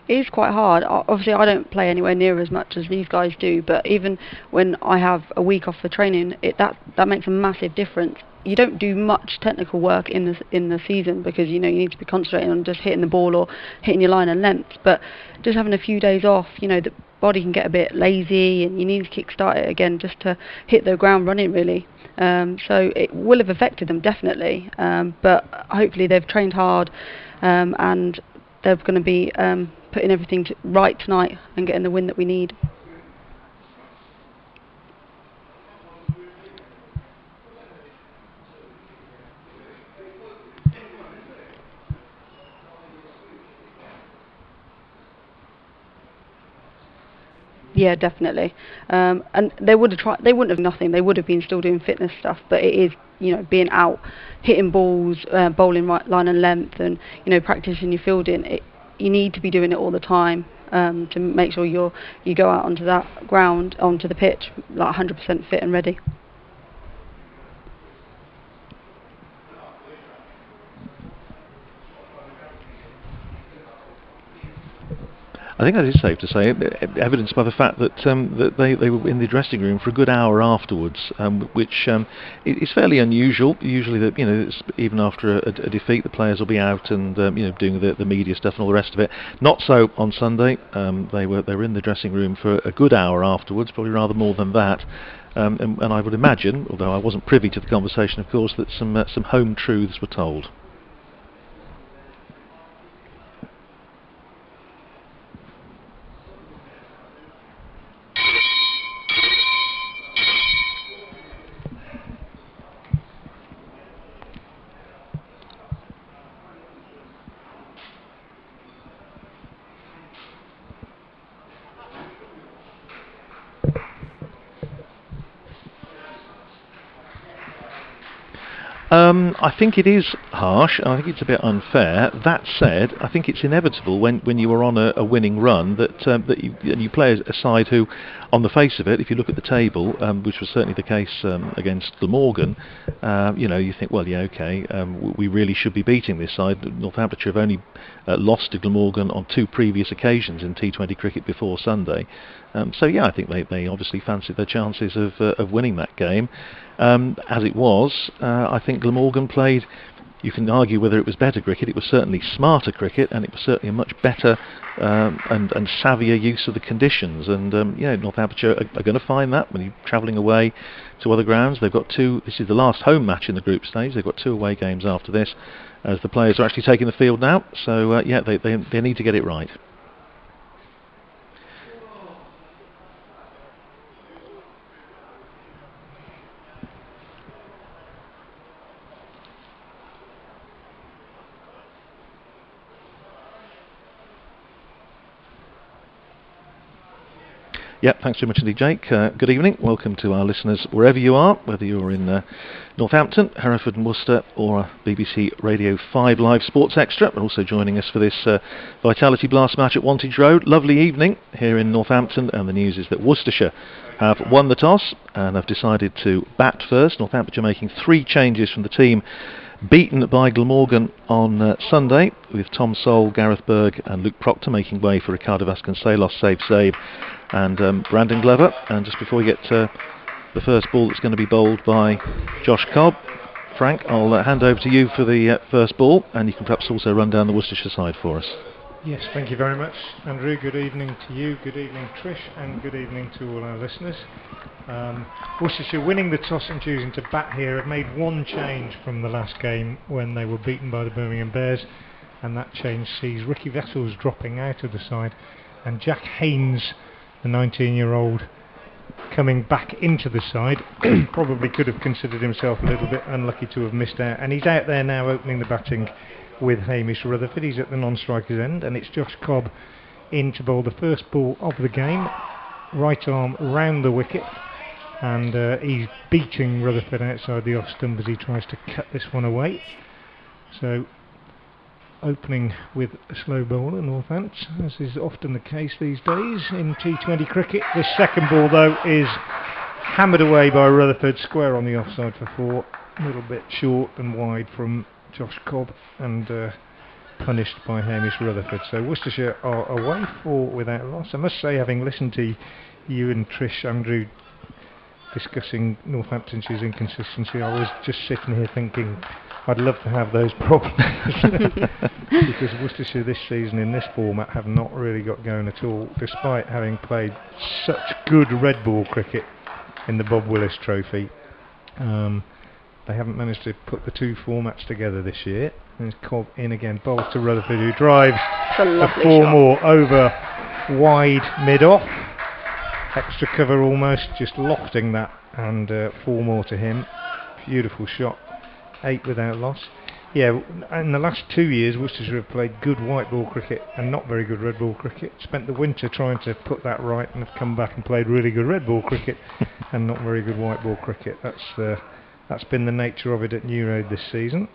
it is quite hard. Obviously, I don't play anywhere near as much as these guys do, but even when I have a week off for training, that makes a massive difference. You don't do much technical work in the season because you need to be concentrating on just hitting the ball or hitting your line and length. But just having a few days off, the body can get a bit lazy, and you need to kick-start it again just to hit the ground running, really. So it will have affected them definitely, but hopefully they've trained hard, and they're going to be putting everything right tonight and getting the win that we need. Yeah, definitely. And they would have tried. They wouldn't have nothing. They would have been still doing fitness stuff. But it is, being out, hitting balls, bowling right line and length, and practicing your fielding. You need to be doing it all the time to make sure you go out onto that ground, onto the pitch, like 100% fit and ready. I think that is safe to say, evidenced by the fact that that they were in the dressing room for a good hour afterwards, which is fairly unusual. Usually, even after a defeat, the players will be out and doing the media stuff and all the rest of it. Not so on Sunday. They were in the dressing room for a good hour afterwards, probably rather more than that. And I would imagine, although I wasn't privy to the conversation, of course, that some home truths were told. I think it is harsh, and I think it's a bit unfair. That said, I think it's inevitable when you are on a winning run that you play a side who, on the face of it, if you look at the table, which was certainly the case against Glamorgan, you think, well, yeah, okay, we really should be beating this side. Northamptonshire have only lost to Glamorgan on 2 previous occasions in T20 cricket before Sunday. So yeah, I think they obviously fancied their chances of winning that game. As it was, I think Glamorgan played, you can argue whether it was better cricket, it was certainly smarter cricket, and it was certainly a much better and savvier use of the conditions. And Northamptonshire are going to find that when you're travelling away to other grounds. They've got 2, this is the last home match in the group stage, they've got 2 away games after this, as the players are actually taking the field now. So yeah, they need to get it right. Yeah, thanks very much indeed, Jake. Good evening. Welcome to our listeners wherever you are, whether you're in Northampton, Hereford and Worcester, or BBC Radio 5 Live Sports Extra. And also joining us for this Vitality Blast match at Wantage Road. Lovely evening here in Northampton, and the news is that Worcestershire have won the toss and have decided to bat first. Northamptonshire making 3 changes from the team beaten by Glamorgan on Sunday, with Tom Sole, Gareth Berg and Luke Proctor making way for Ricardo Vasconcelos, save, and Brandon Glover. And just before we get to the first ball that's going to be bowled by Josh Cobb, Frank, I'll hand over to you for the first ball, and you can perhaps also run down the Worcestershire side for us. Yes, thank you very much, Andrew. Good evening to you, good evening Trish, and good evening to all our listeners. Worcestershire winning the toss and choosing to bat here have made 1 change from the last game when they were beaten by the Birmingham Bears, and that change sees Ricky Vessels dropping out of the side and Jack Haynes, the 19-year-old, coming back into the side. Probably could have considered himself a little bit unlucky to have missed out, and he's out there now opening the batting with Hamish Rutherford. He's at the non-striker's end, and it's Josh Cobb in to bowl the first ball of the game, right arm round the wicket, and he's beating Rutherford outside the off stump as he tries to cut this one away. So opening with a slow bowler, Northants, as is often the case these days in T20 cricket. This second ball though is hammered away by Rutherford, square on the offside for 4, a little bit short and wide from Josh Cobb, and punished by Hamish Rutherford. So Worcestershire are away 4 without loss. I must say, having listened to you and Trish, Andrew, discussing Northamptonshire's inconsistency, I was just sitting here thinking I'd love to have those problems because Worcestershire this season in this format have not really got going at all, despite having played such good red ball cricket in the Bob Willis Trophy. They haven't managed to put the two formats together this year. There's Cobb in again, bowls to Rutherford, who drives a 4 more over wide mid-off. Extra cover almost, just lofting that, and 4 more to him. Beautiful shot, 8 without loss. Yeah, in the last 2 years Worcestershire have played good white ball cricket and not very good red ball cricket. Spent the winter trying to put that right and have come back and played really good red ball cricket and not very good white ball cricket. That's been the nature of it at New Road this season.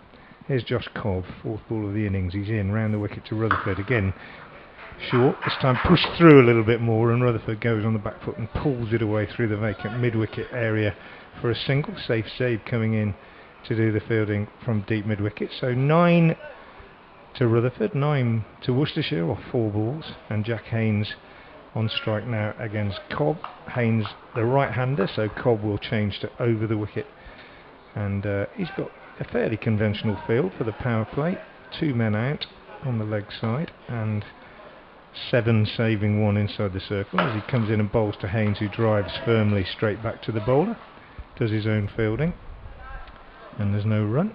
Here's Josh Cobb, 4th ball of the innings. He's in, round the wicket to Rutherford again. Short, this time pushed through a little bit more, and Rutherford goes on the back foot and pulls it away through the vacant mid-wicket area for a single. Safe save coming in to do the fielding from deep mid-wicket. So 9 to Rutherford, 9 to Worcestershire off 4 balls, and Jack Haynes on strike now against Cobb. Haynes the right-hander, so Cobb will change to over the wicket, and he's got a fairly conventional field for the power play. 2 men out on the leg side and 7 saving 1 inside the circle as he comes in and bowls to Haynes, who drives firmly straight back to the bowler, does his own fielding, and there's no run.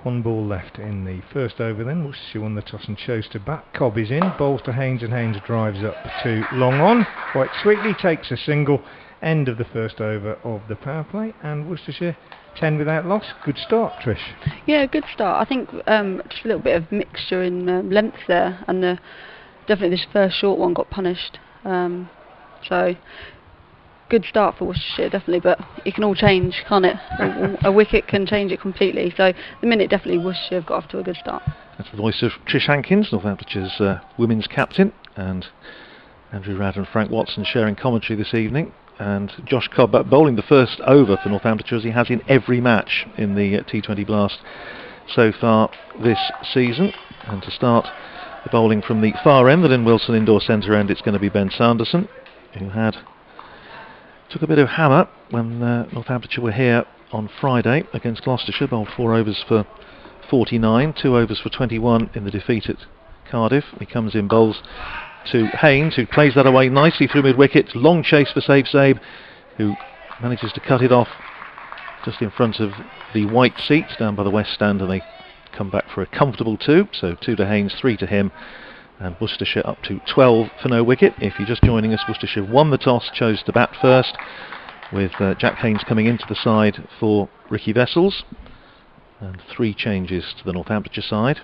1 ball left in the first over then. Worcestershire won the toss and chose to bat. Cobb is in, bowls to Haynes, and Haynes drives up to long on quite sweetly, takes a single. End of the first over of the power play, and Worcestershire 10 without loss. Good start, Trish. Yeah, good start. I think just a little bit of mixture in length there, and definitely this first short one got punished. So good start for Worcestershire, definitely, but it can all change, can't it? A wicket can change it completely. So the minute definitely Worcestershire have got off to a good start. That's the voice of Trish Hankins, Northamptonshire's women's captain, and Andrew Radd and Frank Watson sharing commentary this evening. And Josh Cobb bowling the first over for Northamptonshire, as he has in every match in the T20 Blast so far this season. And to start the bowling from the far end, the Lynn Wilson Indoor Centre end, it's going to be Ben Sanderson, who took a bit of hammer when Northamptonshire were here on Friday against Gloucestershire. Bowled 4 overs for 49, 2 overs for 21 in the defeat at Cardiff. He comes in, bowls to Haynes, who plays that away nicely through mid-wicket. Long chase for Safe Sabe, who manages to cut it off just in front of the white seats down by the west stand, and they come back for a comfortable 2. So 2 to Haynes, 3 to him, and Worcestershire up to 12 for no wicket. If you're just joining us, Worcestershire won the toss, chose to bat first, with Jack Haynes coming into the side for Ricky Vessels, and 3 changes to the Northamptonshire side,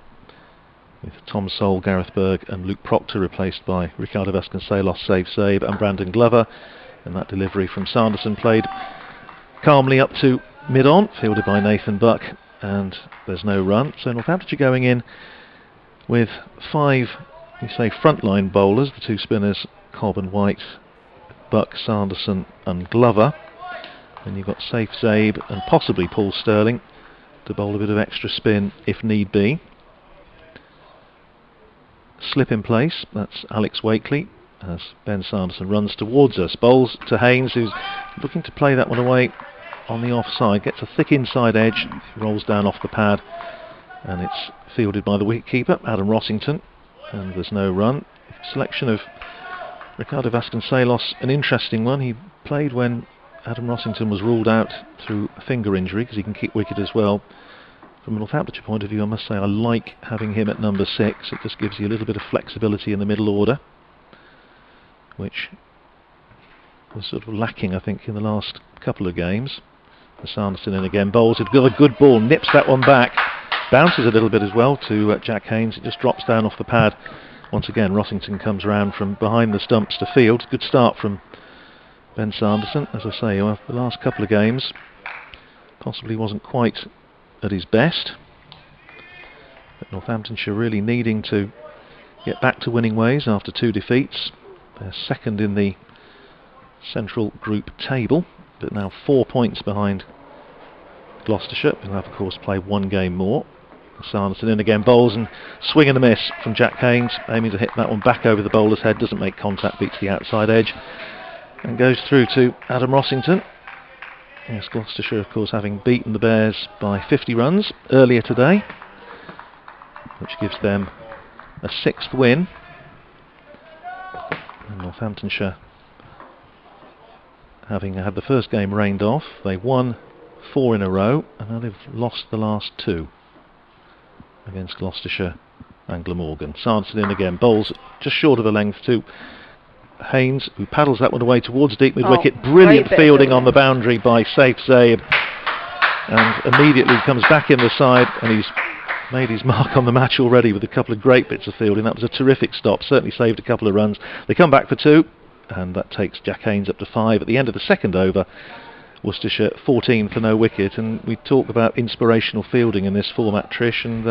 with Tom Sole, Gareth Berg and Luke Proctor replaced by Ricardo Vasconcelos, Safe Sabe and Brandon Glover. And that delivery from Sanderson played calmly up to mid-on, fielded by Nathan Buck, and there's no run. So Northamptonshire going in with 5, you say, frontline bowlers, the 2 spinners, Cobb and White, Buck, Sanderson and Glover. And you've got Safe Sabe and possibly Paul Sterling to bowl a bit of extra spin if need be. Slip in place, that's Alex Wakely, as Ben Sanderson runs towards us. Bowls to Haynes, who's looking to play that one away on the offside. Gets a thick inside edge, rolls down off the pad, and it's fielded by the wicketkeeper, Adam Rossington, and there's no run. Selection of Ricardo Vasconcelos, an interesting one. He played when Adam Rossington was ruled out through a finger injury, because he can kick wicket as well. From a Northamptonshire point of view, I must say I like having him at number 6. It just gives you a little bit of flexibility in the middle order, which was sort of lacking, I think, in the last couple of games. Sanderson in again, bowls it, got a good ball, nips that one back, bounces a little bit as well to Jack Haynes. It just drops down off the pad. Once again, Rossington comes round from behind the stumps to field. Good start from Ben Sanderson. As I say, the last couple of games possibly wasn't quite at his best, but Northamptonshire really needing to get back to winning ways after 2 defeats. They're second in the Central Group table, but now 4 points behind Gloucestershire, who have of course played 1 game more. Sanderson in again, bowls and swing and a miss from Jack Haynes, aiming to hit that one back over the bowler's head, doesn't make contact, beats the outside edge and goes through to Adam Rossington. Yes, Gloucestershire of course having beaten the Bears by 50 runs earlier today, which gives them a 6th win. And Northamptonshire, having had the first game rained off, they won 4 in a row and now they've lost the last 2 against Gloucestershire and Glamorgan. Sanderson in again, bowls just short of a length to Haynes, who paddles that one away towards deep mid-wicket. Brilliant fielding on the boundary by Saif Zaib, and immediately comes back in the side, and he's made his mark on the match already with a couple of great bits of fielding. That was a terrific stop, certainly saved a couple of runs. They come back for 2, and that takes Jack Haynes up to 5 at the end of the second over. Worcestershire 14 for no wicket, and we talk about inspirational fielding in this format, Trish, and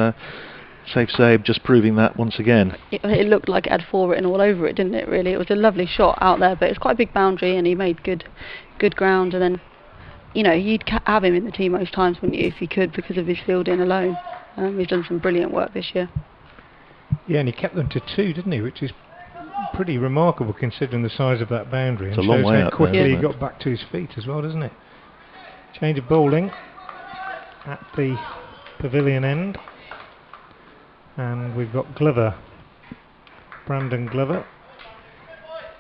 Saif Zaib just proving that once again. It looked like it had 4 written all over it, didn't it, really? It was a lovely shot out there, but it's quite a big boundary and he made good ground, and then, you know, you'd have him in the team most times, wouldn't you, if he could, because of his fielding alone. He's done some brilliant work this year. Yeah, and he kept them to 2, didn't he, which is pretty remarkable considering the size of that boundary. It's a long way how out quickly there, he got back to his feet as well, doesn't it? Change of bowling at the pavilion end, and we've got Glover, Brandon Glover,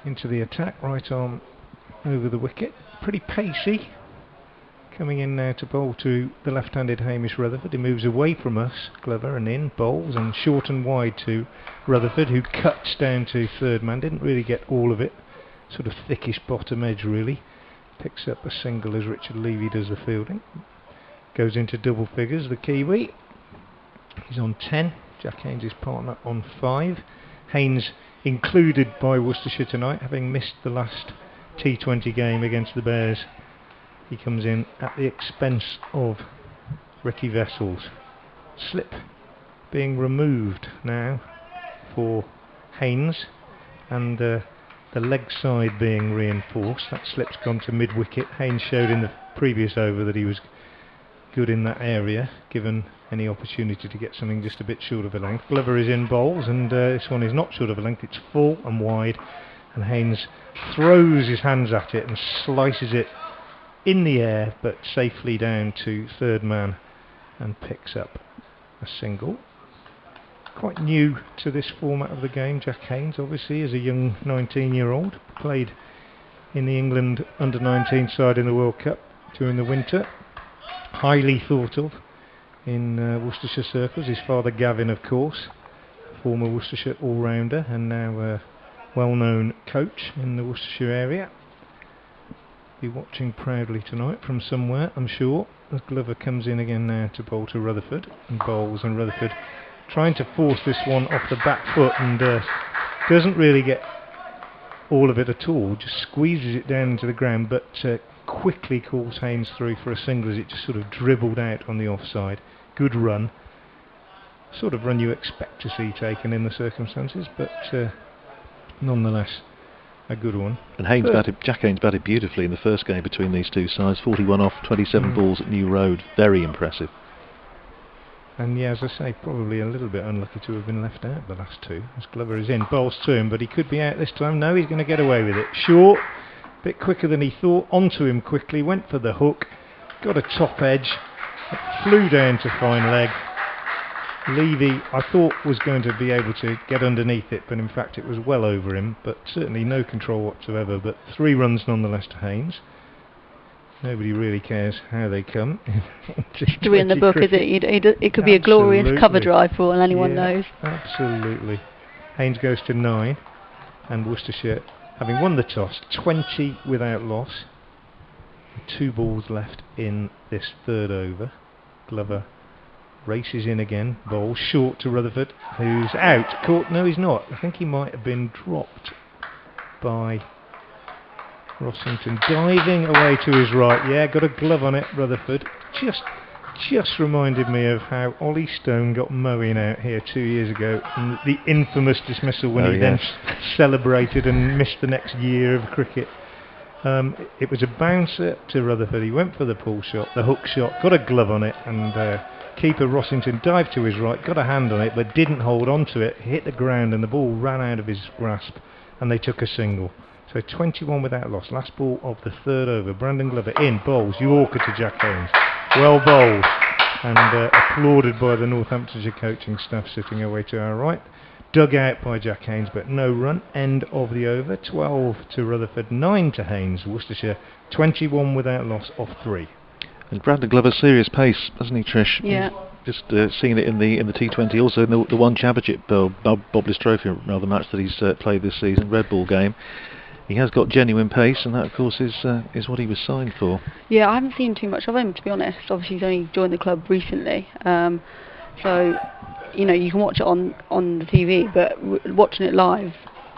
into the attack, right arm over the wicket, pretty pacey, coming in now to bowl to the left-handed Hamish Rutherford. He moves away from us, Glover, and in, bowls, and short and wide to Rutherford, who cuts down to third man, didn't really get all of it, sort of thickish bottom edge really, picks up a single as Richard Levy does the fielding, goes into double figures, the Kiwi, he's on 10, Jack Haynes' his partner on 5, Haynes included by Worcestershire tonight, having missed the last T20 game against the Bears. He comes in at the expense of Ricky Vessels. Slip being removed now for Haynes, and the leg side being reinforced. That slip's gone to mid-wicket. Haynes showed in the previous over that he was good in that area, given any opportunity to get something just a bit short of a length. Glover is in bowls, and this one is not short of a length, it's full and wide, and Haynes throws his hands at it and slices it in the air, but safely down to third man, and picks up a single. Quite new to this format of the game, Jack Haynes, obviously, as a young 19-year-old, played in the England under-19 side in the World Cup during the winter. Highly thought of in Worcestershire circles. His father Gavin, of course, former Worcestershire all-rounder and now a well-known coach in the Worcestershire area. Be watching proudly tonight from somewhere, I'm sure, as Glover comes in again now to bowl to Rutherford, and bowls, and Rutherford trying to force this one off the back foot, and doesn't really get all of it at all, just squeezes it down into the ground, but quickly calls Haynes through for a single as it just sort of dribbled out on the offside. Good run, sort of run you expect to see taken in the circumstances, but nonetheless a good one. And Jack Haynes batted beautifully in the first game between these two sides. 41 off, 27 balls at New Road. Very impressive. And yeah, as I say, probably a little bit unlucky to have been left out the last 2. As Glover is in, bowls to him, but he could be out this time. No, he's going to get away with it. Short, a bit quicker than he thought. Onto him quickly, went for the hook, got a top edge, it flew down to fine leg. Levy, I thought, was going to be able to get underneath it, but in fact it was well over him, but certainly no control whatsoever. But 3 runs nonetheless to Haynes. Nobody really cares how they come. History in the book, is it? It could be a glorious cover drive for all anyone knows. Absolutely. Haynes goes to 9, and Worcestershire, having won the toss, 20 without loss. 2 balls left in this third over. Glover races in again, bowls short to Rutherford, who's out. Caught? No, he's not. I think he might have been dropped by Rossington, diving away to his right. Yeah, got a glove on it, Rutherford. Just reminded me of how Ollie Stone got Moeen out here 2 years ago, and the infamous dismissal when he then celebrated and missed the next year of cricket. It was a bouncer to Rutherford. He went for the pull shot, the hook shot, got a glove on it, and Keeper Rossington dived to his right, got a hand on it, but didn't hold on to it, hit the ground, and the ball ran out of his grasp, and they took a single. So 21 without loss. Last ball of the third over. Brandon Glover in, bowls Yorker to Jack Haynes. Well bowled, and applauded by the Northamptonshire coaching staff sitting away to our right. Dug out by Jack Haynes, but no run. End of the over. 12 to Rutherford, 9 to Haynes. Worcestershire 21 without loss off 3. And Brandon Glover, serious pace, doesn't he, Trish? Yeah. Just seen it in the T20, also in the one championship Bob Bliss Trophy rather match that he's played this season, Red Bull game. He has got genuine pace, and that of course is what he was signed for. Yeah, I haven't seen too much of him, to be honest. Obviously he's only joined the club recently, so you know, you can watch it on the TV, but watching it live,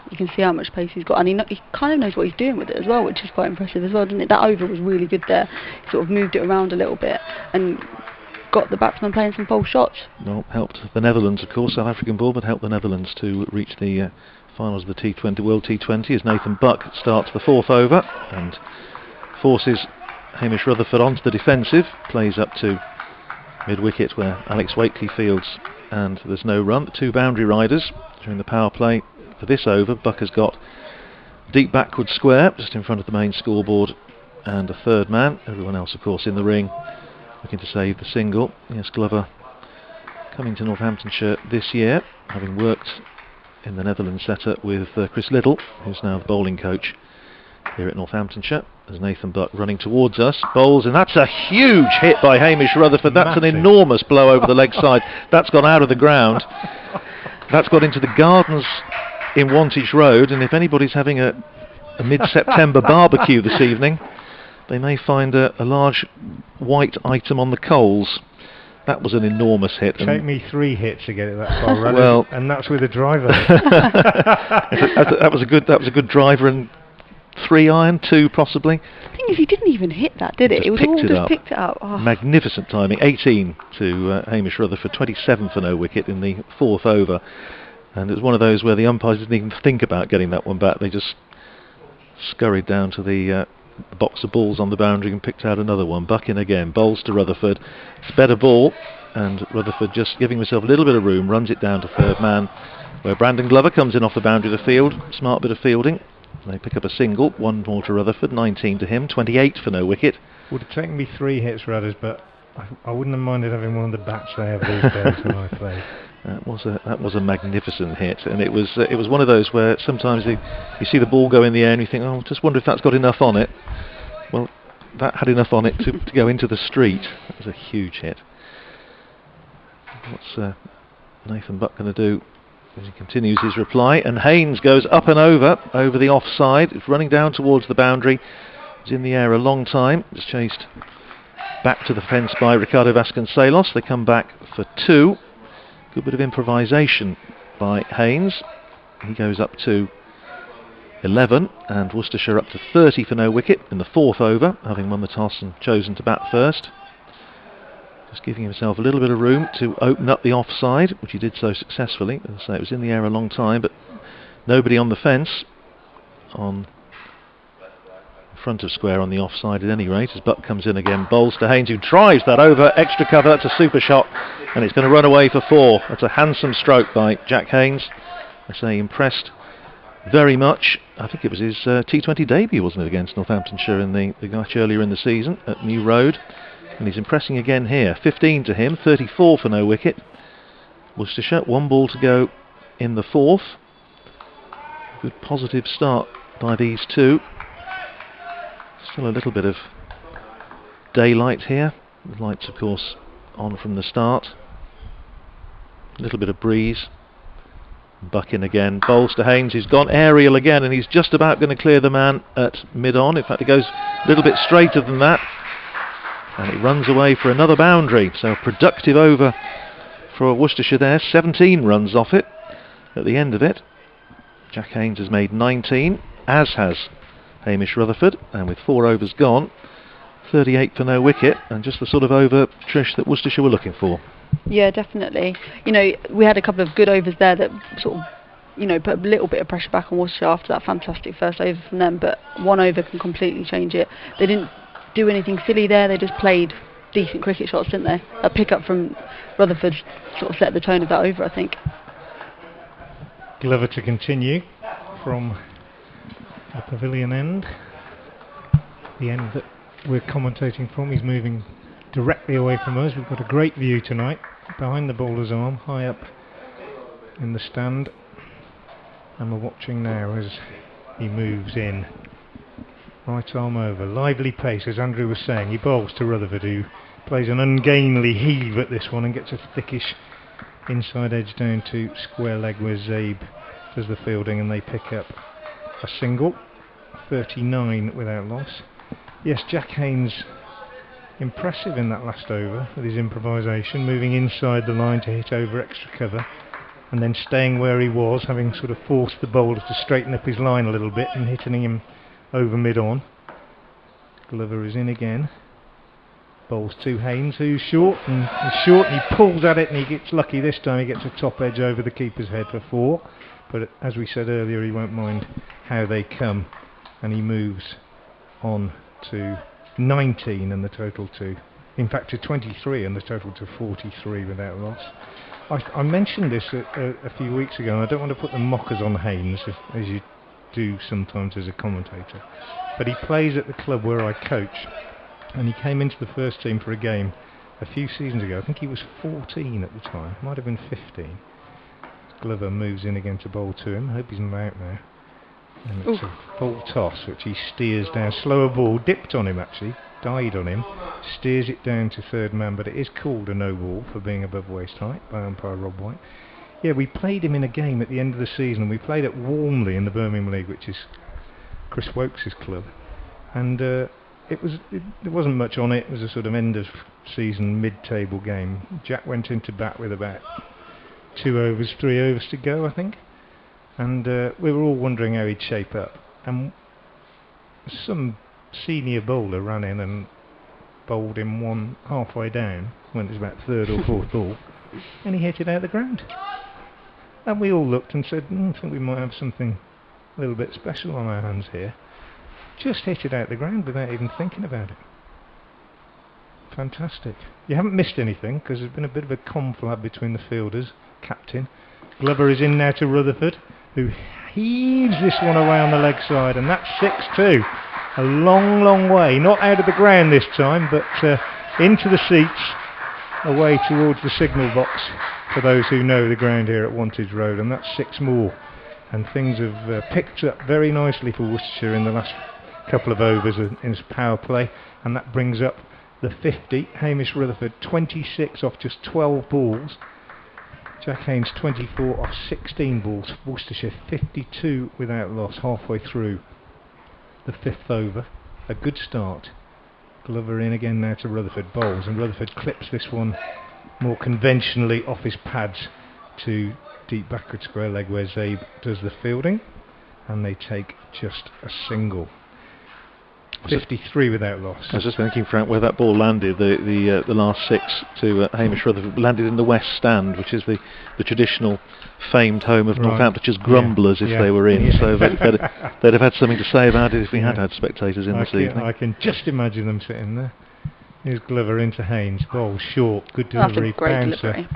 you can see how much pace he's got, and he kind of knows what he's doing with it as well, which is quite impressive as well, didn't it? That over was really good there. He sort of moved it around a little bit and got the batsman playing some false shots. Well, helped the Netherlands, of course, South African ball, but helped the Netherlands to reach the finals of the T20 World T20 as Nathan Buck starts the fourth over and forces Hamish Rutherford onto the defensive, plays up to mid-wicket where Alex Wakely fields, and there's no run. The two boundary riders during the power play for this over. Buck has got deep backward square just in front of the main scoreboard, and a third man, everyone else of course in the ring, looking to save the single. Yes, Glover coming to Northamptonshire this year, having worked in the Netherlands setup with Chris Liddle, who's now the bowling coach here at Northamptonshire. As Nathan Buck running towards us, bowls, and that's a huge hit by Hamish Rutherford. That's an enormous blow over the leg side. That's gone out of the ground. That's got into the gardens in Wantage Road, and if anybody's having a mid-September barbecue this evening, they may find a large white item on the coals. That was an enormous hit. Take me 3 hits to get it that far, right? Well, and that's with a driver. that was a good driver, and 3 iron, 2 possibly. The thing is, he didn't even hit that, did it? It was all just picked it up. Oh. Magnificent timing. 18 to Hamish Rutherford, 27 for no wicket in the fourth over. And it was one of those where the umpires didn't even think about getting that one back. They just scurried down to the box of balls on the boundary and picked out another one. Buck in again, bowls to Rutherford. It's a better ball, and Rutherford just giving himself a little bit of room, runs it down to third man, where Brandon Glover comes in off the boundary of the field. Smart bit of fielding. They pick up a single, 1 more to Rutherford, 19 to him, 28 for no wicket. Would have taken me 3 hits, Rudders, but I wouldn't have minded having one of the bats they have these days when I played. That was a magnificent hit, and it was one of those where sometimes you see the ball go in the air and you think, oh, just wonder if that's got enough on it. Well, that had enough on it to go into the street. That was a huge hit. What's Nathan Buck going to do as he continues his reply? And Haynes goes up and over the offside. It's running down towards the boundary. It's in the air a long time. It's chased back to the fence by Ricardo Vasconcelos. They come back for 2. Good bit of improvisation by Haynes. He goes up to 11, and Worcestershire up to 30 for no wicket in the fourth over, having won the toss and chosen to bat first. Just giving himself a little bit of room to open up the offside, which he did so successfully. As I say, it was in the air a long time, but nobody on the fence on front of square on the offside at any rate, as Buck comes in again, bowls to Haynes, who drives that over, extra cover. That's a super shot, and it's going to run away for 4. That's a handsome stroke by Jack Haynes. I say impressed very much. I think it was his T20 debut, wasn't it, against Northamptonshire in the match earlier in the season at New Road, and he's impressing again here. 15 to him, 34 for no wicket. Worcestershire, 1 ball to go in the fourth. Good positive start by these two. Still a little bit of daylight here. The lights, of course, on from the start. A little bit of breeze. Buck in again. Bowls to Haynes, who's gone aerial again, and he's just about going to clear the man at mid-on. In fact, it goes a little bit straighter than that. And it runs away for another boundary. So a productive over for Worcestershire there. 17 runs off it at the end of it. Jack Haynes has made 19, as has Hamish Rutherford, and with 4 overs gone, 38 for no wicket, and just the sort of over, Trish, that Worcestershire were looking for. Yeah, definitely. You know, we had a couple of good overs there that sort of, you know, put a little bit of pressure back on Worcestershire after that fantastic first over from them, but 1 over can completely change it. They didn't do anything silly there, they just played decent cricket shots, didn't they? A pick-up from Rutherford sort of set the tone of that over, I think. Glover to continue from the pavilion end. The end that we're commentating from. He's moving directly away from us. We've got a great view tonight, behind the bowler's arm, high up in the stand. And we're watching now as he moves in. Right arm over, lively pace, as Andrew was saying. He bowls to Rutherford, who plays an ungainly heave at this one and gets a thickish inside edge down to square leg, where Zabe does the fielding, and they pick up a single. 39 without loss. Yes, Jack Haynes, impressive in that last over with his improvisation, moving inside the line to hit over extra cover, and then staying where he was, having sort of forced the bowler to straighten up his line a little bit and hitting him over mid-on. Glover is in again. Bowls to Haynes, who's short, and he pulls at it, and he gets lucky this time. He gets a top edge over the keeper's head for 4. But as we said earlier, he won't mind how they come, and he moves on to 19 and the total to, in fact, to 23 and the total to 43 without loss. I mentioned this a few weeks ago, and I don't want to put the mockers on Haynes, as you do sometimes as a commentator, but he plays at the club where I coach, and he came into the first team for a game a few seasons ago. I think he was 14 at the time, might have been 15. Glover moves in again to bowl to him. I hope he's not out now. And it's a full toss which he steers down. Slower ball, dipped on him actually, died on him, steers it down to third man, but it is called a no ball for being above waist height by umpire Rob White. Yeah, we played him in a game at the end of the season. We played at Warmley in the Birmingham League, which is Chris Wokes' club, and there wasn't much on it. It was a sort of end of season mid-table game. Jack went into bat with about 3 overs to go, I think, and we were all wondering how he'd shape up, and some senior bowler ran in and bowled him one halfway down when it was about third or fourth ball, and he hit it out the ground. And we all looked and said, I think we might have something a little bit special on our hands here. Just hit it out the ground without even thinking about it. Fantastic. You haven't missed anything, because there's been a bit of a conflab between the fielders. Captain Glover is in now to Rutherford, who heaves this one away on the leg side, and that's 6-2. A long, long way, not out of the ground this time, but into the seats, away towards the signal box for those who know the ground here at Wantage Road, and that's 6 more. And things have picked up very nicely for Worcestershire in the last couple of overs in his power play, and that brings up the 50. Hamish Rutherford 26 off just 12 balls. Jack Haynes 24 off 16 balls. Worcestershire 52 without loss halfway through the 5th over. A good start. Glover in again now to Rutherford. Bowls, and Rutherford clips this one more conventionally off his pads to deep backward square leg, where Zabe does the fielding, and they take just a single. 53 without loss. I was just thinking, Frank, where that ball landed, the last 6 to Hamish Rutherford, landed in the west stand, which is the traditional famed home of Northamptonshire's grumblers if they were in, so they'd have had something to say about it if we had spectators in this evening. I can just imagine them sitting there. Here's Glover into Haynes, ball short, good delivery, bouncer,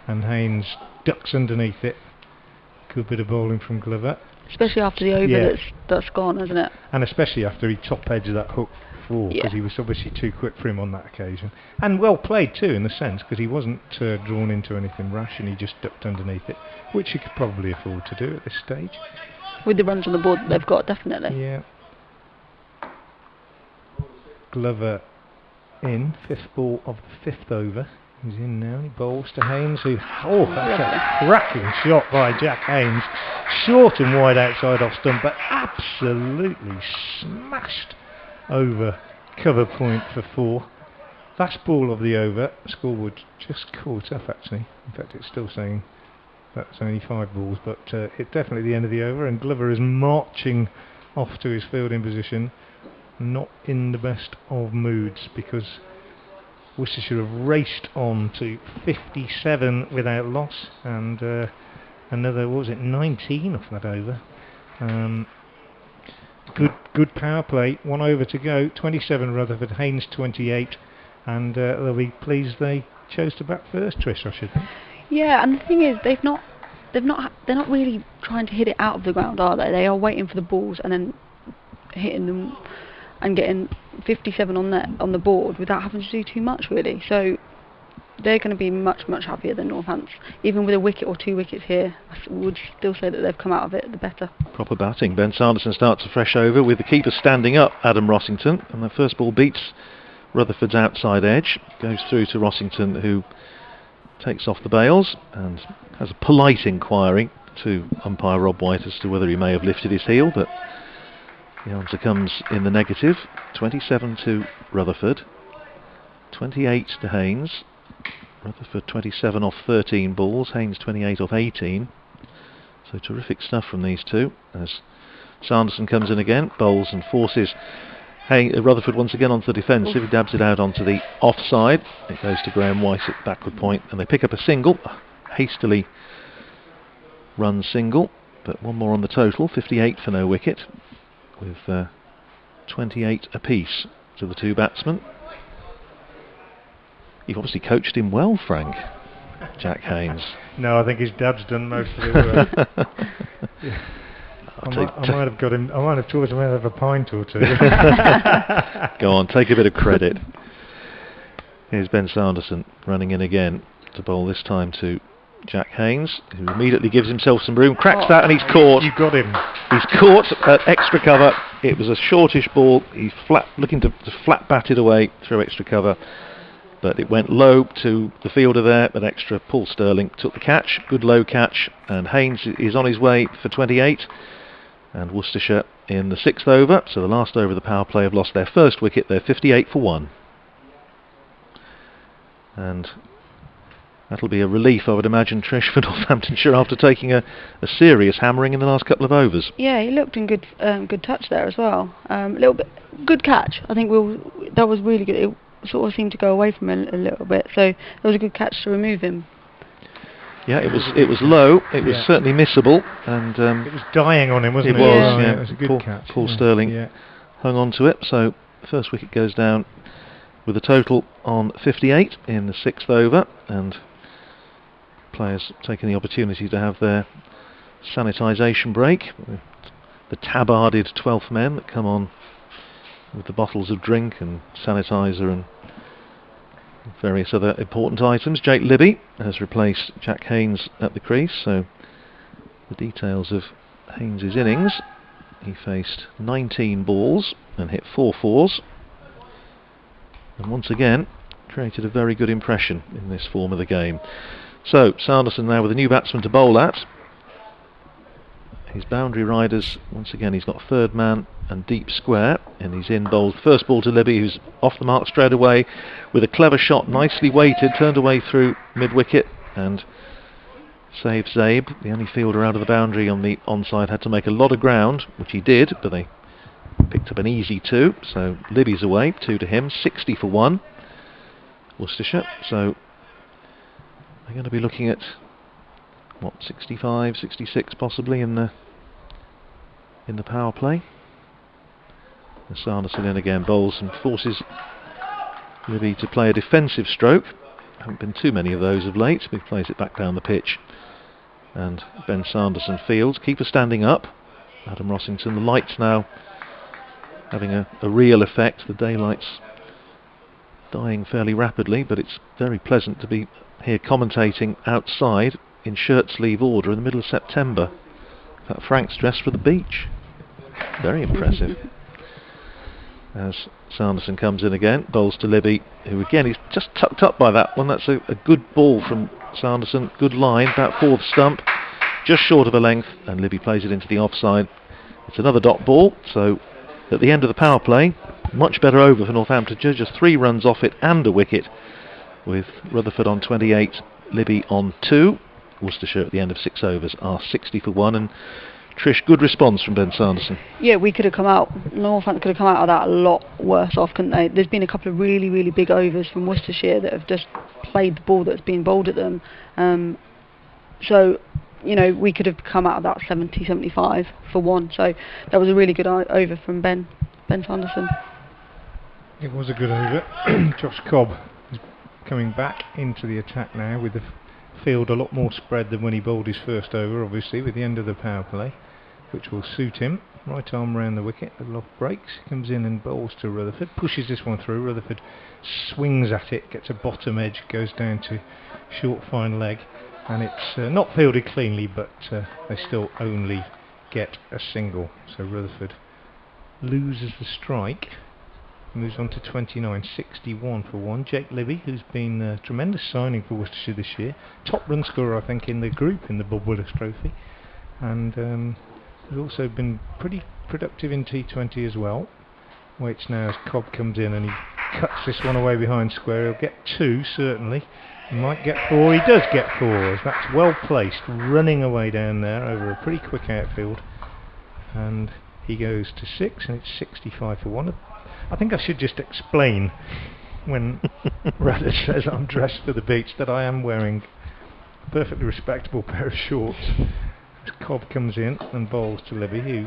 and Haynes ducks underneath it. Good bit of bowling from Glover. Especially after the over that's gone, isn't it? And especially after he top edged that hook 4, because he was obviously too quick for him on that occasion. And well played too, in a sense, because he wasn't drawn into anything rash, and he just ducked underneath it, which he could probably afford to do at this stage. With the runs on the board that they've got, definitely. Yeah. Glover in, 5th ball of the 5th over. He's in now, he bowls to Haynes, who, that's a cracking shot by Jack Haynes. Short and wide outside off stump, but absolutely smashed over cover point for 4. Last ball of the over. Scoreboard just caught up actually. In fact, it's still saying that's only 5 balls, but it's definitely the end of the over, and Glover is marching off to his fielding position, not in the best of moods, because Worcestershire have raced on to 57 without loss, and another, 19 off that over. Good power play, 1 over to go. 27 Rutherford, Haynes 28, and they'll be pleased they chose to bat first, Trish, I should think. Yeah, and the thing is, they're not really trying to hit it out of the ground, are they? They are waiting for the balls and then hitting them and getting 57 on the board without having to do too much, really. So they're going to be much happier than Northampton. Even with a wicket or 2 wickets here, I would still say that they've come out of it the better. Proper batting. Ben Sanderson starts a fresh over with the keeper standing up, Adam Rossington, and the first ball beats Rutherford's outside edge, goes through to Rossington, who takes off the bails and has a polite inquiry to umpire Rob White as to whether he may have lifted his heel, but the answer comes in the negative. 27 to Rutherford, 28 to Haynes. Rutherford 27 off 13 balls, Haynes 28 off 18. So terrific stuff from these two as Sanderson comes in again, bowls and forces Rutherford once again onto the defensive. He dabs it out onto the offside. It goes to Graham Weiss at backward point, and they pick up a single, a hastily run single, but one more on the total. 58 for no wicket, with 28 apiece to the two batsmen. You've obviously coached him well, Frank, Jack Haynes. No, I think his dad's done most of the work. Yeah. I might have got him. I might have taught him how to have a pint or two. Go on, take a bit of credit. Here's Ben Sanderson running in again to bowl, this time to Jack Haynes, who immediately gives himself some room, cracks that, and he's caught. You got him. He's caught at extra cover. It was a shortish ball. He's looking to flat bat it away through extra cover, but it went low to the fielder there, but extra. Paul Sterling took the catch, good low catch, and Haynes is on his way for 28. And Worcestershire in the 6th over, so the last over of the power play, have lost their first wicket. They're 58 for 1. And that'll be a relief, I would imagine, Trish, for Northamptonshire after taking a serious hammering in the last couple of overs. Yeah, he looked in good touch there as well. A little bit good catch. I think that was really good. It sort of seemed to go away from him a little bit, so it was a good catch to remove him. Yeah, it was low. It was certainly missable, and it was dying on him, wasn't it? It was. Yeah, it was a good catch. Paul Sterling hung on to it, so the first wicket goes down with a total on 58 in the 6th over, and players taking the opportunity to have their sanitisation break. The tabarded 12th men that come on with the bottles of drink and sanitiser and various other important items. Jake Libby has replaced Jack Haynes at the crease, so the details of Haynes' innings: he faced 19 balls and hit 4 fours, and once again created a very good impression in this form of the game. So Sanderson now with a new batsman to bowl at. His boundary riders, once again he's got third man and deep square, and he's in bowled. First ball to Libby, who's off the mark straight away with a clever shot, nicely weighted, turned away through mid-wicket and saved Zabe. The only fielder out of the boundary on the onside had to make a lot of ground, which he did, but they picked up an easy 2, so Libby's away, 2 to him, 60 for 1 Worcestershire. So they're going to be looking at 65, 66 possibly in the power play. And Sanderson in again, bowls and forces Libby to play a defensive stroke. Haven't been too many of those of late, but he plays it back down the pitch. And Ben Sanderson fields, keeper standing up, Adam Rossington. The lights now having a real effect. The daylight's dying fairly rapidly, but it's very pleasant to be here commentating outside in shirt sleeve order in the middle of September. Frank's dressed for the beach. Very impressive. As Sanderson comes in again, bowls to Libby, who again is just tucked up by that one. That's a good ball from Sanderson, good line, about 4th stump, just short of a length, and Libby plays it into the offside. It's another dot ball, so at the end of the power play, much better over for Northamptonshire, just 3 runs off it and a wicket, with Rutherford on 28, Libby on 2. Worcestershire at the end of 6 overs are 60 for 1, and Trish, good response from Ben Sanderson. Yeah, Northampton could have come out of that a lot worse off, couldn't they? There's been a couple of really big overs from Worcestershire that have just played the ball that's been bowled at them. So, we could have come out of that 70, 75 for 1. So that was a really good over from Ben Sanderson. It was a good over. Josh Cobb is coming back into the attack now with the field a lot more spread than when he bowled his first over, obviously, with the end of the power play, which will suit him. Right arm round the wicket, the loft breaks, comes in and bowls to Rutherford, pushes this one through. Rutherford swings at it, gets a bottom edge, goes down to short fine leg, and it's not fielded cleanly, but they still only get a single. So Rutherford loses the strike, moves on to 29.61 for one. Jake Libby, who's been a tremendous signing for Worcestershire this year, top run scorer I think in the group in the Bob Willis Trophy, and has also been pretty productive in T20 as well. Waits now as Cobb comes in and he cuts this one away behind square. He'll get 2 certainly. He might get 4. He does get 4. As that's well placed, running away down there over a pretty quick outfield, and he goes to 6, and it's 65 for 1. I think I should just explain when Radha says I'm dressed for the beach that I am wearing a perfectly respectable pair of shorts. As Cobb comes in and bowls to Libby, who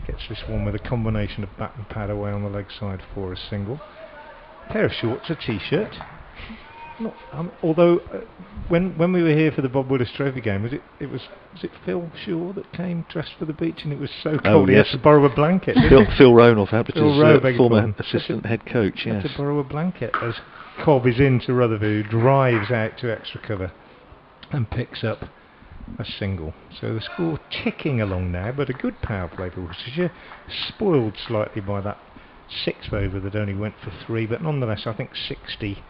gets this one with a combination of bat and pad away on the leg side for a single. Pair of shorts, a t-shirt. Although when we were here for the Bob Willis Trophy game, was it Phil Shaw that came dressed for the beach, and it was so cold he had to borrow a blanket. Phil Rowe, Northamptonshire, former assistant head coach. Yes, had to borrow a blanket as Cobb is into Rutherford, who drives out to extra cover and picks up a single. So the score ticking along now, but a good power play for Worcestershire, spoiled slightly by that 6th over that only went for 3, but nonetheless I think 60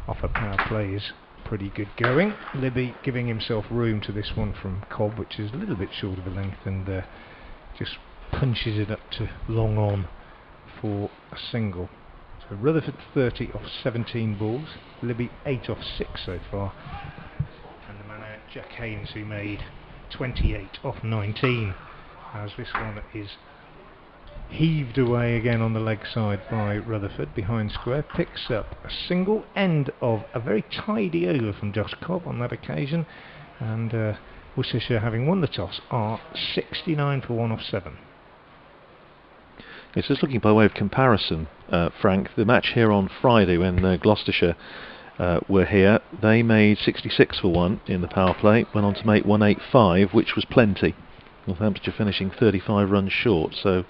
off a power play is pretty good going. Libby giving himself room to this one from Cobb, which is a little bit short of a length, and just punches it up to long on for a single. So Rutherford 30 off 17 balls, Libby 8 off 6 so far, and the man out Jack Haynes, who made 28 off 19, as this one is heaved away again on the leg side by Rutherford behind square, picks up a single, end of a very tidy over from Josh Cobb on that occasion, and Worcestershire, having won the toss, are 69 for 1 off 7. It's just looking by way of comparison, Frank, the match here on Friday when Gloucestershire were here, they made 66 for 1 in the power play, went on to make 185, which was plenty. Northamptonshire finishing 35 runs short, so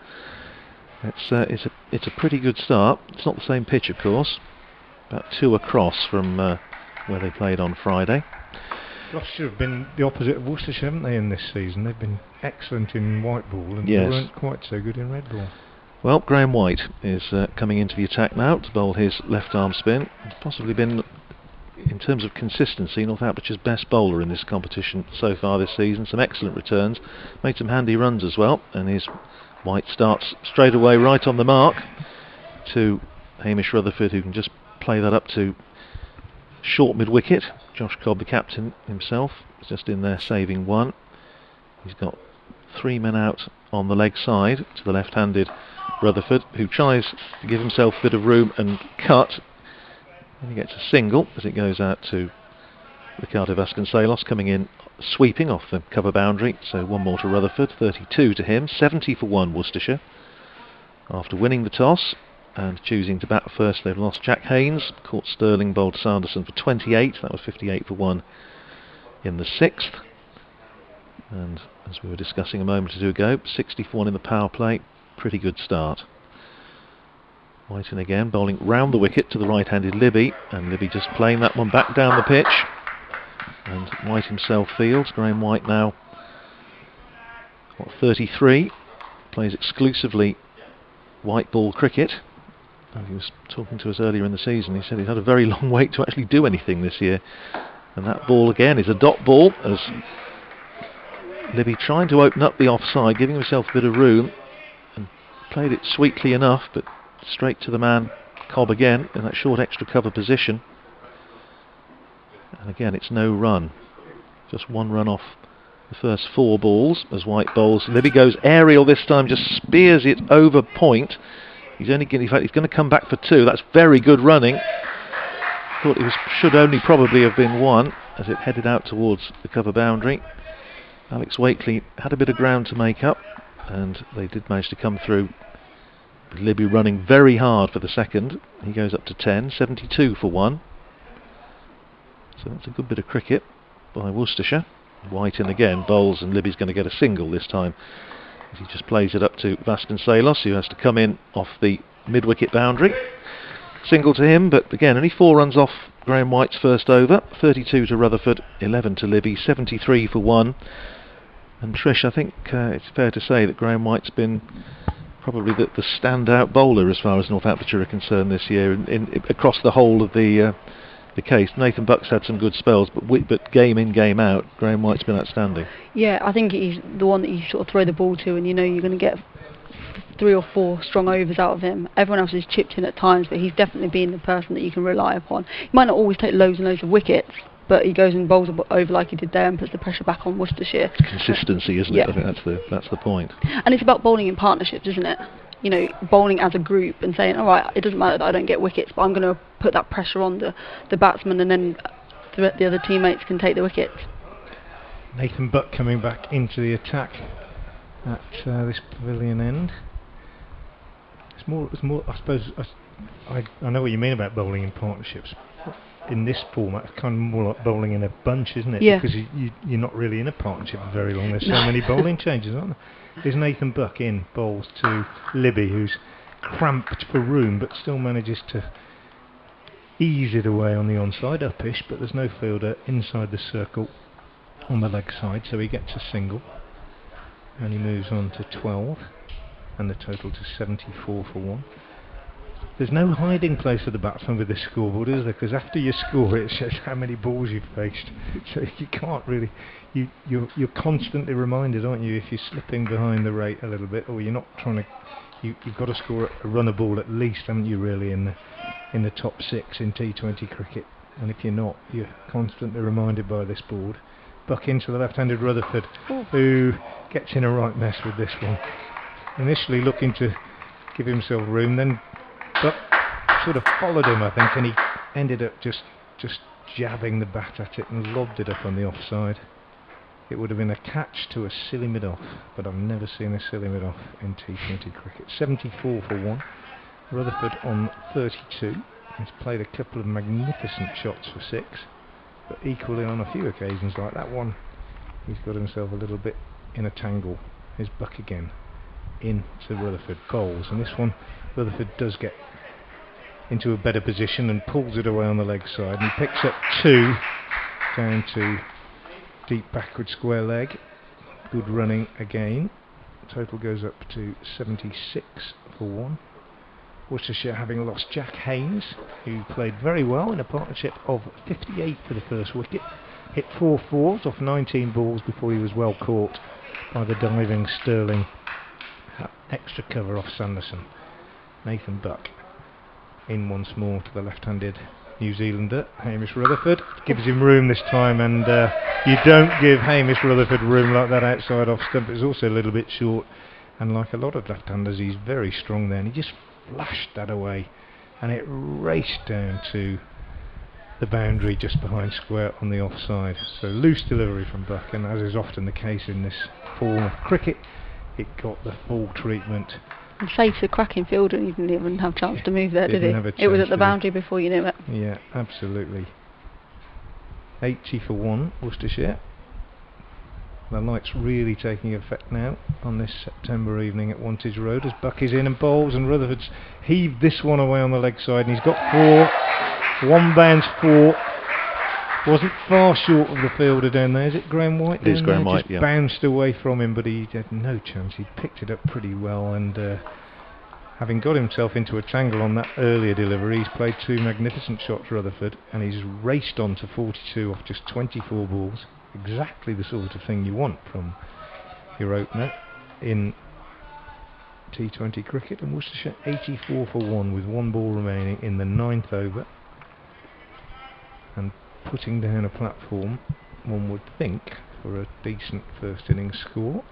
it's a pretty good start. It's not the same pitch, of course, about 2 across from where they played on Friday. Gloucestershire have been the opposite of Worcestershire, haven't they, in this season? They've been excellent in white ball, and yes, they weren't quite so good in red ball. Well, Graham White is coming into the attack now to bowl his left arm spin. He's possibly been, in terms of consistency, Northamptonshire's best bowler in this competition so far this season. Some excellent returns, made some handy runs as well, and his White starts straight away right on the mark to Hamish Rutherford, who can just play that up to short mid-wicket. Josh Cobb, the captain himself, is just in there saving 1. He's got 3 men out on the leg side to the left-handed Rutherford, who tries to give himself a bit of room and cut, and he gets a single as it goes out to Ricardo Vasconcelos, coming in sweeping off the cover boundary. So 1 more to Rutherford, 32 to him, 70 for 1 Worcestershire. After winning the toss and choosing to bat first, they've lost Jack Haynes, caught Sterling, bowled Sanderson for 28, that was 58 for 1 in the 6th. And as we were discussing a moment or two ago, 60 for 1 in the power play, pretty good start. White in again, bowling round the wicket to the right-handed Libby, and Libby just playing that one back down the pitch, and White himself fields. Graham White now 33, plays exclusively white ball cricket. He was talking to us earlier in the season. He said he's had a very long wait to actually do anything this year, and that ball again is a dot ball, as Libby trying to open up the offside, giving himself a bit of room, and played it sweetly enough, but straight to the man Cobb again in that short extra cover position. And again, it's no run, just 1 run off the first 4 balls as White bowls. Libby goes aerial this time, just spears it over point. He's only getting, in fact, he's going to come back for 2. That's very good running. Thought it should only probably have been 1 as it headed out towards the cover boundary. Alex Wakely had a bit of ground to make up, and they did manage to come through Libby running very hard for the second. He goes up to 10, 72 for 1. So that's a good bit of cricket by Worcestershire. White in again, bowls, and Libby's going to get a single this time. He just plays it up to Vasconcelos, who has to come in off the mid-wicket boundary. Single to him, but again only 4 runs off Graham White's first over. 32 to Rutherford, 11 to Libby, 73 for 1. And Trish, I think it's fair to say that Graham White's been probably the standout bowler as far as Northamptonshire are concerned this year, across the whole of the case. Nathan Buck's had some good spells, but game in, game out, Graham White's been outstanding. Yeah, I think he's the one that you sort of throw the ball to, and you know you're going to get 3 or 4 strong overs out of him. Everyone else has chipped in at times, but he's definitely been the person that you can rely upon. He might not always take loads and loads of wickets, but he goes and bowls over like he did there and puts the pressure back on Worcestershire. Consistency, isn't it? I think that's the point. And it's about bowling in partnerships, isn't it? You know, bowling as a group and saying, all right, it doesn't matter that I don't get wickets, but I'm going to put that pressure on the batsman, and then the other teammates can take the wickets. Nathan Buck coming back into the attack at this pavilion end. It's more. I suppose I know what you mean about bowling in partnerships. In this format, it's kind of more like bowling in a bunch, isn't it? Yeah. Because you're not really in a partnership for very long. There's so many bowling changes, aren't there? There's Nathan Buck in, bowls to Libby, who's cramped for room, but still manages to ease it away on the onside, upish, but there's no fielder inside the circle on the leg side, so he gets a single. And he moves on to 12, and the total to 74 for 1. There's no hiding place for the batsman with this scoreboard, is there? Because after you score, it shows how many balls you've faced. So you can't really. You're constantly reminded, aren't you, if you're slipping behind the rate a little bit, or you're not trying to. You've got to score a runner ball at least, haven't you? Really, in the top 6 in T20 cricket. And if you're not, you're constantly reminded by this board. Buck into the left-handed Rutherford, who gets in a right mess with this one. Initially looking to give himself room, then Buck sort of followed him, I think, and he ended up just jabbing the bat at it and lobbed it up on the offside. It would have been a catch to a silly mid-off, but I've never seen a silly mid-off in T20 cricket. 74 for 1. Rutherford on 32. He's played a couple of magnificent shots for 6, but equally on a few occasions like that one, he's got himself a little bit in a tangle. Here's Buck again, into Rutherford, bowls, and this one Rutherford does get into a better position and pulls it away on the leg side, and he picks up 2 down to deep backward square leg. Good running again. Total goes up to 76 for 1. Worcestershire having lost Jack Haynes, who played very well in a partnership of 58 for the first wicket. Hit 4 fours off 19 balls before he was well caught by the diving Sterling. Extra cover off Sanderson. Nathan Buck in once more to the left-handed New Zealander, Hamish Rutherford. Gives him room this time, and you don't give Hamish Rutherford room like that outside off stump. It's also a little bit short, and like a lot of left-handers, he's very strong there, and he just flashed that away, and it raced down to the boundary just behind square on the offside. So loose delivery from Buck, and as is often the case in this form of cricket, it got the full treatment. And Faith's a cracking fielder, and he didn't even have a chance to move there, did he? It was at the boundary before you knew it. Yeah, absolutely. 80 for 1, Worcestershire. The light's really taking effect now on this September evening at Wantage Road as Buck is in and bowls, and Rutherford's heaved this one away on the leg side, and he's got 4. One bounce 4. Wasn't far short of the fielder down there. Is it Graham White? It is Graham White, just bounced away from him, but he had no chance. He picked it up pretty well, and having got himself into a tangle on that earlier delivery, he's played 2 magnificent shots, Rutherford, and he's raced on to 42 off just 24 balls. Exactly the sort of thing you want from your opener in T20 cricket. And Worcestershire 84 for 1 with 1 ball remaining in the 9th over, and putting down a platform, one would think, for a decent first innings score.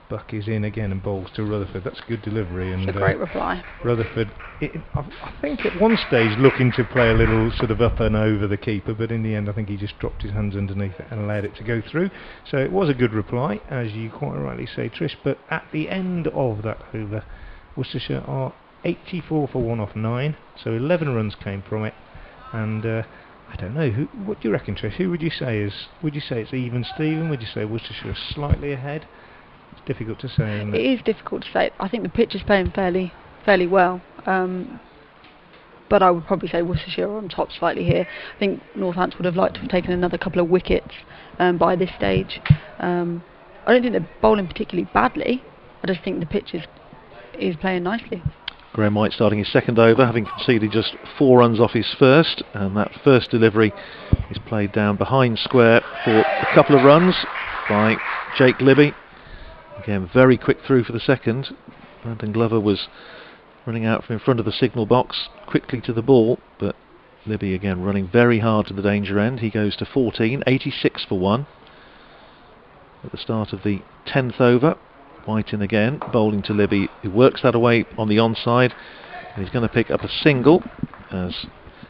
Buck is in again and bowls to Rutherford. That's good delivery, and a great reply. Rutherford, I think at one stage looking to play a little sort of up and over the keeper, but in the end I think he just dropped his hands underneath it and allowed it to go through. So it was a good reply, as you quite rightly say, Trish, but at the end of that over, Worcestershire are 84 for 1 off 9, so 11 runs came from it. And I don't know, what do you reckon, Trish? Who would you say is? Would you say it's even Steven? Would you say Worcestershire are slightly ahead? It's difficult to say, isn't it? It is difficult to say. I think the pitch is playing fairly well. But I would probably say Worcestershire are on top slightly here. I think Northampton would have liked to have taken another couple of wickets by this stage. I don't think they're bowling particularly badly. I just think the pitch is playing nicely. Graham White starting his second over, having conceded just 4 runs off his first, and that first delivery is played down behind square for a couple of runs by Jake Libby. Again, very quick through for the second. Brandon Glover was running out from in front of the signal box quickly to the ball, but Libby again running very hard to the danger end. He goes to 14, 86 for 1 at the start of the 10th over. White in again, bowling to Libby, who works that away on the onside, and he's going to pick up a single as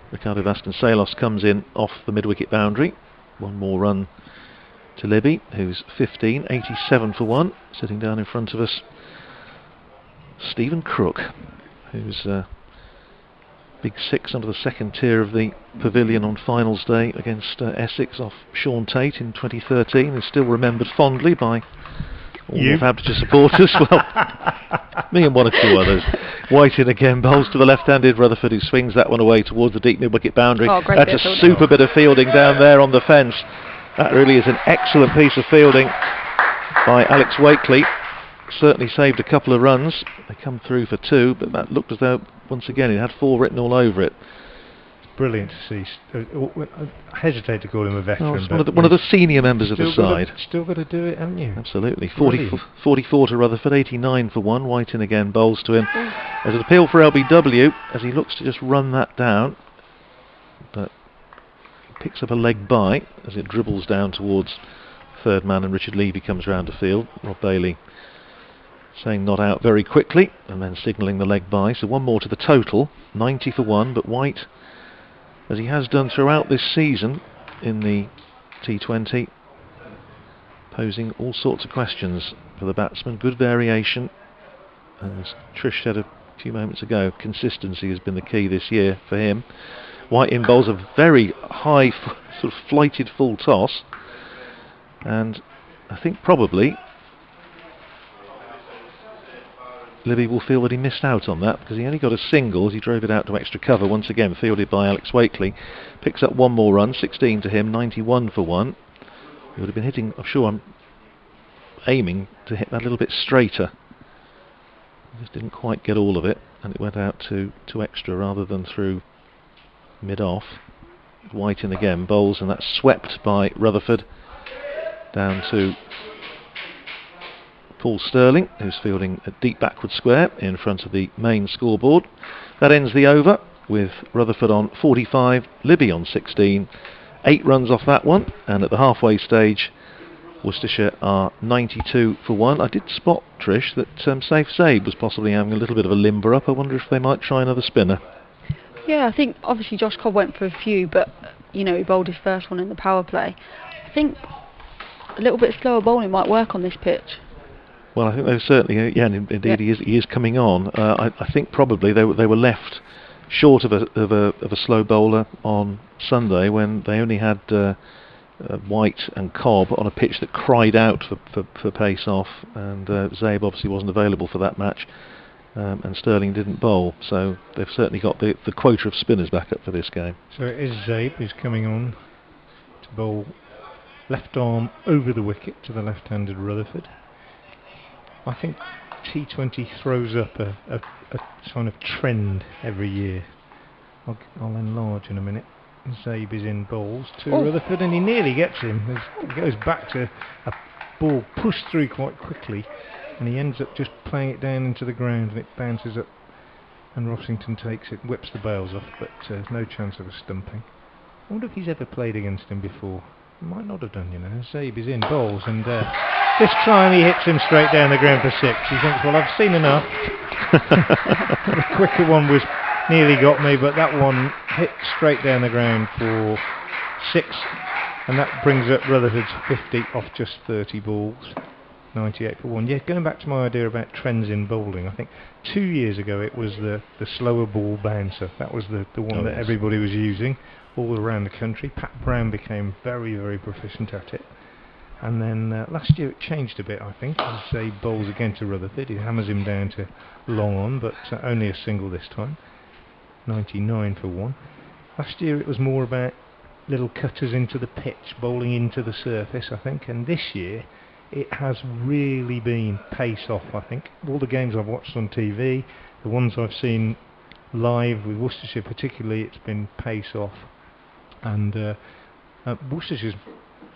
Ricardo Vasconcelos comes in off the mid-wicket boundary. One more run to Libby, who's 15, 87 for 1. Sitting down in front of us, Stephen Crook, who's big 6 under the second tier of the pavilion on finals day against Essex off Sean Tate in 2013, is still remembered fondly by all Northamptonshire supporters. Well, me and 1 or 2 others. White in again, bowls to the left-handed Rutherford, who swings that one away towards the deep mid-wicket boundary. That's a super bit of fielding down there on the fence. That really is an excellent piece of fielding by Alex Wakely. Certainly saved a couple of runs. They come through for 2, but that looked as though once again it had 4 written all over it. Brilliant to see. I hesitate to call him a veteran. One of the senior members of the side. Still got to do it, haven't you? Absolutely. 44 to Rutherford, 89 for 1. White in again, bowls to him. There's an appeal for LBW as he looks to just run that down, but he picks up a leg by as it dribbles down towards third man, and Richard Levy comes round to field. Rob Bailey saying not out very quickly and then signalling the leg by. So 1 more to the total, 90 for 1, but White, as he has done throughout this season in the T20, posing all sorts of questions for the batsman. Good variation, and as Trish said a few moments ago, consistency has been the key this year for him. White in bowls a very high sort of flighted full toss, and I think probably Libby will feel that he missed out on that, because he only got a single as he drove it out to extra cover, once again fielded by Alex Wakely. Picks up 1 more run, 16 to him, 91 for 1. He would have been hitting, I'm aiming to hit that a little bit straighter. He just didn't quite get all of it, and it went out to extra rather than through mid-off. White in again, bowls, and that's swept by Rutherford down to Paul Sterling, who's fielding a deep backward square in front of the main scoreboard. That ends the over with Rutherford on 45, Libby on 16. 8 runs off that one, and at the halfway stage Worcestershire are 92 for 1. I did spot, Trish, that Saif Zaid was possibly having a little bit of a limber up. I wonder if they might try another spinner. Yeah, I think obviously Josh Cobb went for a few, but he bowled his first one in the power play. I think a little bit slower bowling might work on this pitch. Well, I think they certainly, indeed, yeah. He is coming on. I think probably they were left short of a slow bowler on Sunday when they only had White and Cobb on a pitch that cried out for pace off, and Zabe obviously wasn't available for that match, and Sterling didn't bowl, so they've certainly got the quota of spinners back up for this game. So it is Zabe who's coming on to bowl left arm over the wicket to the left-handed Rutherford. I think T20 throws up a kind of trend every year. I'll enlarge in a minute. Zabe is in bowls to Rutherford, and he nearly gets him. He goes back to a ball pushed through quite quickly, and he ends up just playing it down into the ground, and it bounces up, and Rossington takes it, whips the bails off, but there's no chance of a stumping. I wonder if he's ever played against him before. He might not have done, Zabe is in bowls, and this time he hits him straight down the ground for 6. He thinks, well, I've seen enough. The quicker one was nearly got me, but that one hit straight down the ground for 6, and that brings up Rutherford's 50 off just 30 balls. 98 for 1. Yeah, going back to my idea about trends in bowling, I think 2 years ago it was the slower ball bouncer. That was the one that everybody was using all around the country. Pat Brown became very, very proficient at it. And then last year it changed a bit, I think, as he bowls again to Rutherford. He hammers him down to long on, but only a single this time. 99 for 1. Last year it was more about little cutters into the pitch, bowling into the surface, I think. And this year it has really been pace off, I think. All the games I've watched on TV, the ones I've seen live with Worcestershire particularly, it's been pace off. And Worcestershire's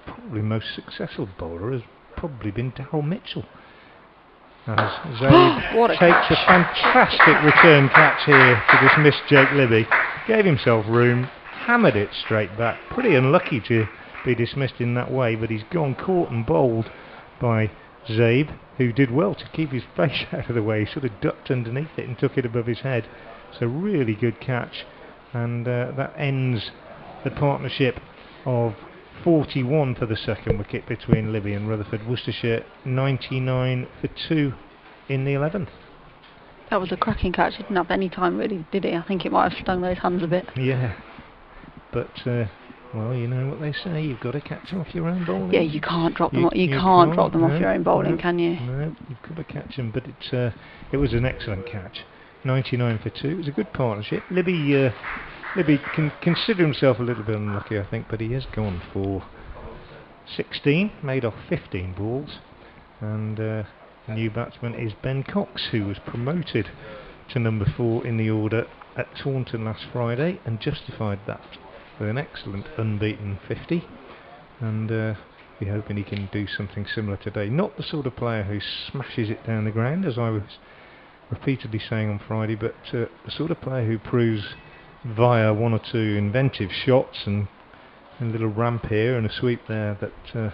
probably most successful bowler has probably been Darryl Mitchell. As Zaid takes a fantastic return catch here to dismiss Jake Libby. Gave himself room, hammered it straight back. Pretty unlucky to be dismissed in that way, but he's gone caught and bowled by Zabe, who did well to keep his face out of the way. He sort of ducked underneath it and took it above his head. So really good catch, and that ends the partnership of 41 for the second wicket between Libby and Rutherford. Worcestershire 99 for 2 in the 11th. That was a cracking catch. He didn't have any time really, did he? I think it might have stung those hands a bit. Yeah, but well, you know what they say, you've got to catch them off your own bowling. Yeah, you can't drop them. You can't drop them off your own bowling, can you? No, you've got to catch them. But it was an excellent catch. 99 for 2. It was a good partnership. Libby can consider himself a little bit unlucky, I think, but he has gone for 16, made off 15 balls, and the new batsman is Ben Cox, who was promoted to number 4 in the order at Taunton last Friday and justified that with an excellent unbeaten 50, and we're hoping he can do something similar today. Not the sort of player who smashes it down the ground, as I was repeatedly saying on Friday, but the sort of player who proves via one or two inventive shots and a little ramp here and a sweep there that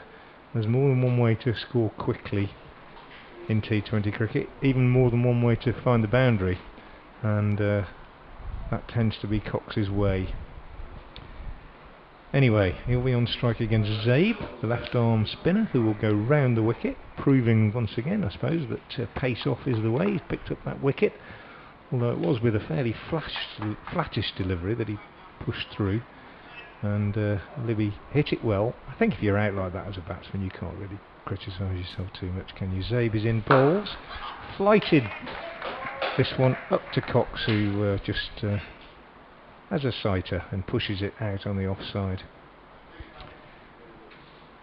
there's more than one way to score quickly in T20 cricket, even more than one way to find the boundary, and that tends to be Cox's way. Anyway, he'll be on strike against Zabe, the left arm spinner, who will go round the wicket, proving once again, I suppose, that pace off is the way. He's picked up that wicket, although it was with a fairly flattish delivery that he pushed through, and Libby hit it well. I think if you're out like that as a batsman, you can't really criticise yourself too much, can you? Zabe is in bowls, flighted this one up to Cox, who just has a sighter and pushes it out on the offside.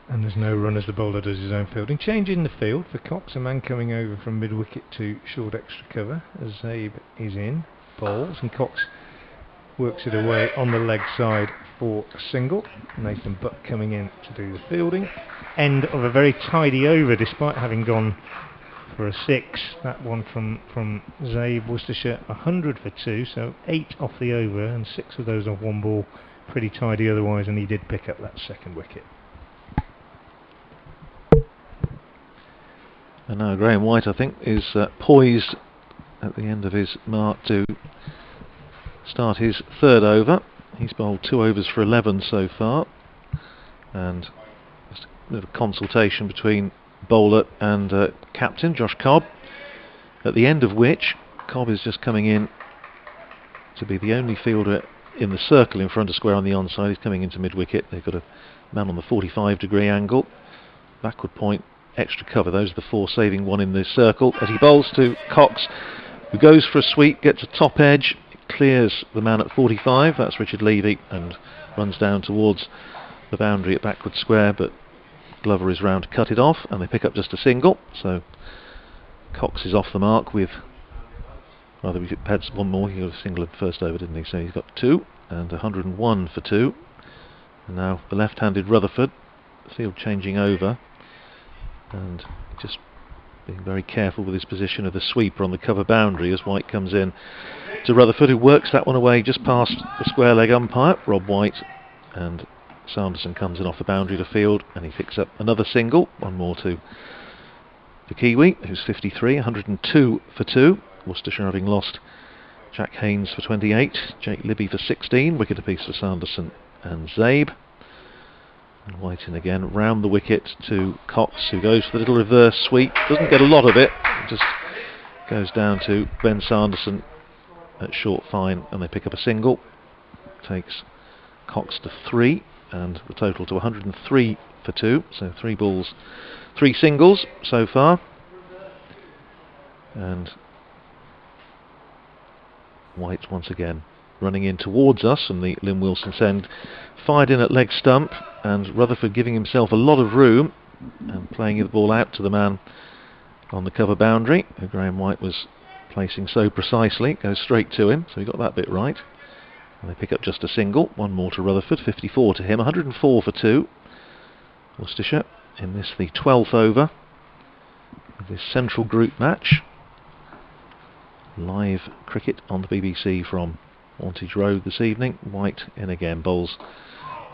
And there's no run as the bowler does his own fielding. Change in the field for Cox, a man coming over from mid-wicket to short extra cover as Zabe is in, bowls, and Cox works it away on the leg side for a single. Nathan Butt coming in to do the fielding. End of a very tidy over despite having gone for a 6. That one from Zabe. Worcestershire 100 for 2, so 8 off the over and 6 of those off one ball. Pretty tidy otherwise, and he did pick up that second wicket. And now Graham White, I think, is poised at the end of his mark to start his third over. He's bowled 2 overs for 11 so far, and just a bit of consultation between bowler and captain Josh Cobb, at the end of which Cobb is just coming in to be the only fielder in the circle in front of square on the onside. He's coming into mid-wicket. They've got a man on the 45-degree angle, backward point, extra cover. Those are the 4 saving one in the circle as he bowls to Cox, who goes for a sweep, gets a top edge, clears the man at 45, that's Richard Levy, and runs down towards the boundary at backward square, but Glover is round to cut it off, and they pick up just a single. So Cox is off the mark with, rather, he had one more. He got a single at the first over, didn't he? So he's got 2 and 101 for 2. And now the left-handed Rutherford, field changing over, and just being very careful with his position of the sweeper on the cover boundary as White comes in to Rutherford, who works that one away just past the square leg umpire, Rob White, and Sanderson comes in off the boundary to field, and he picks up another single, one more to the Kiwi, who's 53, 102 for 2. Worcestershire having lost Jack Haynes for 28, Jake Libby for 16, wicket apiece for Sanderson and Zabe. And White in again, round the wicket to Cox, who goes for the little reverse sweep. Doesn't get a lot of it, just goes down to Ben Sanderson at short fine, and they pick up a single. Takes Cox to 3, and the total to 103 for 2. So 3 balls, 3 singles so far. And White once again running in towards us, and the Lynn Wilson's end fired in at leg stump, and Rutherford giving himself a lot of room and playing the ball out to the man on the cover boundary, who Graham White was placing so precisely. Goes straight to him, so he got that bit right. And they pick up just a single. One more to Rutherford, 54 to him, 104 for 2. Worcestershire in this, the 12th over of this central group match. Live cricket on the BBC from Wantage Road this evening. White in again, bowls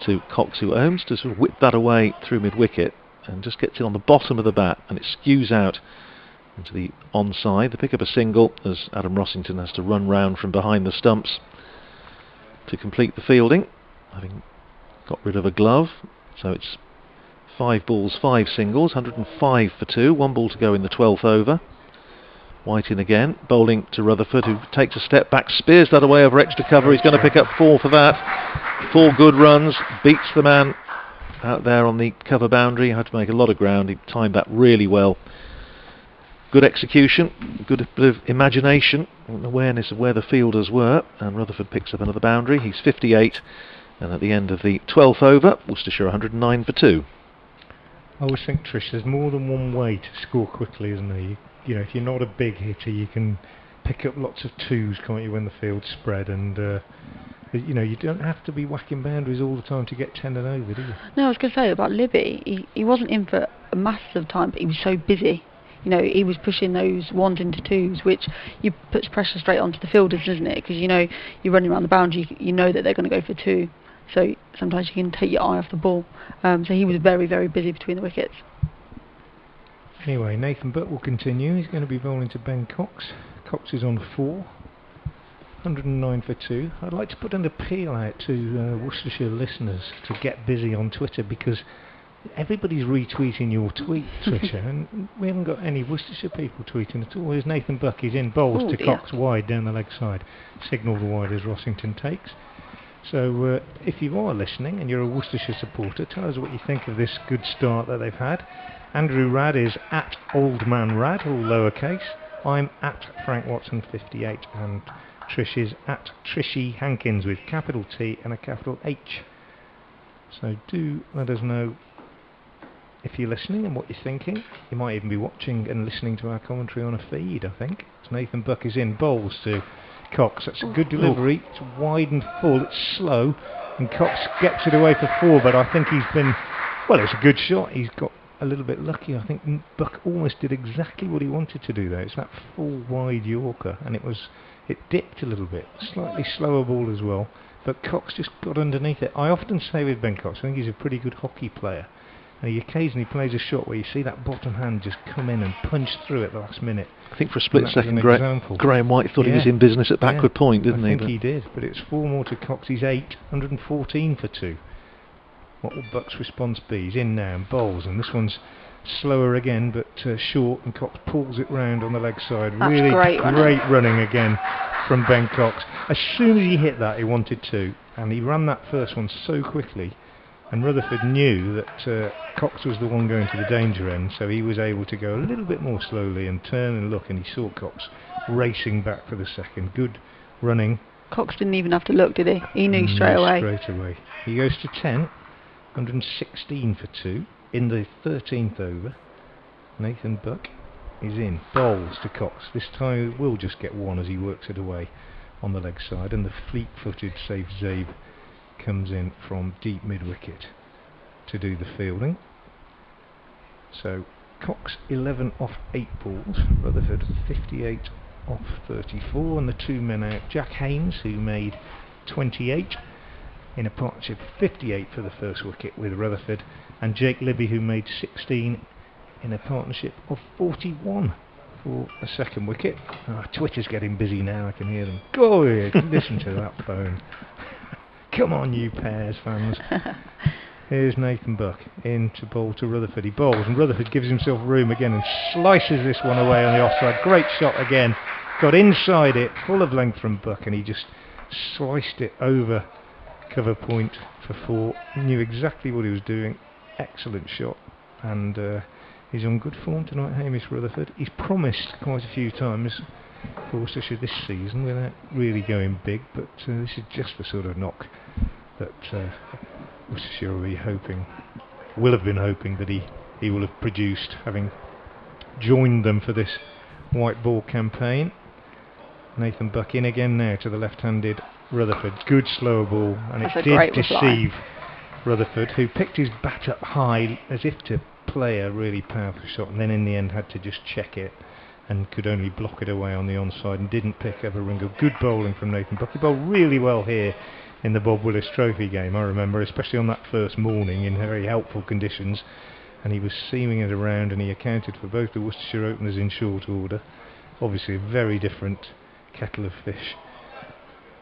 to Cox, who aims to sort of whip that away through mid-wicket and just gets it on the bottom of the bat, and it skews out into the onside. They pick up a single as Adam Rossington has to run round from behind the stumps to complete the fielding, having got rid of a glove. So it's 5 balls, 5 singles, 105 for 2. 1 ball to go in the 12th over. White in again, bowling to Rutherford, who takes a step back, spears that away over extra cover. He's going to pick up 4 for that. 4 good runs, beats the man out there on the cover boundary. Had to make a lot of ground. He timed that really well. Good execution, good bit of imagination and awareness of where the fielders were, and Rutherford picks up another boundary. He's 58, and at the end of the 12th over, Worcestershire 109 for 2. I always think, Trish, there's more than one way to score quickly, isn't there? You know, if you're not a big hitter, you can pick up lots of 2s, can't you, when the field's spread, and you know, you don't have to be whacking boundaries all the time to get 10 and over, do you? No, I was going to say about Libby, he wasn't in for a massive of time, but he was so busy. You know, he was pushing those 1s into 2s, which you puts pressure straight onto the fielders, doesn't it? Because, you know, you're running around the boundary, you know that they're going to go for 2. So sometimes you can take your eye off the ball. So he was very, very busy between the wickets. Anyway, Nathan Butt will continue. He's going to be bowling to Ben Cox. Cox is on 4. 109 for 2. I'd like to put an appeal out to Worcestershire listeners to get busy on Twitter, because everybody's retweeting your tweet, Trisha, and we haven't got any Worcestershire people tweeting at all. Here's Nathan Buck, he's in bowls to Cox wide down the leg side. Signal the wide as Rossington takes. So if you are listening and you're a Worcestershire supporter, tell us what you think of this good start that they've had. Andrew Rad is at oldmanrad, all lowercase. I'm at Frank Watson 58, and Trish is at Trishy Hankins with capital T and a capital H. So do let us know if you're listening and what you're thinking. You might even be watching and listening to our commentary on a feed, I think. So Nathan Buck is in bowls to Cox. That's a good delivery. It's wide and full. It's slow, and Cox gets it away for 4, but I think he's been, well, it's a good shot. He's got a little bit lucky. I think Buck almost did exactly what he wanted to do there. It's that full wide Yorker, and it dipped a little bit. Slightly slower ball as well, but Cox just got underneath it. I often say with Ben Cox, I think he's a pretty good hockey player, and he occasionally plays a shot where you see that bottom hand just come in and punch through at the last minute. I think for a split second Graham White thought he was in business at backward point, didn't he? I think he did, but it's 4 more to Cox. He's 8, 114 for 2. What will Buck's response be? He's in now and bowls, and this one's slower again, but short, and Cox pulls it round on the leg side. That's really great running again from Ben Cox. As soon as he hit that, he wanted to, and he ran that first one so quickly, and Rutherford knew that Cox was the one going to the danger end, so he was able to go a little bit more slowly and turn and look, and he saw Cox racing back for the second. Good running. Cox didn't even have to look, did he? He knew straight away. He goes to 10, 116 for 2 in the 13th over. Nathan Buck is in, bowls to Cox. This time he will just get 1 as he works it away on the leg side, and the fleet-footed Safe Zabe comes in from deep mid-wicket to do the fielding. So Cox 11 off 8 balls, Rutherford 58 off 34, and the 2 men out, Jack Haynes, who made 28 in a partnership, 58 for the first wicket with Rutherford, and Jake Libby, who made 16 in a partnership of 41 for a second wicket. Twitter's getting busy now, I can hear them. Go ahead, listen to that phone. Come on, you Pairs fans. Here's Nathan Buck in to bowl to Rutherford. He bowls and Rutherford gives himself room again and slices this one away on the offside. Great shot again. Got inside it, full of length from Buck, and he just sliced it over cover point for 4. Knew exactly what he was doing. Excellent shot. And he's on good form tonight, Hamish Rutherford. He's promised quite a few times for Worcestershire this season without really going big, but this is just the sort of knock that Worcestershire will have been hoping that he will have produced, having joined them for this white ball campaign. Nathan Buck in again now to the left-handed Rutherford. Good slow ball, and it did deceive Rutherford, who picked his bat up high as if to play a really powerful shot, and then in the end had to just check it and could only block it away on the onside and didn't pick up a ringo. Good bowling from Nathan Buck. He bowled really well here in the Bob Willis Trophy game, I remember, especially on that first morning in very helpful conditions, and he was seaming it around, and he accounted for both the Worcestershire openers in short order. Obviously a very different kettle of fish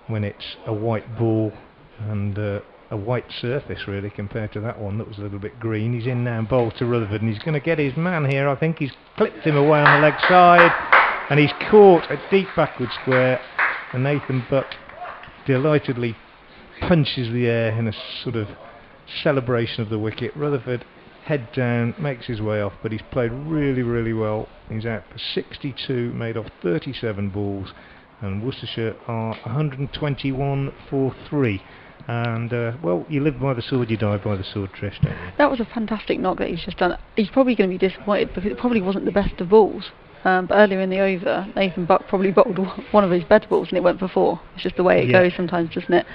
when it's a white ball and a white surface really compared to that one that was a little bit green. He's in now and bowled to Rutherford, and he's going to get his man here. I think he's clipped him away on the leg side, and he's caught a deep backward square, and Nathan Buck delightedly punches the air in a sort of celebration of the wicket. Rutherford head down, makes his way off, but he's played really, really well. He's out for 62, made off 37 balls, and Worcestershire are 121 for 3. And well, you live by the sword, you die by the sword, Trish, don't you? That was a fantastic knock that he's just done. He's probably going to be disappointed because it probably wasn't the best of balls. But earlier in the over, Nathan Buck probably bowled one of his better balls and it went for 4. It's just the way it goes sometimes, doesn't it?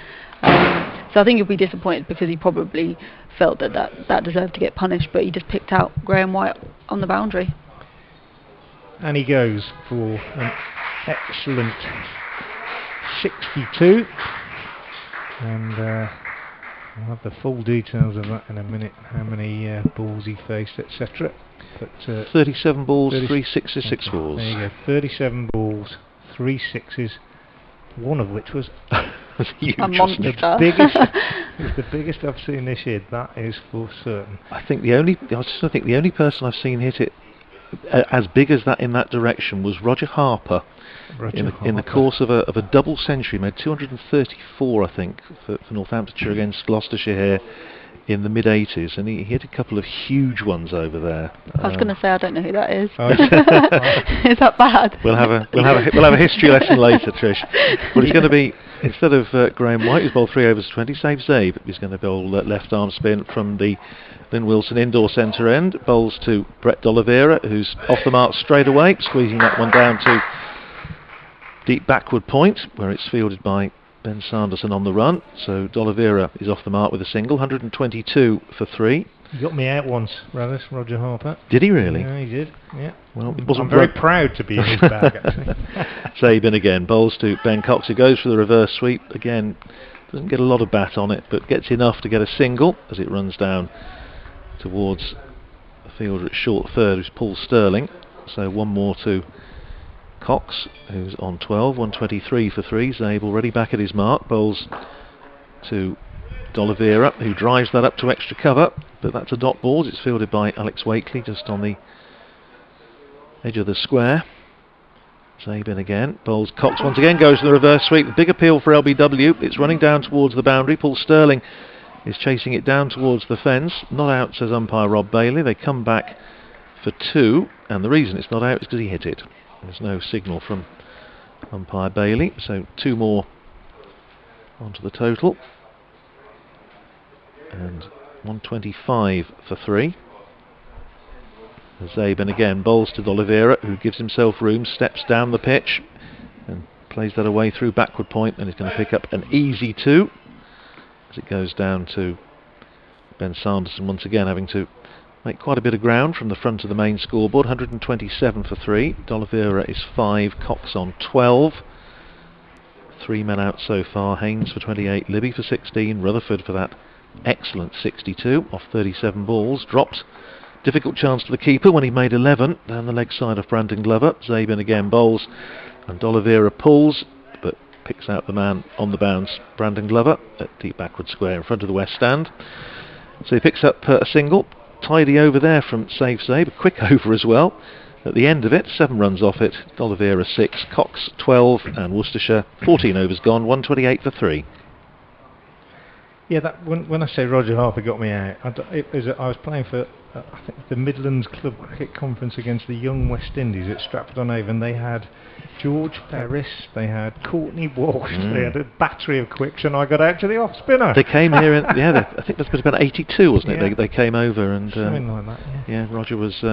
So I think he'll be disappointed because he probably felt that deserved to get punished, but he just picked out Graham White on the boundary. And he goes for an excellent 62. And we'll have the full details of that in a minute, how many balls he faced, etc. But 37 balls, 3 sixes, 6 fours. There you go, 37 balls, 3 sixes, one of which was huge, a monster. The biggest, it's the biggest I've seen this year, that is for certain. I think the only person I've seen hit it as big as that in that direction was Roger Harper. In the course of a double century, made 234, I think, for Northamptonshire against Gloucestershire here in the mid-80s, and he hit a couple of huge ones over there. I was going to say I don't know who that is. Is that bad? We'll have a history lesson later, Trish. But it's going to be, instead of Graham White, who's bowled 3 overs 20, save Zabe. He's going to bowl left arm spin from the Lynn Wilson indoor centre end. Bowls to Brett D'Oliveira, who's off the mark straight away, squeezing that one down to deep backward point, where it's fielded by Ben Sanderson on the run. So D'Oliveira is off the mark with a single, 122 for 3. He got me out once, Roger Harper. Did he really? Yeah, he did. Yeah. Well, it wasn't. I'm very proud to be in his bag, actually. Sabin again, bowls to Ben Cox, who goes for the reverse sweep. Again, doesn't get a lot of bat on it, but gets enough to get a single as it runs down towards the fielder at short third, who's Paul Sterling. So one more to Cox, who's on 12, 123 for 3. Zabe already back at his mark. Bowls to D'Oliveira, who drives that up to extra cover, but that's a dot ball. It's fielded by Alex Wakely just on the edge of the square. Zabe in again. Bowls Cox once again, goes to the reverse sweep. Big appeal for LBW. It's running down towards the boundary. Paul Sterling is chasing it down towards the fence. Not out, says umpire Rob Bailey. They come back for 2, and the reason it's not out is because he hit it. There's no signal from umpire Bailey, so 2 more onto the total. And 125 for 3. Zaben again bowls to D'Oliveira, who gives himself room, steps down the pitch and plays that away through backward point, and he's going to pick up an easy 2 as it goes down to Ben Sanderson once again, having to make quite a bit of ground from the front of the main scoreboard. 127 for 3. D'Oliveira is 5. Cox on 12. 3 men out so far. Haynes for 28. Libby for 16. Rutherford for that excellent 62 off 37 balls. Dropped. Difficult chance to the keeper when he made 11 down the leg side of Brandon Glover. Zabin again bowls, and D'Oliveira pulls, but picks out the man on the bounce, Brandon Glover, at deep backward square in front of the west stand. So he picks up a single. Tidy over there from Zabe, a quick over as well. At the end of it, 7 runs off it. D'Oliveira 6, Cox 12, and Worcestershire 14 overs gone, 128 for 3. Yeah, that when I say Roger Harper got me out, I was playing for I think the Midlands Club Cricket Conference against the Young West Indies at Stratford-on-Avon. They had George Ferris, they had Courtney Walsh, they had a battery of quicks, and I got out to the off spinner. They came here, I think that was about 82, wasn't it? They came over and something like that. Yeah, Roger was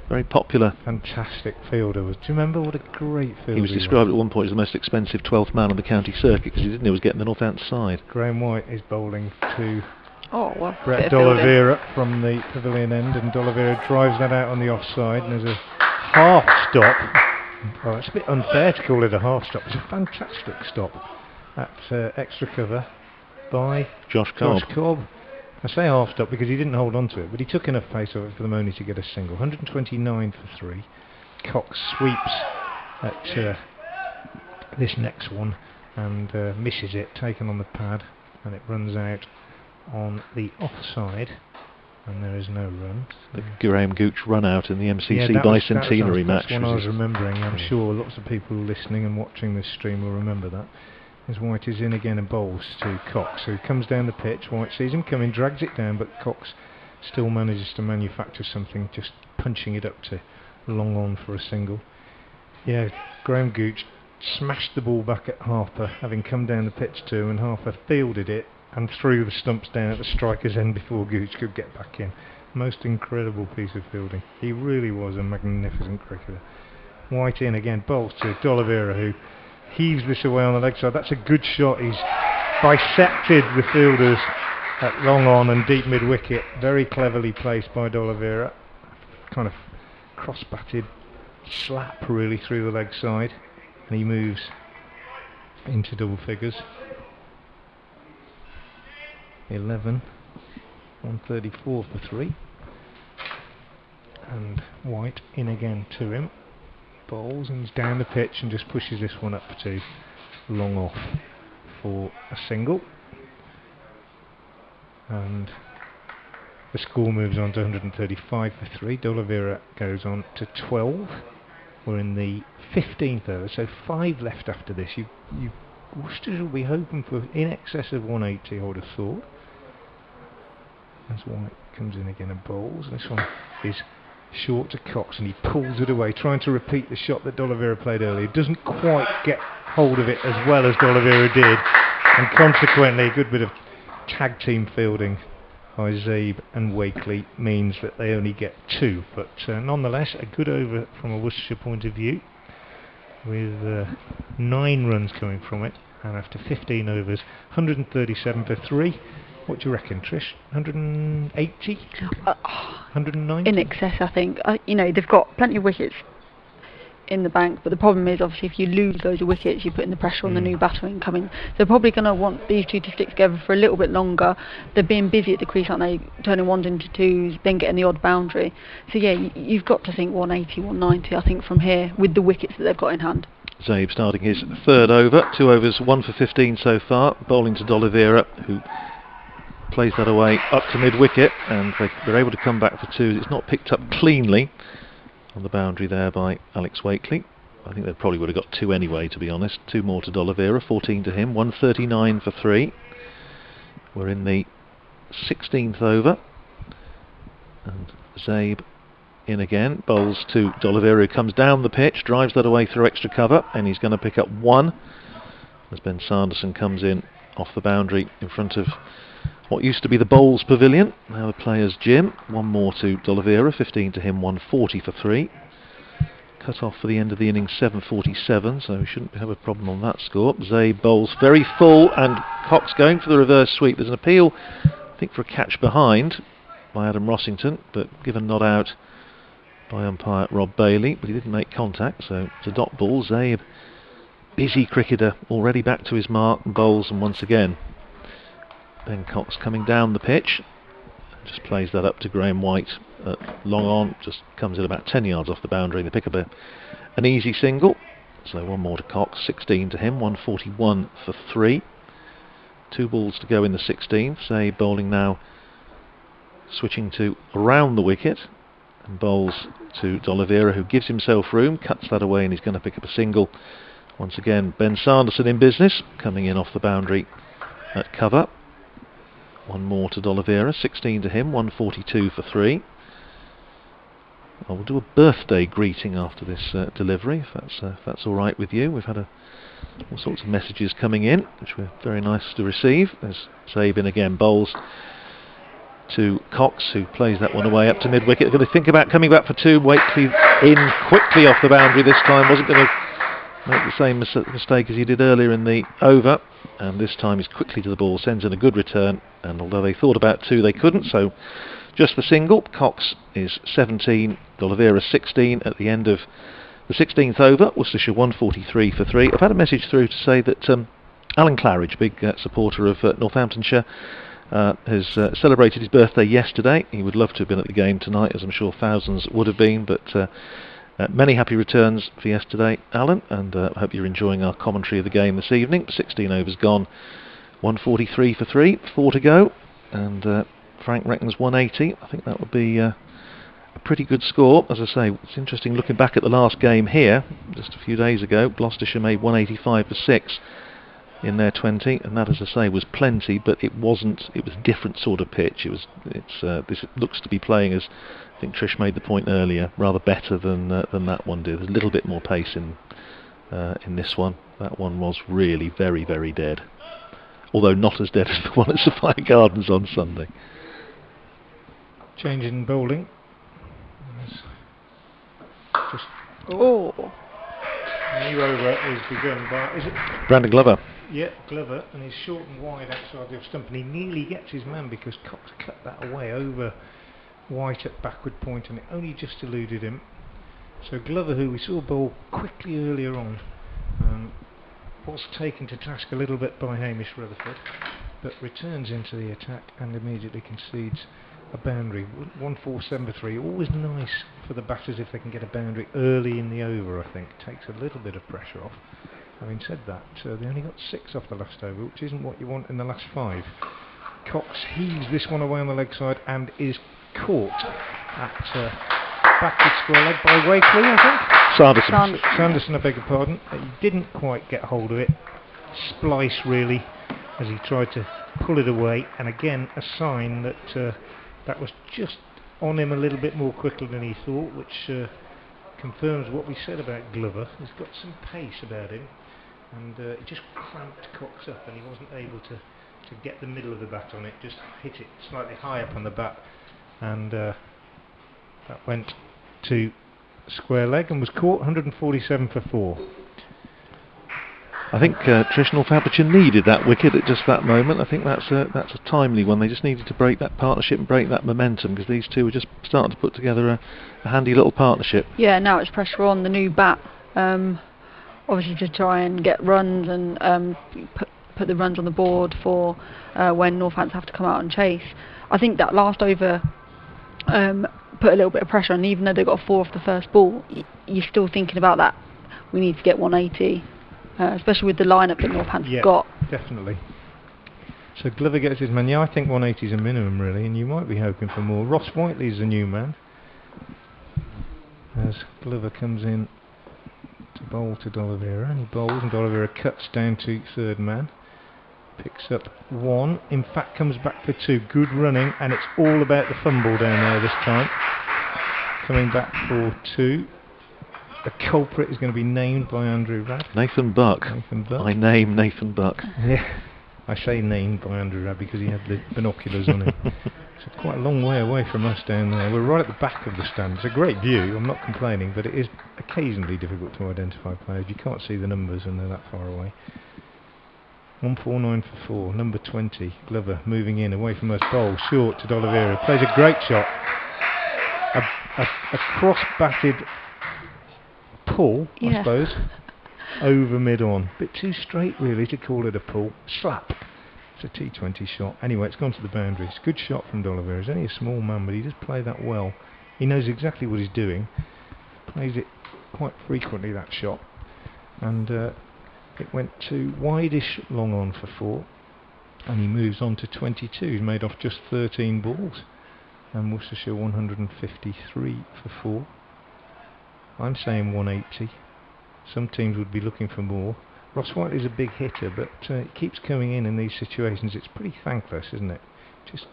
very popular. Fantastic fielder. Do you remember what a great fielder he was described at one point as the most expensive 12th man on the county circuit because he didn't know he was getting the Northampton side. Graham White is bowling to Brett bit of D'Oliveira from the pavilion end, and D'Oliveira drives that out on the offside, and there's a half stop. Well, it's a bit unfair to call it a half stop. It's a fantastic stop at extra cover by Josh Cobb. I say half stop because he didn't hold on to it, but he took enough pace off it for them only to get a single. 129 for 3. Cox sweeps at this next one and misses it, taken on the pad, and it runs out on the offside, and there is no run. The Graham Gooch run out in the MCC bicentenary match. That's one I was remembering. I'm sure lots of people listening and watching this stream will remember that. As White is in again and bowls to Cox, who comes down the pitch. White sees him coming, drags it down, but Cox still manages to manufacture something, just punching it up to long on for a single. Yeah, Graham Gooch smashed the ball back at Harper, having come down the pitch too, and Harper fielded it and threw the stumps down at the striker's end before Gooch could get back in. Most incredible piece of fielding. He really was a magnificent cricketer. White in again, bowls to D'Oliveira, who heaves this away on the leg side. That's a good shot. He's bisected the fielders at long on and deep mid wicket. Very cleverly placed by D'Oliveira. Kind of cross-batted slap really through the leg side, and he moves into double figures. 11, 134 for 3, and White in again to him. Bowls and he's down the pitch and just pushes this one up to long off for a single, and the score moves on to 135 for 3. D'Oliveira goes on to 12. We're in the 15th over, so 5 left after this. Worcestershire will be hoping for in excess of 180, I would have thought. As White comes in again and bowls. This one is short to Cox, and he pulls it away, trying to repeat the shot that D'Oliveira played earlier. Doesn't quite get hold of it as well as D'Oliveira did, and consequently a good bit of tag team fielding by Zabe and Wakely means that they only get 2. But nonetheless, a good over from a Worcestershire point of view, with 9 runs coming from it, and after 15 overs, 137 for 3. What do you reckon, Trish? 180? 190? In excess, I think. They've got plenty of wickets in the bank, but the problem is, obviously, if you lose loads of wickets, you're putting the pressure on the new batter incoming. So they're probably going to want these two to stick together for a little bit longer. They're being busy at the crease, aren't they? Turning 1s into 2s, then getting the odd boundary. So yeah, you've got to think 180, 190, I think, from here, with the wickets that they've got in hand. Zabe starting his 3rd over, 2 overs, 1 for 15 so far, bowling to D'Oliveira, who plays that away up to mid-wicket, and they're able to come back for 2. It's not picked up cleanly on the boundary there by Alex Wakely. I think they probably would have got 2 anyway, to be honest. 2 more to D'Oliveira, 14 to him, 139 for 3. We're in the 16th over, and Zabe in again, bowls to D'Oliveira, who comes down the pitch, drives that away through extra cover, and he's going to pick up 1 as Ben Sanderson comes in off the boundary in front of what used to be the Bowls Pavilion, now the Players' Gym. 1 more to D'Oliveira, 15 to him, 140 for 3. Cut off for the end of the innings, 7:47, so we shouldn't have a problem on that score. Zabe bowls very full, and Cox going for the reverse sweep. There's an appeal, I think, for a catch behind by Adam Rossington, but given not out by umpire Rob Bailey, but he didn't make contact, so it's a dot ball. Zabe, busy cricketer, already back to his mark, and bowls, and once again Ben Cox coming down the pitch, just plays that up to Graham White long on, just comes in about 10 yards off the boundary. They pick up an easy single, so 1 more to Cox, 16 to him, 141 for 3. 2 balls to go in the 16th. Zabe bowling now switching to round the wicket and bowls to D'Oliveira, who gives himself room, cuts that away, and he's going to pick up a single. Once again, Ben Sanderson in business, coming in off the boundary at cover. One more to D'Oliveira, 16 to him, 142 for 3. I will do a birthday greeting after this delivery, if that's all right with you. We've had all sorts of messages coming in, which were very nice to receive. There's Sabin again, bowls to Cox, who plays that one away up to mid-wicket. Going to think about coming back for 2. Wakely in quickly off the boundary this time. Wasn't going to make the same mistake as he did earlier in the over, and this time he's quickly to the ball, sends in a good return, and although they thought about 2, they couldn't, so just the single. Cox is 17, D'Oliveira 16 at the end of the 16th over. Worcestershire 143 for 3. I've had a message through to say that Alan Claridge, big supporter of Northamptonshire, has celebrated his birthday yesterday. He would love to have been at the game tonight, as I'm sure thousands would have been, but many happy returns for yesterday, Alan, and I hope you're enjoying our commentary of the game this evening. 16 overs gone, 143 for 3, 4 to go, and Frank reckons 180. I think that would be a pretty good score. As I say, it's interesting looking back at the last game here, just a few days ago. Gloucestershire made 185 for 6 in their 20, and that, as I say, was plenty, but it wasn't. It was a different sort of pitch. This looks to be playing, as I think Trish made the point earlier, rather better than that one did. There's a little bit more pace in this one. That one was really very, very dead, although not as dead as the one at Sophia Gardens on Sunday. Change in bowling. Just Oh. new over is begun by, is it Brandon Glover. Yeah, Glover, and he's short and wide outside the off stump, and he nearly gets his man because Cox cut that away over White at backward point, and it only just eluded him. So Glover, who we saw bowl quickly earlier on, was taken to task a little bit by Hamish Rutherford, but returns into the attack and immediately concedes a boundary. 147 for 3. Always nice for the batters if they can get a boundary early in the over. I think takes a little bit of pressure off. Having said that, they only got 6 off the last over, which isn't what you want in the last 5. Cox heaves this one away on the leg side and is caught at backward square leg by Wakely, I think. Sanderson, I beg your pardon. He didn't quite get hold of it. Splice really, as he tried to pull it away, and again a sign that that was just on him a little bit more quickly than he thought, which confirms what we said about Glover. He's got some pace about him, and he just cramped Cox up, and he wasn't able to get the middle of the bat on it, just hit it slightly high up on the bat, and that went to square leg and was caught. 147 for 4. I think Trish, Northamptonshire needed that wicket at just that moment. I think that's a timely one. They just needed to break that partnership and break that momentum, because these two were just starting to put together a handy little partnership. Yeah, now it's pressure on the new bat, obviously to try and get runs and put the runs on the board for when Northants have to come out and chase. I think that last over put a little bit of pressure on, even though they got a 4 off the first ball. You're still thinking about that. We need to get 180. Especially with the lineup that Northampton's got. Definitely. So Glover gets his man. Yeah, I think 180 is a minimum really, and you might be hoping for more. Ross Whiteley's the new man, as Glover comes in to bowl to D'Oliveira, and he bowls, and D'Oliveira cuts down to third man, picks up 1, in fact comes back for 2. Good running, and it's all about the fumble down there this time. Coming back for 2. The culprit is going to be named by Andrew Rabb. Nathan Buck. I name Nathan Buck. Yeah, I say named by Andrew Rabb because he had the binoculars on him. It's quite a long way away from us down there. We're right at the back of the stand. It's a great view, I'm not complaining, but it is occasionally difficult to identify players. You can't see the numbers and they're that far away. 149 for 4, number 20, Glover moving in away from us. Bowl short to D'Oliveira. Plays a great shot. A cross-batted pull, I suppose, over mid-on. Bit too straight really to call it a pull. Slap. It's a T20 shot. Anyway, it's gone to the boundary. It's a good shot from D'Oliveira. He's only a small man, but he does play that well. He knows exactly what he's doing. Plays it quite frequently, that shot. And it went to wide-ish long on for 4. And he moves on to 22. He's made off just 13 balls. and Worcestershire 153 for 4. I'm saying 180. Some teams would be looking for more. Ross Whiteley's a big hitter, but he keeps coming in these situations. It's pretty thankless, isn't it? Just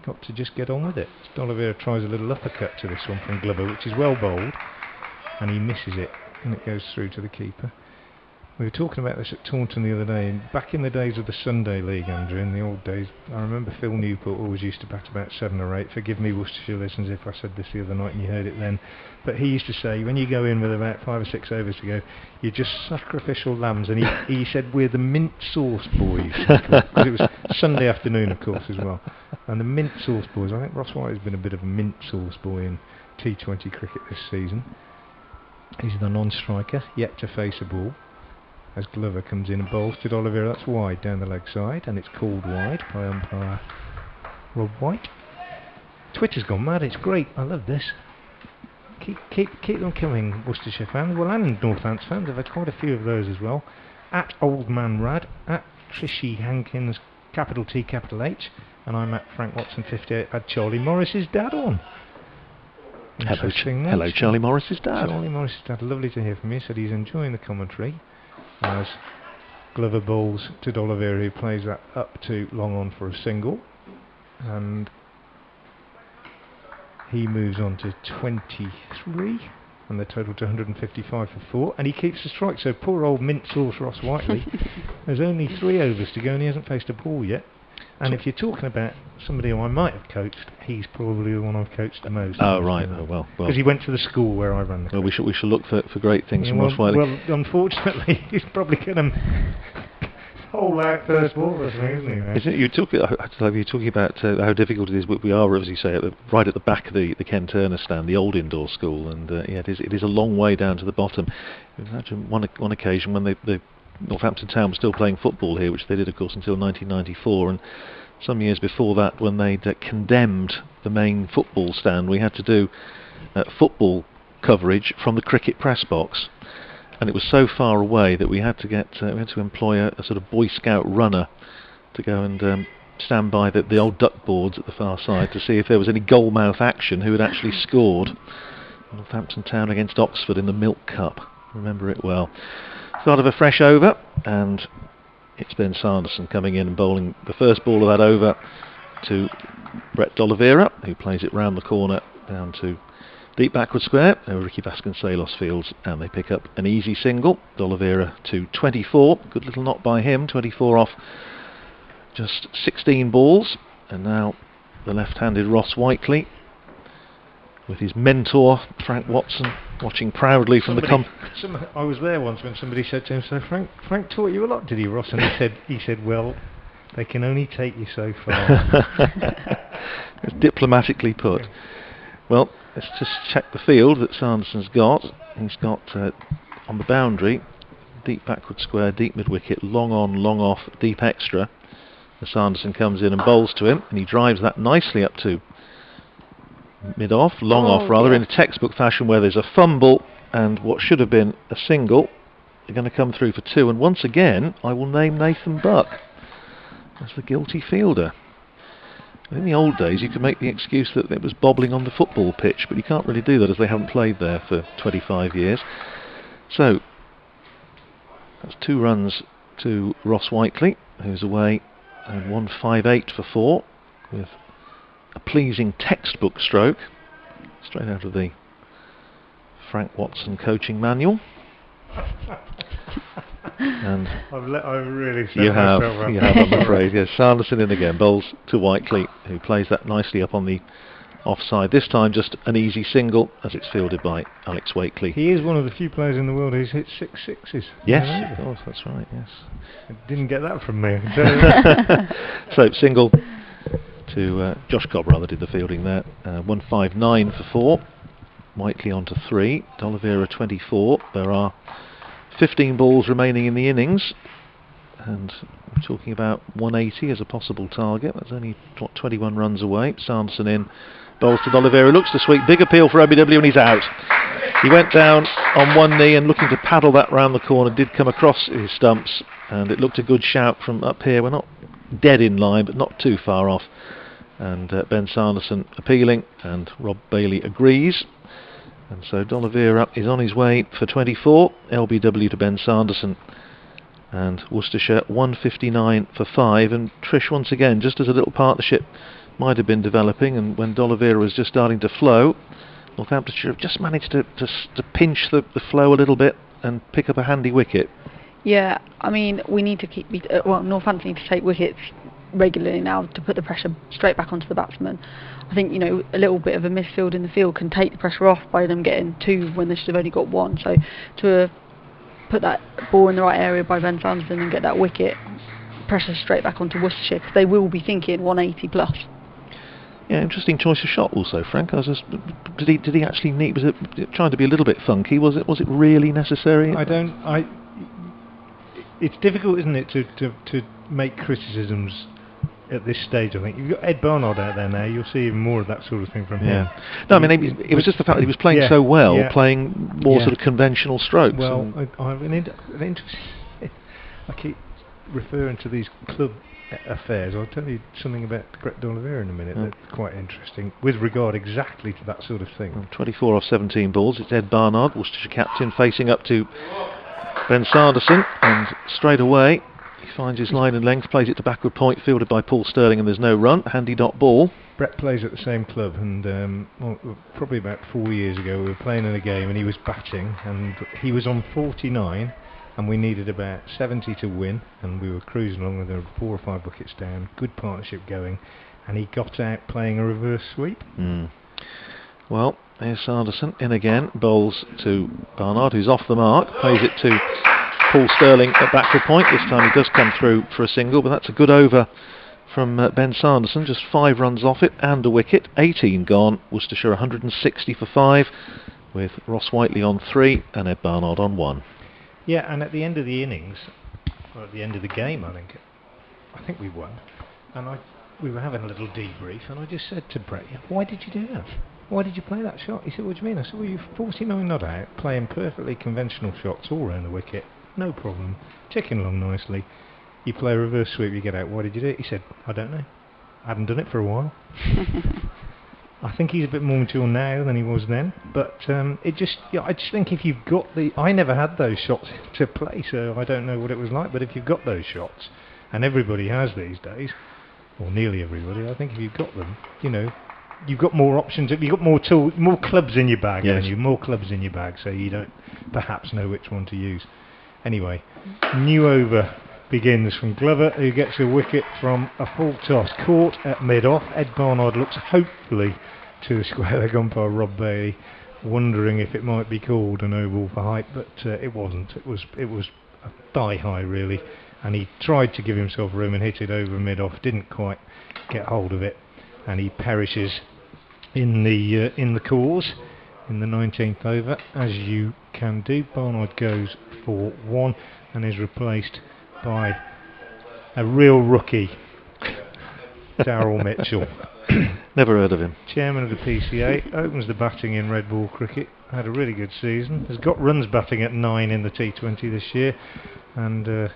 got to just get on with it. D'Oliveira tries a little uppercut to this one from Glover, which is well bowled, and he misses it, and it goes through to the keeper. We were talking about this at Taunton the other day, and back in the days of the Sunday League, Andrew, in the old days, I remember Phil Newport always used to bat about 7 or 8. Forgive me, Worcestershire listeners, if I said this the other night and you heard it then. But he used to say, when you go in with about 5 or 6 overs to go, you're just sacrificial lambs. And he said, we're the mint sauce boys. Because it was Sunday afternoon, of course, as well. And the mint sauce boys, I think Ross White has been a bit of a mint sauce boy in T20 cricket this season. He's the non-striker, yet to face a ball. As Glover comes in and bowls to D'Oliveira, that's wide down the leg side, and it's called wide by umpire Rob White. Twitter's gone mad, it's great, I love this. Keep them coming, Worcestershire fans, well, and Northampton fans. I've had quite a few of those as well. At Old Man Rad, at Trishy Hankins, capital T, capital H, and I'm at Frank Watson 58. Had Charlie Morris's dad on. Hello, Charlie Morris's dad. Charlie Morris's dad, lovely to hear from you. Said he's enjoying the commentary. As Glover bowls to D'Oliveira, who plays that up to long on for a single, and he moves on to 23, and the total to 155 for 4, and he keeps the strike. So poor old mint sauce Ross Whiteley, there's only 3 overs to go and he hasn't faced a ball yet. And if you're talking about somebody who I might have coached, he's probably the one I've coached the most. Oh, right. Oh, well. Because he went to the school where I ran the Well, we shall look for great things from Ross Whiteley. Well, unfortunately, he's probably going to hold out first ball, isn't he? You're talking about how difficult it is. We are, as you say, right at the back of the Ken Turner stand, the old indoor school, and it is a long way down to the bottom. Imagine one occasion when the Northampton Town was still playing football here, which they did, of course, until 1994, and some years before that, when they'd condemned the main football stand, we had to do football coverage from the cricket press box, and it was so far away that we had to employ a sort of Boy Scout runner to go and stand by the old duck boards at the far side to see if there was any goalmouth action, who had actually scored. Northampton Town against Oxford in the Milk Cup, remember it well. Start of a fresh over, and it's Ben Sanderson coming in and bowling the first ball of that over to Brett D'Oliveira, who plays it round the corner down to deep backward square over Ricky Vasconcelos fields, and they pick up an easy single. D'Oliveira to 24, good little knock by him, 24 off just 16 balls, and now the left-handed Ross Whiteley with his mentor Frank Watson watching proudly from I was there once when somebody said to him, "So Frank taught you a lot, did he, Ross?" And he said, "Well, they can only take you so far." It's diplomatically put. Yeah. Well, let's just check the field that Sanderson's got. He's got on the boundary, deep backward square, deep mid wicket, long on, long off, deep extra. As Sanderson comes in and bowls to him, and he drives that nicely up to mid-off, long-off rather, in a textbook fashion where there's a fumble and what should have been a single. They're going to come through for 2, and once again I will name Nathan Buck as the guilty fielder. In the old days you could make the excuse that it was bobbling on the football pitch, but you can't really do that as they haven't played there for 25 years. So that's 2 runs to Ross Whiteley, who's away, and 158 for 4 with a pleasing textbook stroke, straight out of the Frank Watson coaching manual. And I've really you have, I'm afraid. Yes, Sanderson in again, bowls to Whiteley, who plays that nicely up on the offside. This time just an easy single, as it's fielded by Alex Wakely. He is one of the few players in the world who's hit 6 sixes. Yes, of course, that's right. Yes, I didn't get that from me. So single to Josh Cobb rather did the fielding there. 159 for 4. Whiteley on to 3. D'Oliveira 24. There are 15 balls remaining in the innings, and we're talking about 180 as a possible target. That's only 21 runs away. Sanderson in, bowls to D'Oliveira, looks to sweep, big appeal for OBW, and he's out. He went down on one knee and looking to paddle that round the corner, did come across his stumps, and it looked a good shout from up here. We're not dead in line, but not too far off. And Ben Sanderson appealing, and Rob Bailey agrees. And so D'Oliveira is on his way for 24. LBW to Ben Sanderson. And Worcestershire 159 for 5. And Trish, once again, just as a little partnership might have been developing, and when D'Oliveira was just starting to flow, Northamptonshire have just managed to pinch the flow a little bit and pick up a handy wicket. Yeah, I mean, we need to keep... Northampton need to take wickets regularly now to put the pressure straight back onto the batsman. I think, you know, a little bit of a misfield in the field can take the pressure off by them getting 2 when they should have only got 1. So to put that ball in the right area by Ben Sanderson and get that wicket, pressure straight back onto Worcestershire, because they will be thinking 180 plus. Yeah, interesting choice of shot also, Frank. I was just, did he actually need? Was it trying to be a little bit funky? Was it really necessary? It's difficult, isn't it, to make criticisms at this stage. I think you've got Ed Barnard out there now. You'll see even more of that sort of thing from him. No, I mean it was just the fact that he was playing so well, playing more sort of conventional strokes. Well, I keep referring to these club affairs. I'll tell you something about Brett D'Oliveira in a minute that's quite interesting with regard exactly to that sort of thing. 24 off 17 balls. It's Ed Barnard, Worcestershire captain, facing up to Ben Sanderson, and straight away he finds his line and length, plays it to backward point, fielded by Paul Sterling, and there's no run. Handy dot ball. Brett plays at the same club, and probably about 4 years ago we were playing in a game and he was batting, and he was on 49 and we needed about 70 to win, and we were cruising along with 4 or 5 wickets down, good partnership going, and he got out playing a reverse sweep. Well, there's Sanderson in again, bowls to Barnard, who's off the mark, plays it to Paul Sterling at backward point. This time he does come through for a single, but that's a good over from Ben Sanderson, just 5 runs off it and a wicket, 18 gone. Worcestershire 160 for 5, with Ross Whiteley on 3 and Ed Barnard on 1. Yeah, and at the end of the innings, or at the end of the game, I think we won, and we were having a little debrief, and I just said to Brett, "Why did you do that? Why did you play that shot?" He said, "What do you mean?" I said, "Well, you're 49 not out, playing perfectly conventional shots all around the wicket, no problem, ticking along nicely. You play a reverse sweep, you get out. Why did you do it?" He said, "I don't know. I haven't done it for a while." I think he's a bit more mature now than he was then, but I just think if you've got I never had those shots to play, so I don't know what it was like, but if you've got those shots, and everybody has these days, or nearly everybody, I think if you've got them, you know, you've got more options, you've got more more clubs in your bag, haven't you? More clubs in your bag, so you don't perhaps know which one to use. Anyway, new over begins from Glover, who gets a wicket from a full toss, caught at mid-off. Ed Barnard looks hopefully to the square leg umpire Rob Bailey, wondering if it might be called a no ball for height, but it wasn't. It was a thigh high really, and he tried to give himself room and hit it over mid-off, didn't quite get hold of it, and he perishes in the cause in the 19th over, as you can do. Barnard goes for 1 and is replaced by a real rookie, Darryl Mitchell. Never heard of him. Chairman of the PCA, opens the batting in red ball cricket, had a really good season, has got runs batting at 9 in the T20 this year, and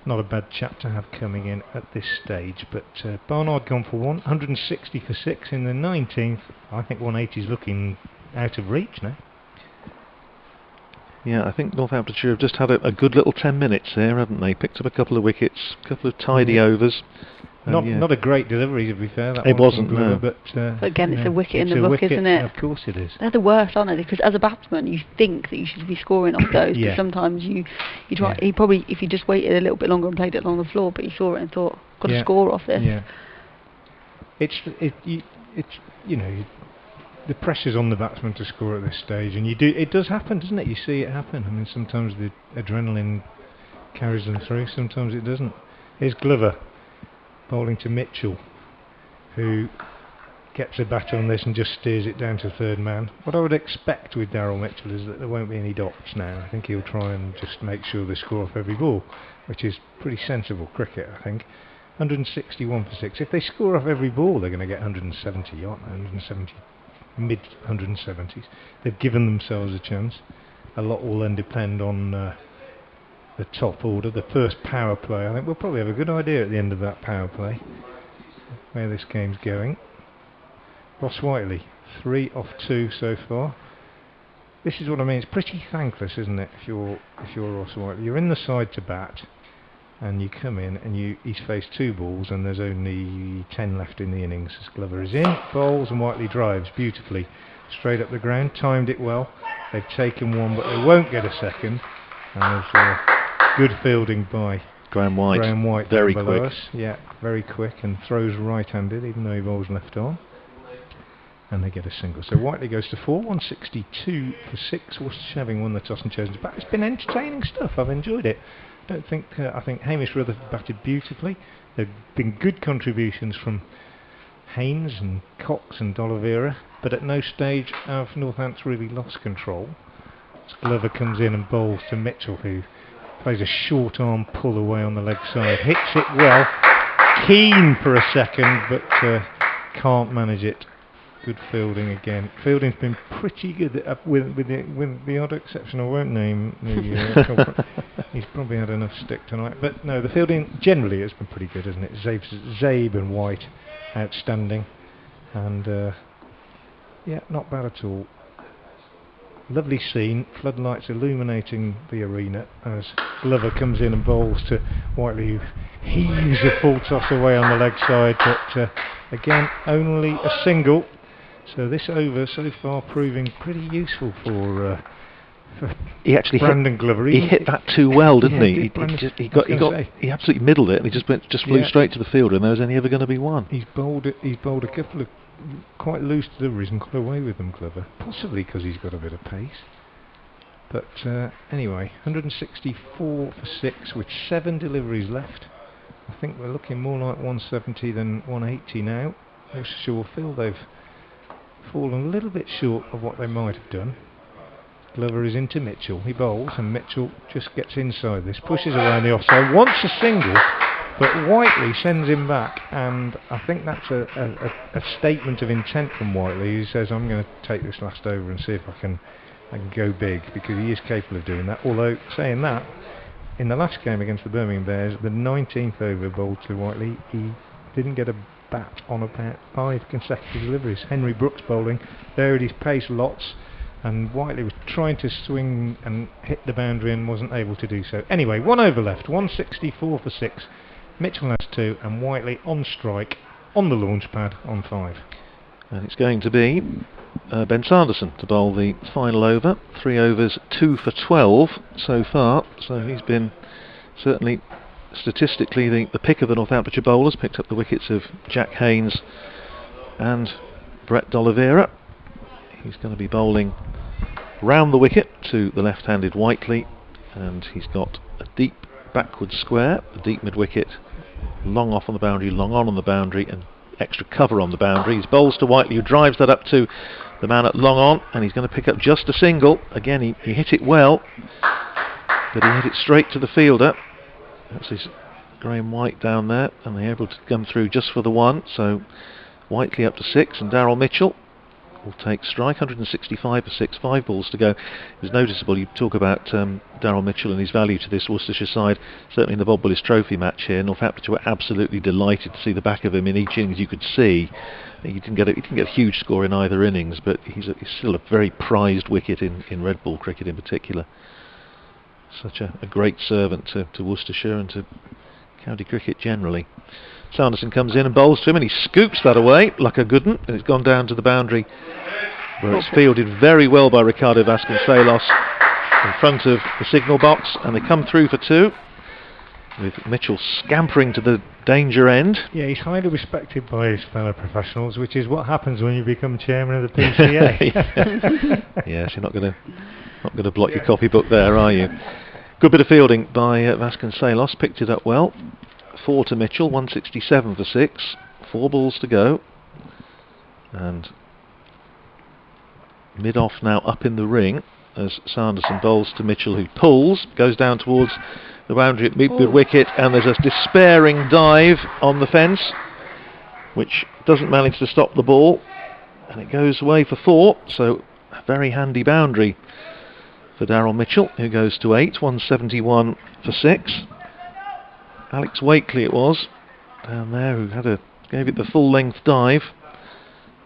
not a bad chap to have coming in at this stage. But Barnard gone for 160 for 6 in the 19th. I think 180 is looking out of reach now. Yeah, I think Northamptonshire have just had a good little 10 minutes there, haven't they? Picked up a couple of wickets, a couple of tidy overs. Not a great delivery, to be fair. That it wasn't, Glover, no. But again, it's a wicket in the book, isn't it? Of course it is. They're the worst, aren't they? Because as a batsman, you think that you should be scoring off those, but sometimes you try. He probably, if you just waited a little bit longer and played it along the floor, but he saw it and thought, got to score off this. Yeah. It's you know, the pressure's on the batsman to score at this stage, and it does happen, doesn't it? You see it happen. I mean, sometimes the adrenaline carries them through, sometimes it doesn't. Here's Glover bowling to Mitchell, who gets a bat on this and just steers it down to third man. What I would expect with Darryl Mitchell is that there won't be any dots now. I think he'll try and just make sure they score off every ball, which is pretty sensible cricket, I think. 161 for 6. If they score off every ball, they're going to get 170, aren't they? 170, mid 170s. They've given themselves a chance. A lot will then depend on the top order, the first power play. I think we'll probably have a good idea at the end of that power play. where this game's going. Ross Whiteley, 3 off 2 so far. This is what I mean. It's pretty thankless, isn't it? If you're Ross Whiteley, you're in the side to bat, and you come in and he's faced 2 balls, and there's only 10 left in the innings. As Glover is in, bowls, and Whiteley drives beautifully straight up the ground. Timed it well. They've taken 1, but they won't get a second. And there's good fielding by Graham White. Very quick. Us. Yeah, very quick, and throws right-handed, even though he bowls left arm. And they get a single. So Whiteley goes to 4, 162 for 6. Worcestershire having won the toss and chosen to bat. It's been entertaining stuff. I've enjoyed it. I think Hamish Rutherford batted beautifully. There have been good contributions from Haynes and Cox and D'Oliveira, but at no stage have Northampton really lost control. As Glover comes in and bowls to Mitchell, who plays a short arm pull away on the leg side. Hits it well. Keen for a second, but can't manage it. Good fielding again. Fielding's been pretty good, with the odd exception I won't name. He's probably had enough stick tonight. But no, the fielding generally has been pretty good, hasn't it? Zabe and White, outstanding. And yeah, not bad at all. Lovely scene, floodlights illuminating the arena as Glover comes in and bowls to Whiteley, who heaves a full toss away on the leg side. But again, only a single. So this over so far proving pretty useful for Brandon Glover. He hit that too well, didn't he? He absolutely middled it, and he just flew straight to the fielder, and there was only ever going to be one. He's bowled a couple of quite loose deliveries and got away with them, Glover. Possibly because he's got a bit of pace. But anyway, 164 for 6 with 7 deliveries left. I think we're looking more like 170 than 180 now. Worcestershire feel they've fallen a little bit short of what they might have done. Glover is into Mitchell. He bowls, and Mitchell just gets inside this, pushes around the offside, wants a single, but Whiteley sends him back, and I think that's a statement of intent from Whiteley. He says, I'm going to take this last over and see if I can go big, because he is capable of doing that. Although, saying that, in the last game against the Birmingham Bears, the 19th over bowled to Whiteley, he didn't get a bat on about 5 consecutive deliveries. Henry Brooks bowling, varied his pace lots, and Whiteley was trying to swing and hit the boundary and wasn't able to do so. Anyway, 1 over left, 164 for 6. Mitchell has 2, and Whiteley on strike on the launch pad on 5. And it's going to be Ben Sanderson to bowl the final over. 3 overs, 2 for 12 so far, so he's been certainly statistically the pick of the Northamptonshire bowlers. Picked up the wickets of Jack Haynes and Brett D'Oliveira. He's going to be bowling round the wicket to the left-handed Whiteley, and he's got a deep backward square, a deep mid-wicket, long off on the boundary, long on the boundary, and extra cover on the boundary. He bowls to Whiteley, who drives that up to the man at long on, and he's going to pick up just a single. Again, he hit it well, but he hit it straight to the fielder. That's his Graham White down there, and they're able to come through just for the 1. So Whiteley up to 6, and Darryl Mitchell will take strike. 165 for 6, 5 balls to go. It's noticeable. You talk about Darryl Mitchell and his value to this Worcestershire side. Certainly in the Bob Willis Trophy match here, Northamptonshire were absolutely delighted to see the back of him in each innings. You could see he didn't get a huge score in either innings, but he's still a very prized wicket in red ball cricket in particular. Such a great servant to Worcestershire and to county cricket generally. Sanderson comes in and bowls to him, and he scoops that away like a good one, and it's gone down to the boundary, where it's fielded very well by Ricardo Vasconcelos in front of the signal box, and they come through for 2, with Mitchell scampering to the danger end. Yeah, he's highly respected by his fellow professionals, which is what happens when you become chairman of the PCA. Yes, you're not going to block your copybook there, are you? Good bit of fielding by Vasconcelos, picked it up well. 4 to Mitchell, 167 for 6, 4 balls to go, and mid-off now up in the ring as Sanderson bowls to Mitchell, who pulls, goes down towards the boundary at mid-wicket, and there's a despairing dive on the fence, which doesn't manage to stop the ball, and it goes away for 4, so a very handy boundary for Darryl Mitchell, who goes to 8, 171 for 6. Alex Wakely it was, down there, who had a Gave it the full length dive.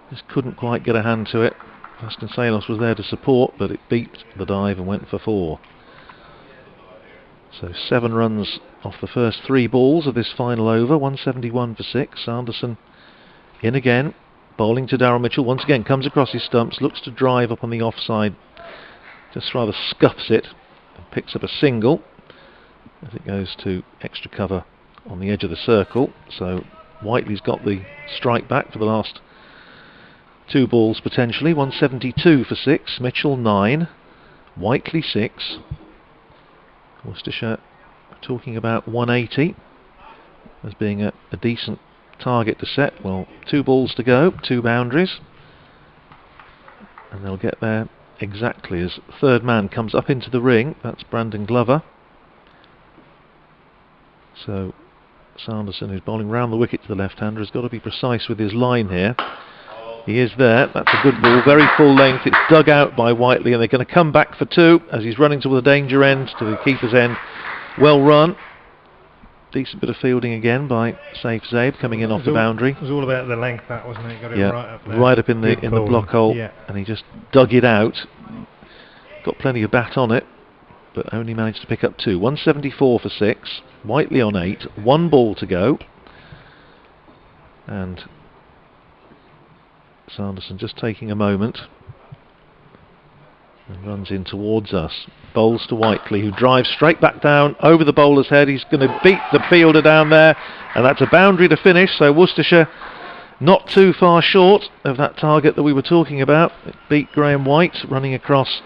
Just couldn't quite get a hand to it. Vasconcelos was there to support, but it beat the dive and went for 4. So 7 runs off the first 3 balls of this final over. 171 for 6. Sanderson in again, bowling to Daryl Mitchell. Once again comes across his stumps, looks to drive up on the offside, just rather scuffs it and picks up a single as it goes to extra cover on the edge of the circle. So Whiteley's got the strike back for the last 2 balls potentially. 172 for 6. Mitchell 9. Whiteley 6. Worcestershire talking about 180 as being a decent target to set. Well, 2 balls to go, 2 boundaries, and they'll get there exactly as third man comes up into the ring. That's Brandon Glover. So Sanderson, who's bowling round the wicket to the left-hander, has got to be precise with his line here. He is there. That's a good ball, very full length. It's dug out by Whiteley, and they're going to come back for 2 as he's running to the danger end, to the keeper's end. Well run. Decent bit of fielding again by Saif Zaid coming in off the boundary. It was all about the length, that, wasn't it? Got it right up there. Right up in the block hole, and he just dug it out. Got plenty of bat on it, but only managed to pick up 2. 174 for 6. Whiteley on 8. 1 ball to go, and Sanderson just taking a moment and runs in towards us. Bowls to Whiteley, who drives straight back down over the bowler's head. He's going to beat the fielder down there, and that's a boundary to finish. So Worcestershire not too far short of that target that we were talking about. It beat Graham White running across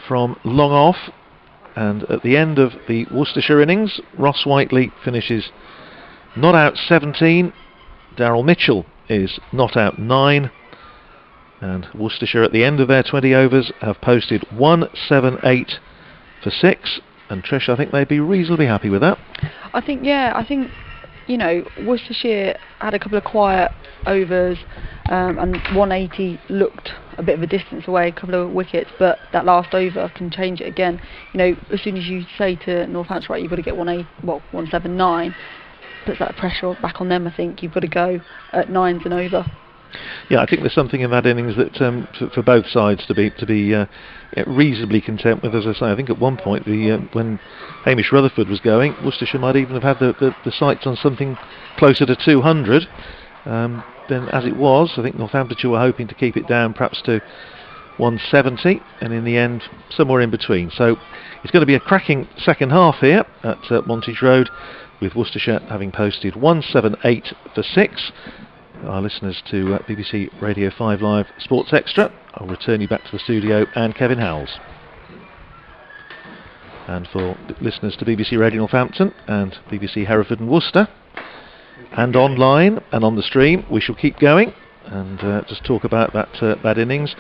from long off, and at the end of the Worcestershire innings, Ross Whiteley finishes not out 17. Daryl Mitchell is not out 9, and Worcestershire at the end of their 20 overs have posted 178 for 6, and Trish, I think they'd be reasonably happy with that. I think Worcestershire had a couple of quiet overs, and 180 looked a bit of a distance away, a couple of wickets, but that last over can change it again. As soon as you say to Northamptonshire, right, you've got to get 179, puts that pressure back on them. I think you've got to go at 9s and over. Yeah, I think there's something in that innings that for both sides to be reasonably content with. As I say, I think at one point when Hamish Rutherford was going, Worcestershire might even have had the sights on something closer to 200. Then as it was, I think Northamptonshire were hoping to keep it down perhaps to 170, and in the end somewhere in between. So it's going to be a cracking second half here at Montage Road, with Worcestershire having posted 178 for 6. Our listeners to BBC Radio 5 Live Sports Extra. I'll return you back to the studio and Kevin Howells. And for listeners to BBC Radio Northampton and BBC Hereford and Worcester, and online and on the stream, we shall keep going and just talk about that innings.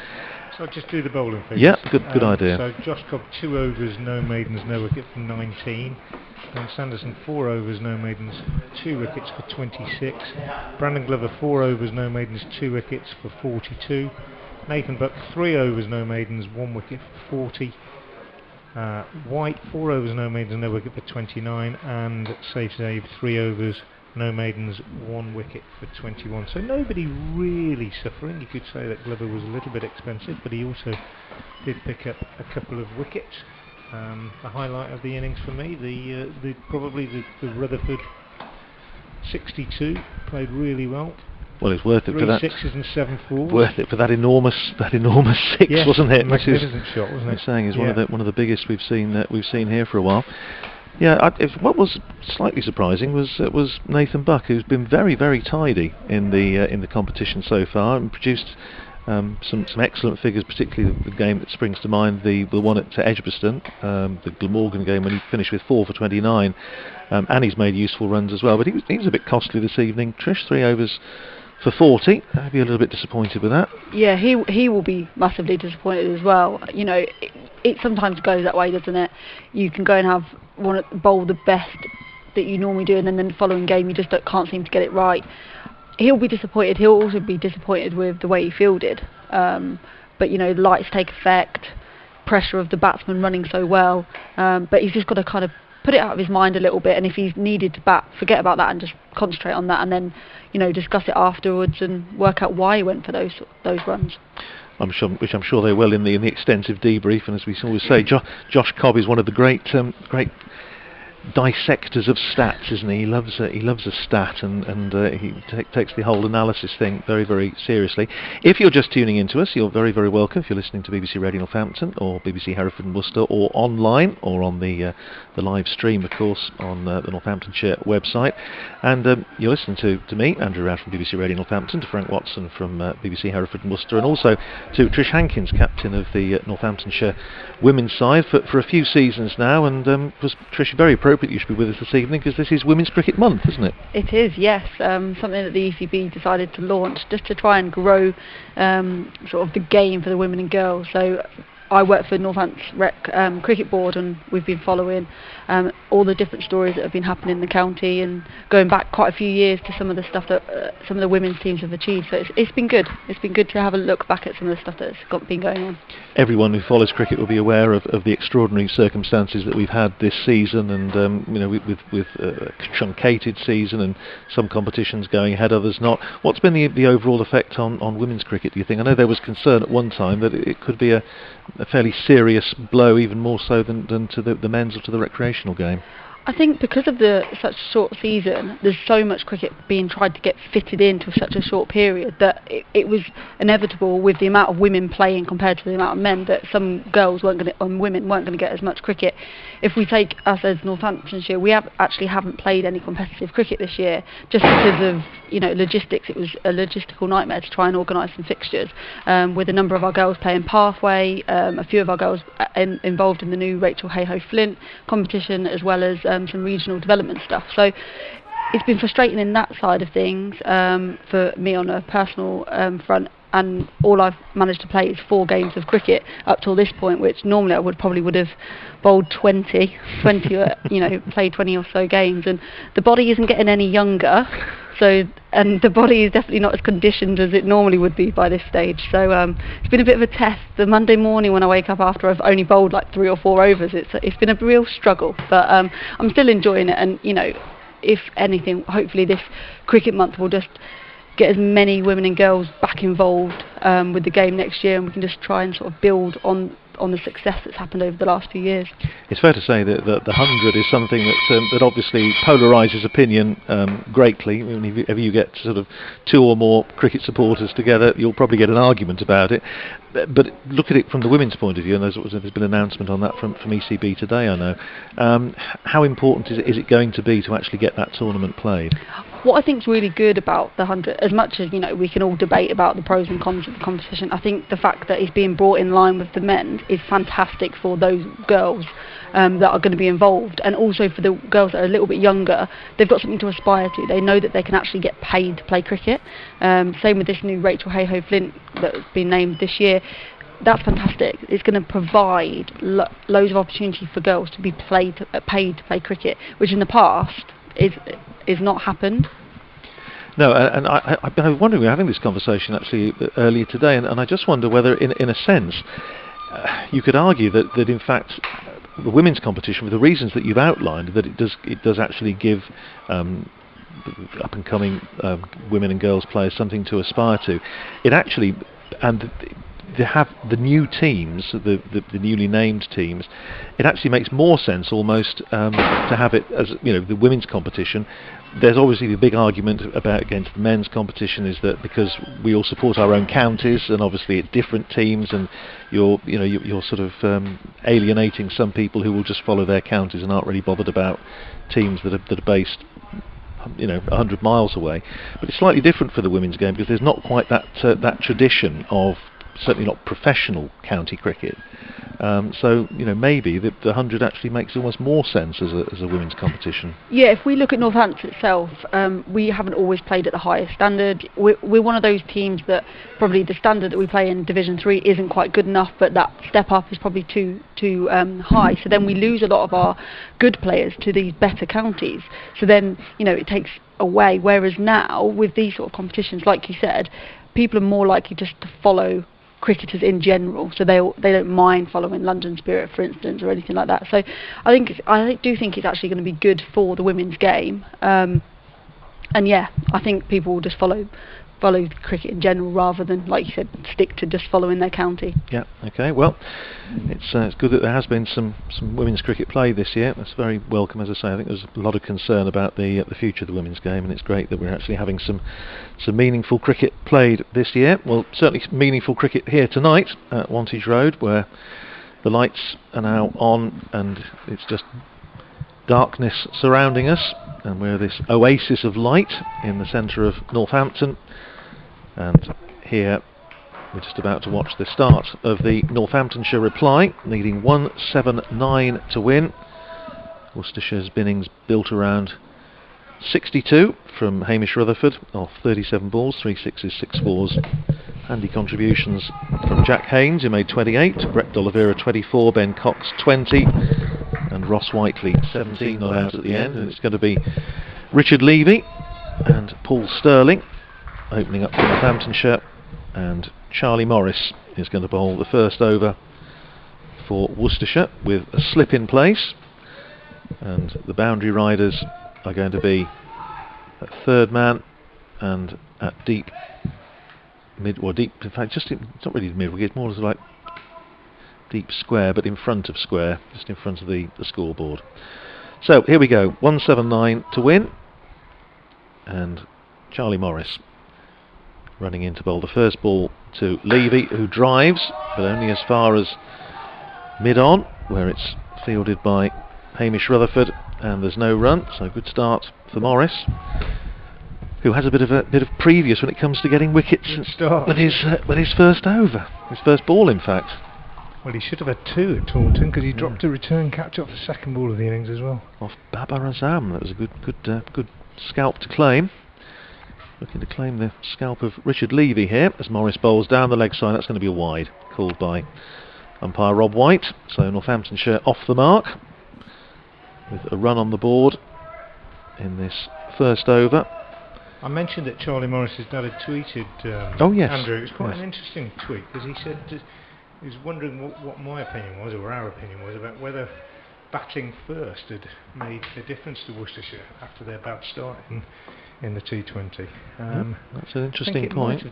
So I'll just do the bowling figures. Yeah, good idea. So Josh Cobb 2 overs, no maidens, no wicket for 19. Dan Sanderson 4 overs, no maidens, 2 wickets for 26. Brandon Glover 4 overs, no maidens, 2 wickets for 42. Nathan Buck 3 overs, no maidens, 1 wicket for 40. White 4 overs, no maidens, no wicket for 29. And Saif Zaid 3 overs, no maidens, 1 wicket for 21. So nobody really suffering. You could say that Glover was a little bit expensive, but he also did pick up a couple of wickets. The highlight of the innings for me, probably the Rutherford 62, played really well. Well, it's worth it for that. 3 sixes and 7 fours. Worth it for that enormous 6, yes, wasn't it? Magnificent shot, wasn't it? I'm saying is one of the biggest we've seen here for a while. Yeah, what was slightly surprising was Nathan Buck, who's been very, very tidy in the competition so far and produced some excellent figures, particularly the game that springs to mind, the one at Edgbaston, the Glamorgan game, when he finished with 4 for 29, and he's made useful runs as well. But he was a bit costly this evening. Trish 3 overs for 40. I'd be a little bit disappointed with that. Yeah, he will be massively disappointed as well. It sometimes goes that way, doesn't it? You can go and have bowl the best that you normally do, and then the following game you just can't seem to get it right. He'll be disappointed. He'll also be disappointed with the way he fielded. But lights take effect, pressure of the batsman running so well. But he's just got to kind of put it out of his mind a little bit, and if he's needed to bat, forget about that and just concentrate on that, and then discuss it afterwards and work out why he went for those runs. Which I'm sure they will in the extensive debrief. And as we always say, Josh Cobb is one of the great dissectors of stats, isn't he? He loves a stat, and he takes the whole analysis thing very, very seriously. If you're just tuning into us, you're very, very welcome. If you're listening to BBC Radio Northampton or BBC Hereford and Worcester, or online, or on the live stream, of course, on the Northamptonshire website, and you're listening to me, Andrew Rad from BBC Radio Northampton, to Frank Watson from BBC Hereford and Worcester, and also to Trish Hankins, captain of the Northamptonshire women's side for a few seasons now, and was Trish very appropriate you should be with us this evening, because this is Women's Cricket Month, isn't it? It is, yes. Something that the ECB decided to launch just to try and grow sort of the game for the women and girls. So I work for Northampton's Cricket Board, and we've been following all the different stories that have been happening in the county, and going back quite a few years to some of the stuff that some of the women's teams have achieved. So it's been good. It's been good to have a look back at some of the stuff that's been going on. Everyone who follows cricket will be aware of the extraordinary circumstances that we've had this season, and with a truncated season and some competitions going ahead, others not. What's been the overall effect on women's cricket, do you think? I know there was concern at one time that it could be a fairly serious blow, even more so than to the men's or to the recreational game. I think because of such short season, there's so much cricket being tried to get fitted into such a short period that it was inevitable, with the amount of women playing compared to the amount of men, that some girls and women weren't going to get as much cricket. If we take us as Northamptonshire, we haven't played any competitive cricket this year, just because of logistics. It was a logistical nightmare to try and organise some fixtures, with a number of our girls playing pathway, a few of our girls involved in the new Rachel Hayhoe Flint competition, as well as some regional development stuff. So it's been frustrating in that side of things for me on a personal front, and all I've managed to play is 4 games of cricket up till this point, which normally I probably would have bowled 20 played 20 or so games, and the body isn't getting any younger, and the body is definitely not as conditioned as it normally would be by this stage. So it's been a bit of a test. The Monday morning when I wake up after I've only bowled like 3 or 4 overs, it's been a real struggle, but I'm still enjoying it, and if anything, hopefully this cricket month will just get as many women and girls back involved with the game next year, and we can just try and sort of build on the success that's happened over the last few years. It's fair to say that the 100 is something that obviously polarises opinion greatly. I mean, if you get sort of 2 or more cricket supporters together, you'll probably get an argument about it. But look at it from the women's point of view, and there's been an announcement on that from ECB today, I know. How important is it going to be to actually get that tournament played? What I think is really good about the 100, as much as we can all debate about the pros and cons of the competition, I think the fact that it's being brought in line with the men is fantastic for those girls that are going to be involved, and also for the girls that are a little bit younger. They've got something to aspire to. They know that they can actually get paid to play cricket. Same with this new Rachel Hayhoe Flint that's been named this year. That's fantastic. It's going to provide loads of opportunity for girls to be paid to play cricket, which in the past is not happened. No, and I've been wondering, we were having this conversation actually earlier today, and I just wonder whether, in a sense, you could argue that in fact the women's competition, for the reasons that you've outlined, that it does actually give up and coming women and girls players something to aspire to. It actually, and to have the new teams, the newly named teams, it actually makes more sense almost to have it as the women's competition. There's obviously the big argument against the men's competition, is that because we all support our own counties, and obviously it's different teams, and you're sort of alienating some people who will just follow their counties and aren't really bothered about teams that are based 100 miles away. But it's slightly different for the women's game, because there's not quite that tradition of, certainly not professional county cricket. So maybe the 100 actually makes almost more sense as a women's competition. Yeah, if we look at Northampton itself, we haven't always played at the highest standard. We're one of those teams that probably the standard that we play in Division 3 isn't quite good enough, but that step up is probably too high. So then we lose a lot of our good players to these better counties. So then it takes away. Whereas now with these sort of competitions, like you said, people are more likely just to follow cricketers in general, so they don't mind following London Spirit, for instance, or anything like that. So I do think it's actually going to be good for the women's game. And yeah, I think people will just follow cricket in general rather than, like you said, stick to just following their county. Yeah, okay, well, it's good that there has been some women's cricket played this year. That's very welcome. As I say, I think there's a lot of concern about the future of the women's game, and it's great that we're actually having some meaningful cricket played this year. Well, certainly meaningful cricket here tonight at Wantage Road, where the lights are now on and it's just darkness surrounding us, and we're this oasis of light in the centre of Northampton. And here we're just about to watch the start of the Northamptonshire reply, needing 179 to win. Worcestershire's innings built around 62 from Hamish Rutherford off 37 balls, 3 sixes, 6 fours. Handy contributions from Jack Haynes, who made 28, Brett D'Oliveira 24, Ben Cox 20, and Ross Whiteley 17 not out at the end. And it's going to be Richard Levy and Paul Sterling opening up for Northamptonshire, and Charlie Morris is going to bowl the first over for Worcestershire with a slip in place, and the boundary riders are going to be at third man and at deep mid, or deep, in fact it's not really mid, it's more like deep square, but in front of square, just in front of the scoreboard. So here we go, 179 to win, and Charlie Morris running in to bowl the first ball to Levy, who drives, but only as far as mid-on, where it's fielded by Hamish Rutherford, and there's no run, so good start for Morris, who has a bit of previous when it comes to getting wickets with his first over, his first ball in fact. Well, he should have had 2 at Taunton, because he dropped a return catch off the second ball of the innings as well. Off Babar Azam, that was a good scalp to claim. Looking to claim the scalp of Richard Levy here as Morris bowls down the leg side. That's going to be a wide, called by umpire Rob White. So Northamptonshire off the mark with a run on the board in this first over. I mentioned that Charlie Morris's dad had tweeted oh yes, Andrew. It was quite an interesting tweet, because he said he was wondering what my opinion was, or our opinion was, about whether batting first had made a difference to Worcestershire after their bad start in the T20. That's an interesting point.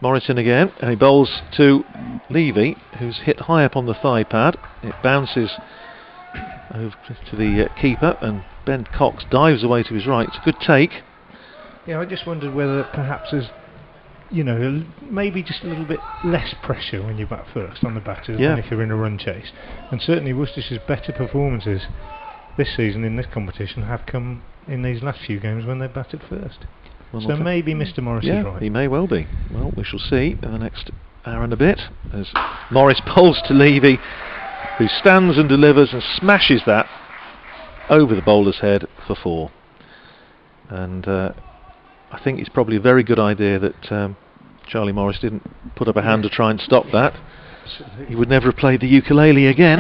Morrison again, and he bowls to Levy, who's hit high up on the thigh pad. It bounces over to the keeper, and Ben Cox dives away to his right. It's a good take. Yeah, I just wondered whether perhaps there's, maybe just a little bit less pressure when you bat first on the batters than if you're in a run chase. And certainly Worcestershire's better performances this season in this competition have come in these last few games when they batted first. Well, so maybe Mr. Morris is right. He may well be. Well, we shall see in the next hour and a bit as Morris bowls to Levy, who stands and delivers and smashes that over the bowler's head for 4. And I think it's probably a very good idea that Charlie Morris didn't put up a hand to try and stop that. He would never have played the ukulele again.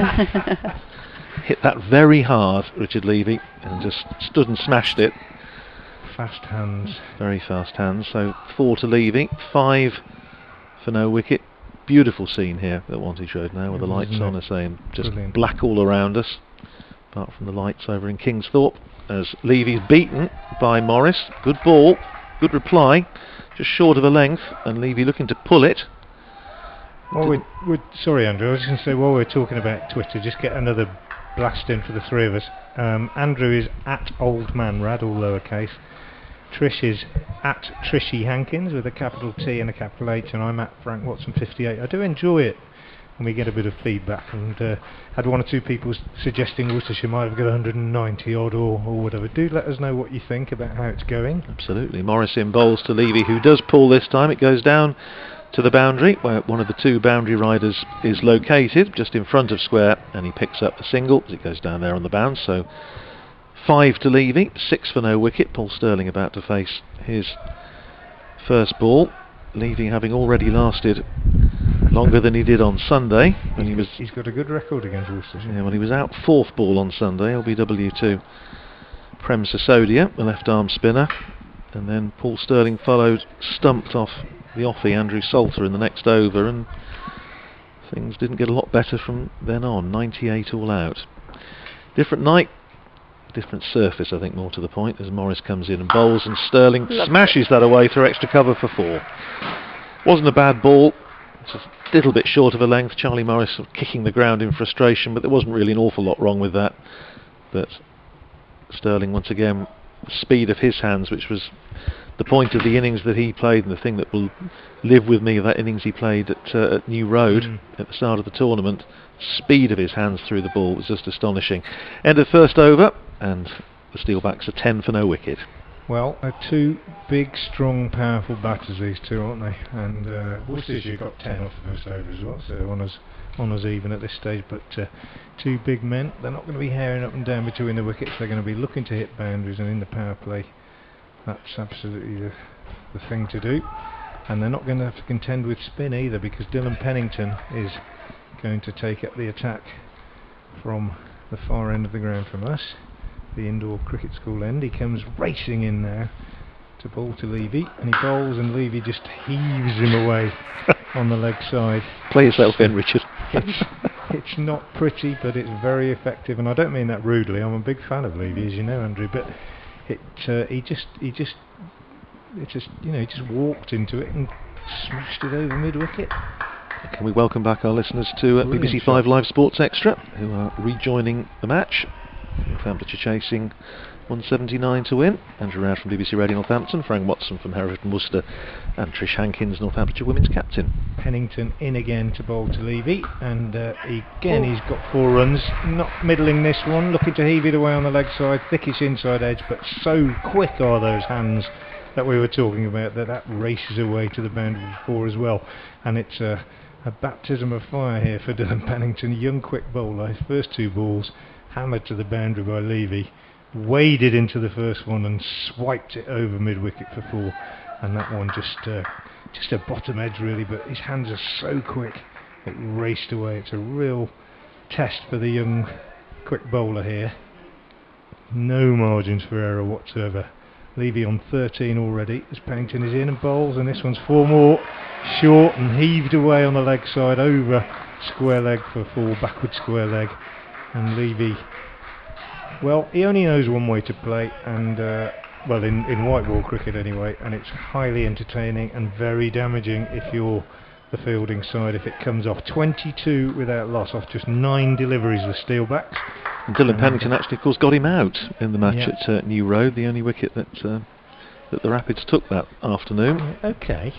Hit that very hard, Richard Levy, and just stood and smashed it. Fast hands. Very fast hands. So 4 to Levy, 5 for no wicket. Beautiful scene here at Wantage Road now, with the lights on, as saying just brilliant. Black all around us, apart from the lights over in Kingsthorpe, as Levy's beaten by Morris. Good ball, good reply, just short of a length, and Levy looking to pull it. Well, sorry Andrew, I was just going to say, while we're talking about Twitter, just get another blast in for the 3 of us. Andrew is at oldmanrad, all lowercase. Trish is at Trishy Hankins with a capital T and a capital H, and I'm at Frank Watson 58. I do enjoy it when we get a bit of feedback, and had 1 or 2 people suggesting Worcestershire might have got 190 odd or whatever. Do let us know what you think about how it's going. Absolutely. Morrison bowls to Levy, who does pull this time. It goes down to the boundary, where one of the 2 boundary riders is located, just in front of square, and he picks up the single as it goes down there on the bounce. So 5 to Levy, 6 for no wicket. Paul Sterling about to face his first ball. Levy having already lasted longer than he did on Sunday. He's got a good record against Worcestershire. Yeah, when he was out 4th ball on Sunday, LBW to Prem Sisodia, the left arm spinner, and then Paul Sterling followed, stumped off the offie Andrew Salter in the next over, and things didn't get a lot better from then on. 98 all out. Different night, different surface, I think, more to the point, as Morris comes in and bowls, and Sterling smashes that away through extra cover for 4. Wasn't a bad ball, just a little bit short of a length. Charlie Morris sort of kicking the ground in frustration, but there wasn't really an awful lot wrong with that. But Sterling, once again, the speed of his hands, which was the point of the innings that he played, and the thing that will live with me, that innings he played at New Road at the start of the tournament. Speed of his hands through the ball was just astonishing. End of first over, and the Steelbacks are 10 for no wicket. Well, they're two big, strong, powerful batters, these two, aren't they? And Worcestershire got 10 off the first over as well, so honours even at this stage. But two big men, they're not going to be herring up and down between the wickets. They're going to be looking to hit boundaries, and in the power play, that's absolutely the thing to do. And they're not going to have to contend with spin either, because Dylan Pennington is going to take up the attack from the far end of the ground from us, the indoor cricket school end. He comes racing in now to bowl to Levy, and he bowls, and Levy just heaves him away on the leg side. Play yourself in, Richard. It's not pretty, but it's very effective, and I don't mean that rudely. I'm a big fan of Levy, as you know, Andrew, but he just walked into it and smashed it over mid-wicket. Can we welcome back our listeners to BBC 5 Live Sports Extra, who are rejoining the match. Northamptonshire chasing 179 to win. Andrew Roud from BBC Radio Northampton, Frank Watson from Hereford and Worcester, and Trish Hankins, Northamptonshire women's captain. Pennington in again to bowl to Levy, and he's got 4 runs. Not middling this one, looking to heave it away on the leg side, thickish inside edge, but so quick are those hands that we were talking about that races away to the boundary for 4 as well. And it's a baptism of fire here for Dylan Pennington, young quick bowler. His first 2 balls hammered to the boundary by Levy, waded into the first one and swiped it over mid-wicket for 4, and that one just a bottom edge really, but his hands are so quick it raced away. It's a real test for the young quick bowler here. No margins for error whatsoever. Levy on 13 already as Pennington is in and bowls, and this one's 4 more, short and heaved away on the leg side over square leg for 4, backward square leg. And Levy, well, he only knows one way to play, and in white ball cricket anyway, and it's highly entertaining and very damaging if you're the fielding side if it comes off. 22 without loss off just 9 deliveries with Steelbacks. And Dylan Pennington actually, of course, got him out in the match at New Road, the only wicket that the Rapids took that afternoon. Okay.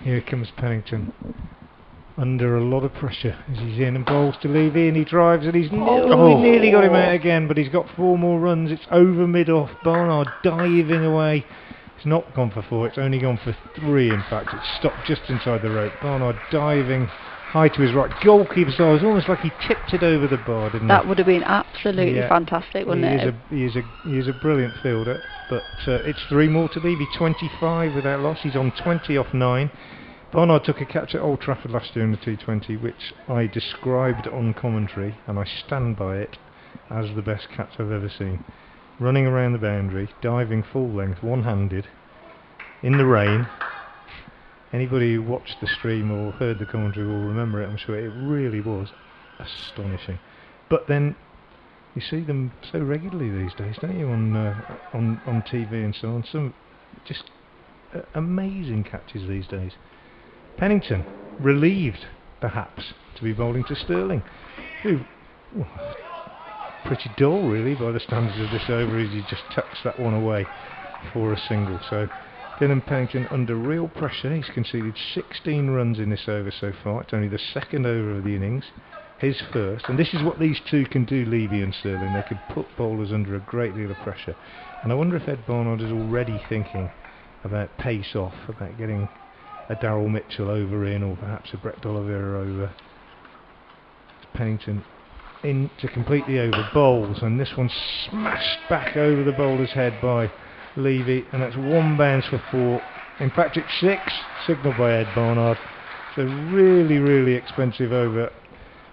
Here comes Pennington, under a lot of pressure as he's in and bowls to Levy, and he drives, and he's nearly got him out again, but he's got 4 more runs. It's over mid-off. Barnard diving away. It's not gone for 4, it's only gone for 3 in fact. It's stopped just inside the rope. Barnard diving high to his right. Goalkeeper style. It was almost like he tipped it over the bar, didn't that would have been absolutely fantastic, wouldn't it? He is a brilliant fielder, but it's 3 more to Levy. 25 without loss. He's on 20 off 9. Barnard took a catch at Old Trafford last year in the T20, which I described on commentary, and I stand by it, as the best catch I've ever seen. Running around the boundary, diving full length, one-handed, in the rain. Anybody who watched the stream or heard the commentary will remember it, I'm sure. It really was astonishing. But then, you see them so regularly these days, don't you, on TV and so on. Some just amazing catches these days. Pennington, relieved, perhaps, to be bowling to Sterling, who, pretty dull really by the standards of this over, as he just tucks that one away for a single. So Dylan Pennington under real pressure. He's conceded 16 runs in this over so far. It's only the 2nd over of the innings, his first, and this is what these two can do, Levy and Sterling. They can put bowlers under a great deal of pressure, and I wonder if Ed Barnard is already thinking about pace off, about getting a Darryl Mitchell over in, or perhaps a Brett D'Oliveira over. Pennington in to complete the over, bowls, and this one smashed back over the bowler's head by Levy, and that's 1 bounce for 4. In fact, it's 6, signalled by Ed Barnard. It's a really, really expensive over,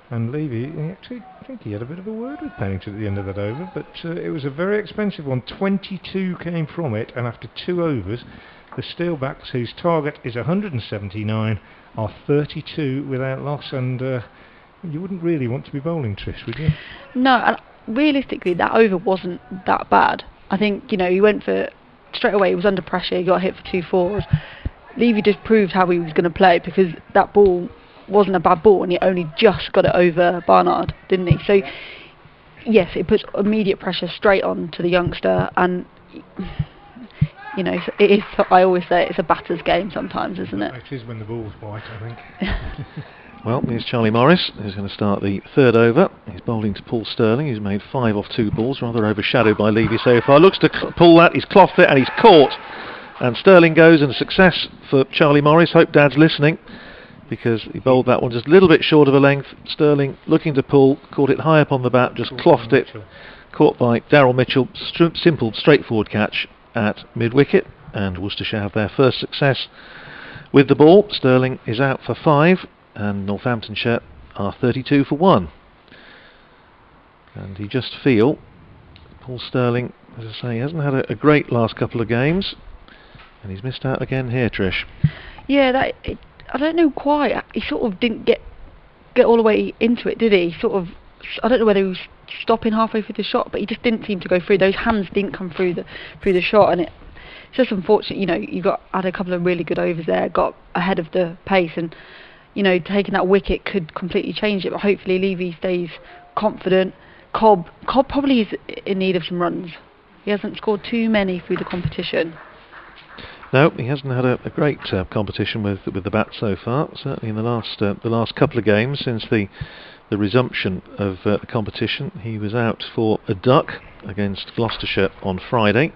and Levy, actually, I think he had a bit of a word with Pennington at the end of that over, but it was a very expensive one. 22 came from it, and after 2 overs, The Steelbacks, whose target is 179, are 32 without loss, and you wouldn't really want to be bowling, Trish, would you? No, and realistically, that over wasn't that bad. I think, he went for straight away. He was under pressure. He got hit for 2 fours. Levy just proved how he was going to play, because that ball wasn't a bad ball, and he only just got it over Barnard, didn't he? So yes, it puts immediate pressure straight on to the youngster, and it is. I always say it's a batter's game sometimes, isn't it? It is when the ball's white, I think. Well, here's Charlie Morris, who's going to start the 3rd over. He's bowling to Paul Sterling, who's made 5 off 2 balls, rather overshadowed by Levy so far. Looks to pull that, he's clothed it, and he's caught. And Sterling goes, and a success for Charlie Morris. Hope Dad's listening, because he bowled that one just a little bit short of a length. Sterling looking to pull, caught it high up on the bat, just clothed it. Caught by Darryl Mitchell. Simple, straightforward catch at mid-wicket, and Worcestershire have their first success with the ball. Sterling is out for 5, and Northamptonshire are 32 for 1. And you just feel Paul Sterling, as I say, hasn't had a great last couple of games, and he's missed out again here, Trish. Yeah, I don't know quite. He sort of didn't get all the way into it, did he? I don't know whether he was stopping halfway through the shot, but he just didn't seem to go through. Those hands didn't come through the shot, and it's just unfortunate. You had a couple of really good overs there, got ahead of the pace, and taking that wicket could completely change it. But hopefully Levy stays confident. Cobb probably is in need of some runs. He hasn't scored too many through the competition. No, he hasn't had a great competition with the bat so far. Certainly in the last couple of games since the resumption of the competition. He was out for a duck against Gloucestershire on Friday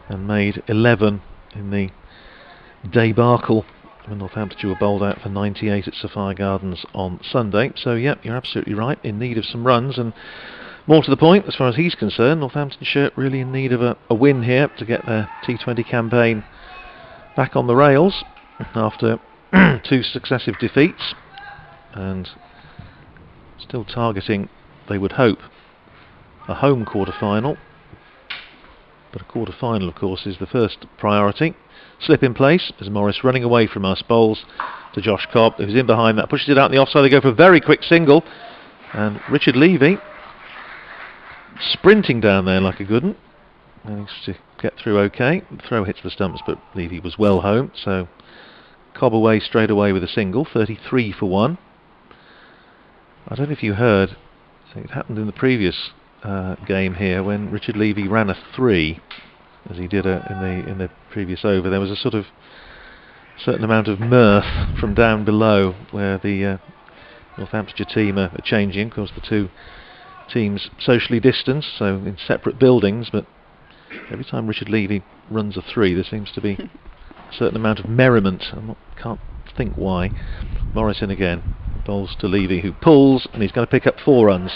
and made 11 in the debacle when Northamptonshire were bowled out for 98 at Sapphire Gardens on Sunday. So yeah, you're absolutely right, in need of some runs, and more to the point, as far as he's concerned, Northamptonshire really in need of a win here to get their T20 campaign back on the rails after 2 successive defeats, and still targeting, they would hope, a home quarter-final. But a quarter-final, of course, is the first priority. Slip in place as Morris, running away from us, bowls to Josh Cobb, who's in behind that, pushes it out on the offside. They go for a very quick single, and Richard Levy sprinting down there like a good one. Managed to get through okay. The throw hits the stumps, but Levy was well home, so Cobb away straight away with a single, 33 for 1. I don't know if you heard, I think it happened in the previous game here when Richard Levy ran a 3, as he did in the previous over. There was a sort of certain amount of mirth from down below where the Northamptonshire team are changing. Of course, the 2 teams socially distanced, so in separate buildings, but every time Richard Levy runs a 3, there seems to be a certain amount of merriment. Can't think why. Morrison again, bowls to Levy, who pulls, and he's going to pick up 4 runs.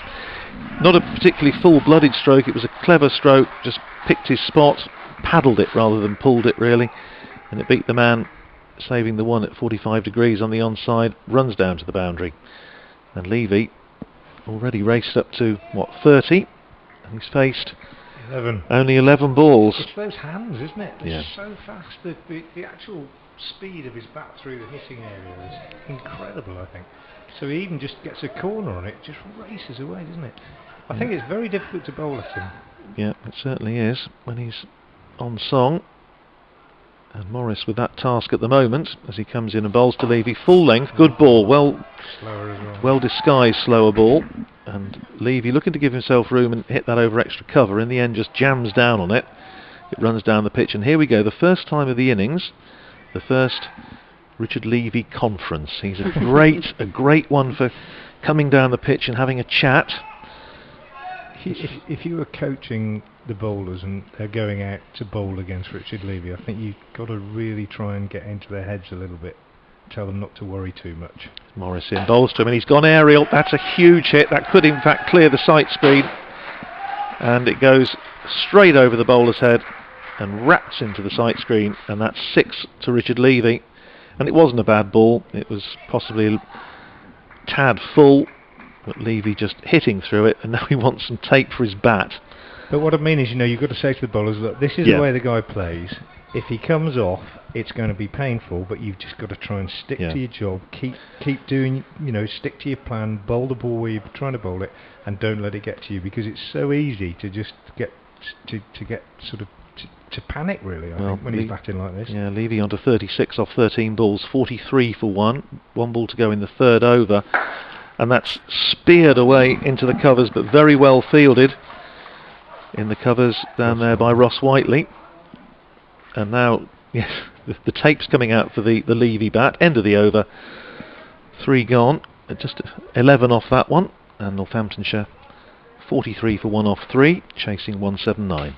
Not a particularly full-blooded stroke, it was a clever stroke, just picked his spot, paddled it rather than pulled it really, and it beat the man, saving the one at 45 degrees on the onside, runs down to the boundary. And Levy already raced up to, 30, and he's faced 11. Only 11 balls. It's those hands, isn't it? They're Yeah. so fast. The actual speed of his bat through the hitting area is incredible, I think. So he even just gets a corner on it, just races away, doesn't it? I think it's very difficult to bowl at him. Yeah, it certainly is when he's on song. And Morris with that task at the moment as he comes in and bowls to Levy full length. Good ball, Slower as well. well disguised slower ball, and Levy looking to give himself room and hit that over extra cover. In the end, just jams down on it. It runs down the pitch, and here we go. The first time of the innings, the first Richard Levy conference. He's a great one for coming down the pitch and having a chat. If you were coaching the bowlers and they're going out to bowl against Richard Levy, I think you've got to really try and get into their heads a little bit. Tell them not to worry too much. Morrison bowls to him, and he's gone aerial. That's a huge hit. That could in fact clear the sight screen, and it goes straight over the bowler's head and raps into the sight screen, and that's 6 to Richard Levy. And it wasn't a bad ball. It was possibly a tad full, but Levy just hitting through it, and now he wants some tape for his bat. But what I mean is, you've got to say to the bowlers, look, this is the way the guy plays. if he comes off, it's going to be painful, but you've just got to try and stick to your job, keep doing, stick to your plan, bowl the ball where you're trying to bowl it, and don't let it get to you, because it's so easy to just get to panic, really, I think, when he's batting like this. Yeah, Levy onto 36 off 13 balls, 43 for one ball to go in the third over, and that's speared away into the covers, but very well fielded in the covers down there by Ross Whiteley. And now, yes, the tape's coming out for the Levy bat. End of the over. 3 gone. Just 11 off that one. And Northamptonshire 43 for 1 off 3, chasing 179.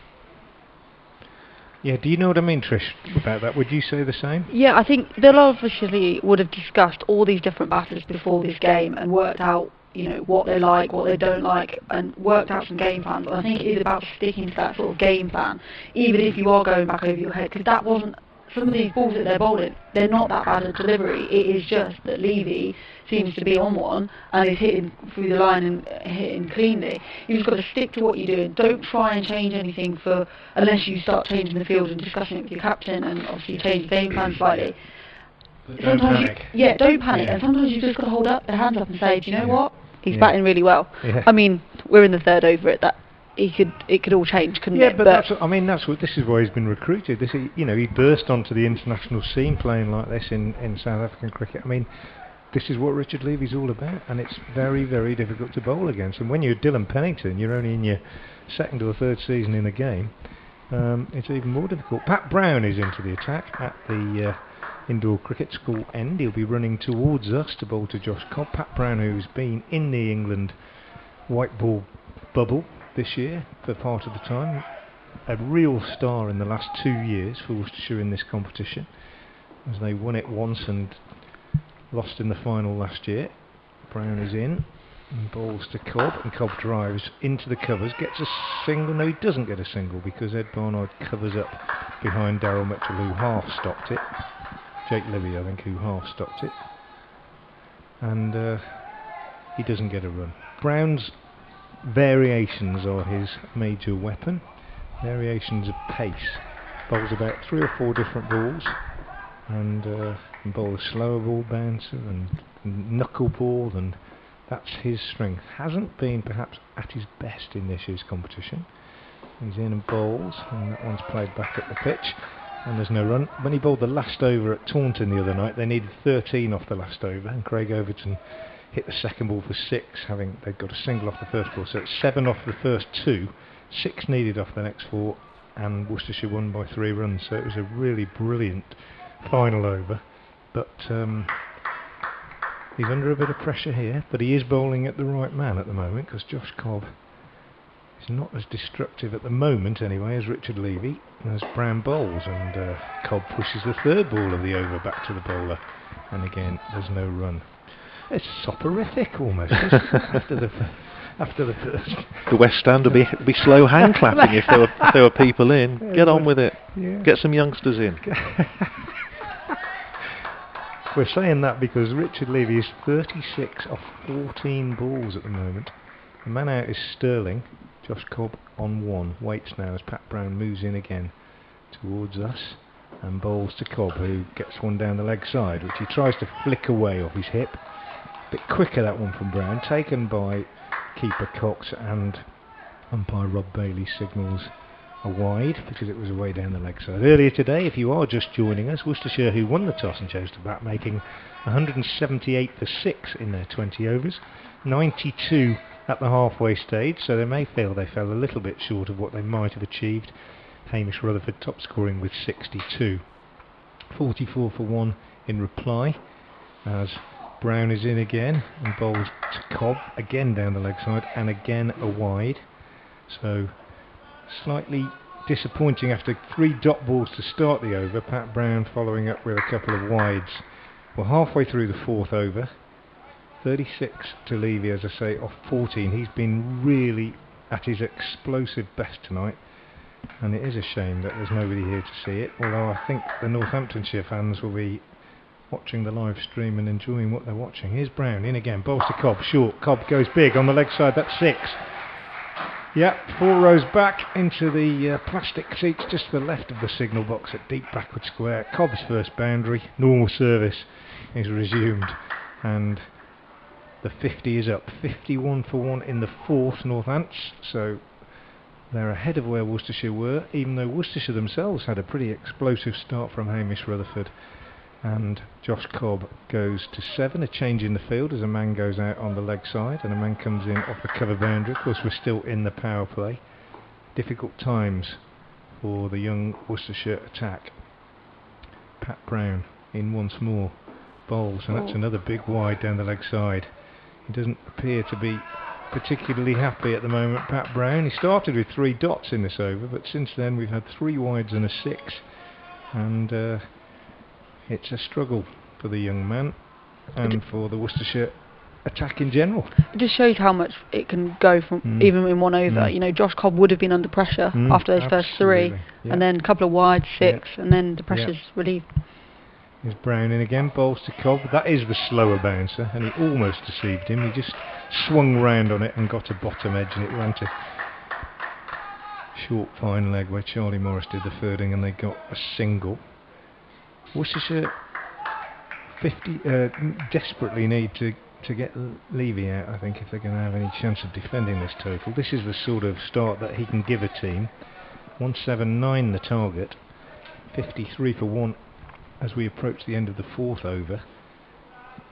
Yeah, do you know what I mean, Trish, about that? Would you say the same? Yeah, I think they'll obviously would have discussed all these different batters before this game and worked out, what they like, what they don't like, and worked out some game plans. But I think it is about sticking to that sort of game plan, even if you are going back over your head, because that wasn't, some of these balls that they're bowling, they're not that bad at delivery. It is just that Levy seems to be on one and is hitting through the line and hitting cleanly. You've just got to stick to what you're doing. Don't try and change anything unless you start changing the field and discussing it with your captain, and obviously change the game plan slightly. But don't panic. Don't panic. And sometimes you've just got to hold up their hands up and say, do you know what? He's Yeah. batting really well. Yeah. I mean, we're in the third over at that. It could all change, couldn't it? Yeah, but this is why he's been recruited. He burst onto the international scene playing like this in South African cricket. I mean, this is what Richard Levy's all about, and it's very, very difficult to bowl against. And when you're Dylan Pennington, you're only in your second or third season in the game. It's even more difficult. Pat Brown is into the attack at the indoor cricket school end. He'll be running towards us to bowl to Josh Cobb. Pat Brown, who's been in the England white ball bubble this year for part of the time, a real star in the last 2 years for Worcestershire in this competition, as they won it once and lost in the final last year. Brown is in and bowls to Cobb, and Cobb drives into the covers, gets a single. No, he doesn't get a single, because Ed Barnard covers up behind Darryl Mitchell, who half stopped it. Jake Libby, I think, who half stopped it, and he doesn't get a run. Brown's variations are his major weapon. Variations of pace. Bowls about 3 or 4 different balls, and can bowl a slower ball bouncer and knuckleball, and that's his strength. Hasn't been perhaps at his best in this year's competition. He's in and bowls, and that one's played back at the pitch, and there's no run. When he bowled the last over at Taunton the other night, they needed 13 off the last over, and Craig Overton hit the second ball for 6, they'd got a single off the first ball, so it's 7 off the first 2, 6 needed off the next 4, and Worcestershire won by 3 runs. So it was a really brilliant final over, but he's under a bit of pressure here, but he is bowling at the right man at the moment, because Josh Cobb is not as destructive at the moment anyway as Richard Levy, as Brown bowls, and Cobb pushes the third ball of the over back to the bowler, and again there's no run. It's soporific almost after the first. The West Stand will be slow hand clapping if there were people in. Get on with it. Yeah. Get some youngsters in. We're saying that because Richard Levy is 36 off 14 balls at the moment. The man out is Sterling. Josh Cobb on 1. Waits now as Pat Brown moves in again towards us and bowls to Cobb, who gets one down the leg side, which he tries to flick away off his hip. Bit quicker, that one from Brown, taken by keeper Cox, and umpire Rob Bailey signals a wide because it was away down the leg side. Earlier today, if you are just joining us, Worcestershire, who won the toss and chose to bat, making 178 for 6 in their 20 overs, 92 at the halfway stage, so they may feel they fell a little bit short of what they might have achieved. Hamish Rutherford top scoring with 62. 44 for 1 in reply, as Brown is in again and bowls to Cobb, again down the leg side and again a wide. So slightly disappointing after 3 dot balls to start the over. Pat Brown following up with a couple of wides. We're halfway through the 4th over. 36 to Levy, as I say, off 14. He's been really at his explosive best tonight, and it is a shame that there's nobody here to see it, although I think the Northamptonshire fans will be watching the live stream and enjoying what they're watching. Here's Brown in again, bowls to Cobb, short. Cobb goes big on the leg side, that's 6. Yeah, 4 rows back into the plastic seats just to the left of the signal box at deep backward square. Cobb's first boundary, normal service is resumed, and the 50 is up. 51 for 1 in the 4th, Northants, so they're ahead of where Worcestershire were, even though Worcestershire themselves had a pretty explosive start from Hamish Rutherford. And Josh Cobb goes to 7, a change in the field as a man goes out on the leg side and a man comes in off the cover boundary. Of course, we're still in the power play. Difficult times for the young Worcestershire attack. Pat Brown in once more, bowls, and that's another big wide down the leg side. He doesn't appear to be particularly happy at the moment, Pat Brown. He started with 3 dots in this over, but since then we've had 3 wides and a 6, and it's a struggle for the young man and for the Worcestershire attack in general. It just shows how much it can go from even in 1 over. You know, Josh Cobb would have been under pressure after those first 3, and then a couple of wide, 6, and then the pressure's relieved. Here's Brown in again, bowls to Cobb. That is the slower bouncer, and he almost deceived him. He just swung round on it and got a bottom edge, and it ran to short fine leg where Charlie Morris did the thirding, and they got a single. Worcestershire desperately need to get Levy out, I think, if they're going to have any chance of defending this total. This is the sort of start that he can give a team. 179 the target, 53 for 1 as we approach the end of the 4th over.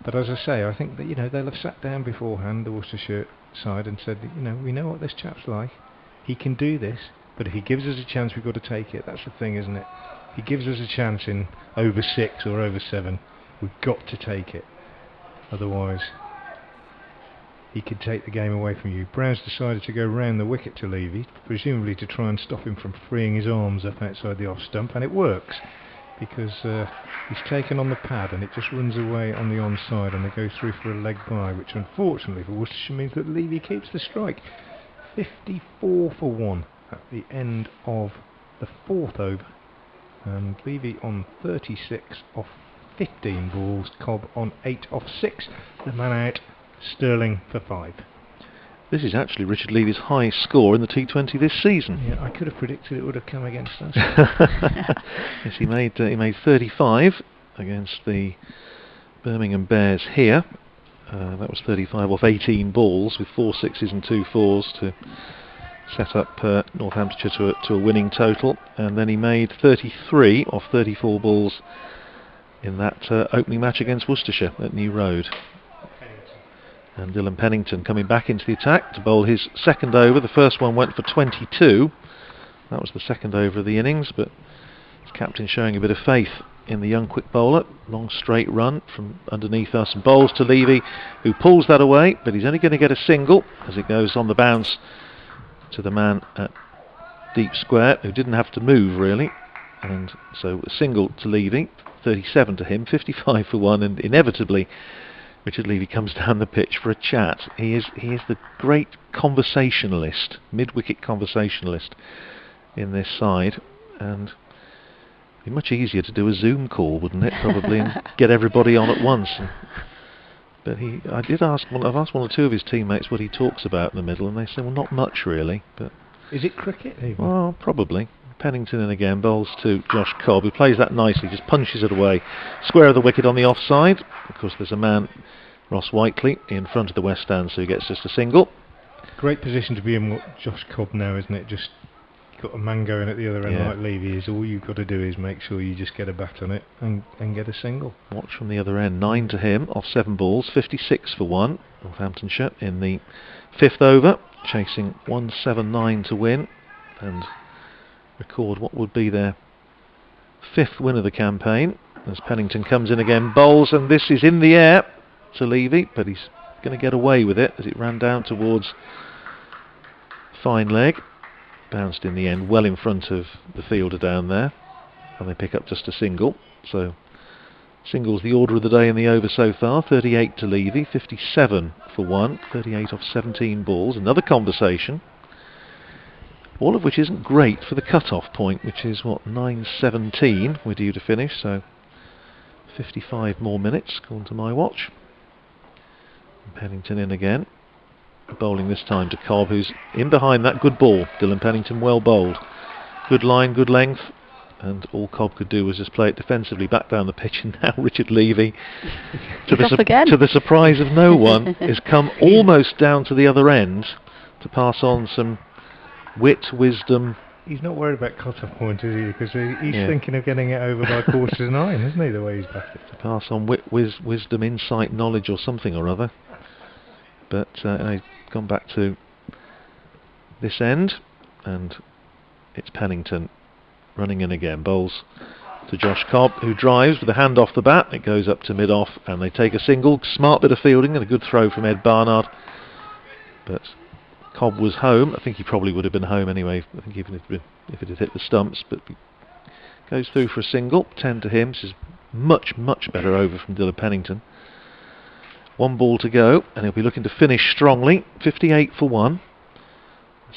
But as I say, I think that, you know, they'll have sat down beforehand, the Worcestershire side, and said, you know, we know what this chap's like. He can do this, but if he gives us a chance, we've got to take it. That's the thing, isn't it? He gives us a chance in over 6 or over 7, we've got to take it. Otherwise, he could take the game away from you. Brown's decided to go round the wicket to Levy, presumably to try and stop him from freeing his arms up outside the off stump, and it works, because he's taken on the pad and it just runs away on the onside, and they go through for a leg bye, which unfortunately for Worcestershire means that Levy keeps the strike. 54 for 1 at the end of the 4th over. And Levy on 36 off 15 balls, Cobb on 8 off 6, the man out, Sterling for 5. This is actually Richard Levy's high score in the T20 this season. Yeah, I could have predicted it would have come against us. Yes, he made 35 against the Birmingham Bears here. That was 35 off 18 balls with 4 6s and 2 4s to set up Northamptonshire to a winning total, and then he made 33 off 34 balls in that opening match against Worcestershire at New Road. And Dylan Pennington coming back into the attack to bowl his second over. The first one went for 22. That was the second over of the innings, but his captain showing a bit of faith in the young quick bowler. Long straight run from underneath us and bowls to Levy, who pulls that away, but he's only going to get a single as it goes on the bounce to the man at deep square, who didn't have to move really, and so a single to Levy, 37 to him, 55 for 1, and inevitably Richard Levy comes down the pitch for a chat. He is the great conversationalist, mid-wicket conversationalist in this side, and it'd be much easier to do a Zoom call, wouldn't it, probably, and get everybody on at once. But I've asked one or two of his teammates what he talks about in the middle, and they say, well, not much really. But is it cricket even? Well, probably. Pennington in again, bowls to Josh Cobb, who plays that nicely, just punches it away. Square of the wicket on the offside. Of course, there's a man, Ross Whiteley, in front of the West Stand, so he gets just a single. Great position to be in, Josh Cobb now, isn't it? Just got a man going at the other end like Levy is. All you've got to do is make sure you just get a bat on it and get a single. Watch from the other end. 9 to him off 7 balls, 56 for 1. Northamptonshire in the 5th over, chasing 179 to win and record what would be their 5th win of the campaign. As Pennington comes in again, bowls, and this is in the air to Levy, but he's going to get away with it as it ran down towards fine leg. Bounced in the end well in front of the fielder down there, and they pick up just a single. So singles the order of the day in the over so far. 38 to Levy, 57 for 1, 38 off 17 balls. Another conversation, all of which isn't great for the cut-off point, which is what, 9:17 we're due to finish, so 55 more minutes according to my watch. And Pennington in again. bowling this time to Cobb, who's in behind that. Good ball. Dylan Pennington well bowled. Good line, good length. And all Cobb could do was just play it defensively back down the pitch. And now Richard Levy, to the surprise of no one, has come almost down to the other end to pass on some wit, wisdom. He's not worried about cut-off point, is he? Because he's thinking of getting it over by 9, isn't he, the way he's batted? To pass on wit, wisdom, insight, knowledge or something or other. But I've gone back to this end, and it's Pennington running in again. Bowls to Josh Cobb, who drives with a hand off the bat. It goes up to mid-off, and they take a single. Smart bit of fielding and a good throw from Ed Barnard. But Cobb was home. I think he probably would have been home anyway. I think even if it had hit the stumps. But goes through for a single. 10 to him. This is much better over from Dylan Pennington. 1 ball to go, and he'll be looking to finish strongly. 58 for 1.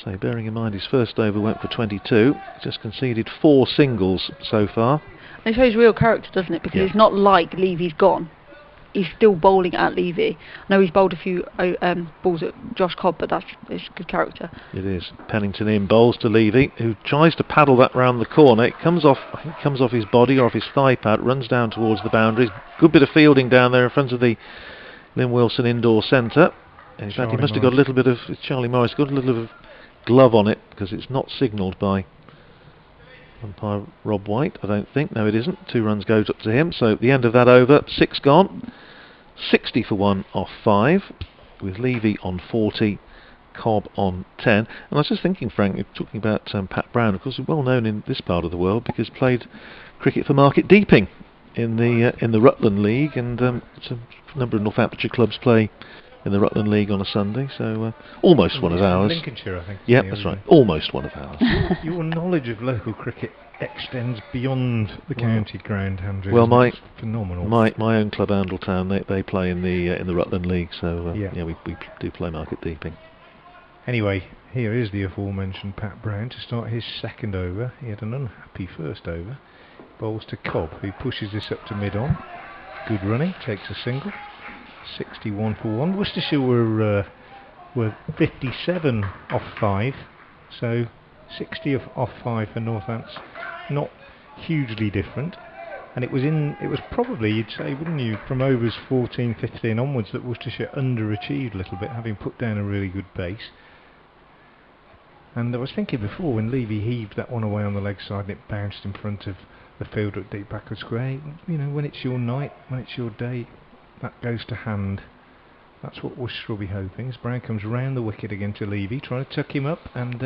So bearing in mind his first over went for 22. Just conceded 4 singles so far. And it shows real character, doesn't it? Because it's not like Levy's gone. He's still bowling at Levy. I know he's bowled a few balls at Josh Cobb, but it's good character. It is. Pennington in, bowls to Levy, who tries to paddle that round the corner. It comes off, I think it comes off his body or off his thigh pad, runs down towards the boundaries. Good bit of fielding down there in front of the Lynn Wilson indoor centre. And in fact, he must have got a little bit of Charlie Morris, got a little bit of glove on it, because it's not signalled by umpire Rob White, I don't think. No, it isn't. 2 runs goes up to him. So at the end of that over, 6 gone. 60 for 1 off 5, with Levy on 40, Cobb on 10. And I was just thinking, Frank, you're talking about Pat Brown, of course, well known in this part of the world because played cricket for Market Deeping in the Rutland League, and a number of Northamptonshire clubs play in the Rutland League on a Sunday, so almost one of ours. Lincolnshire, I think. Yeah, that's right. Almost one of ours. Your knowledge of local cricket extends beyond the county ground, Andrew. Well, phenomenal. My own club, Andletown, they play in the Rutland League, so we do play Market Deeping. Anyway, here is the aforementioned Pat Brown to start his second over. He had an unhappy first over. Bowls to Cobb, who pushes this up to mid-on. Good running, takes a single. 61 for 1. Worcestershire were 57 off 5, so 60 off 5 for Northants. Not hugely different, and it was probably, you'd say, wouldn't you, from overs 14, 15 onwards that Worcestershire underachieved a little bit, having put down a really good base. And I was thinking before, when Levy heaved that one away on the leg side and it bounced in front of the fielder at deep backward square, you know, when it's your night, when it's your day, that goes to hand. That's what Worcester will be hoping. As Brown comes round the wicket again to Levy, trying to tuck him up, and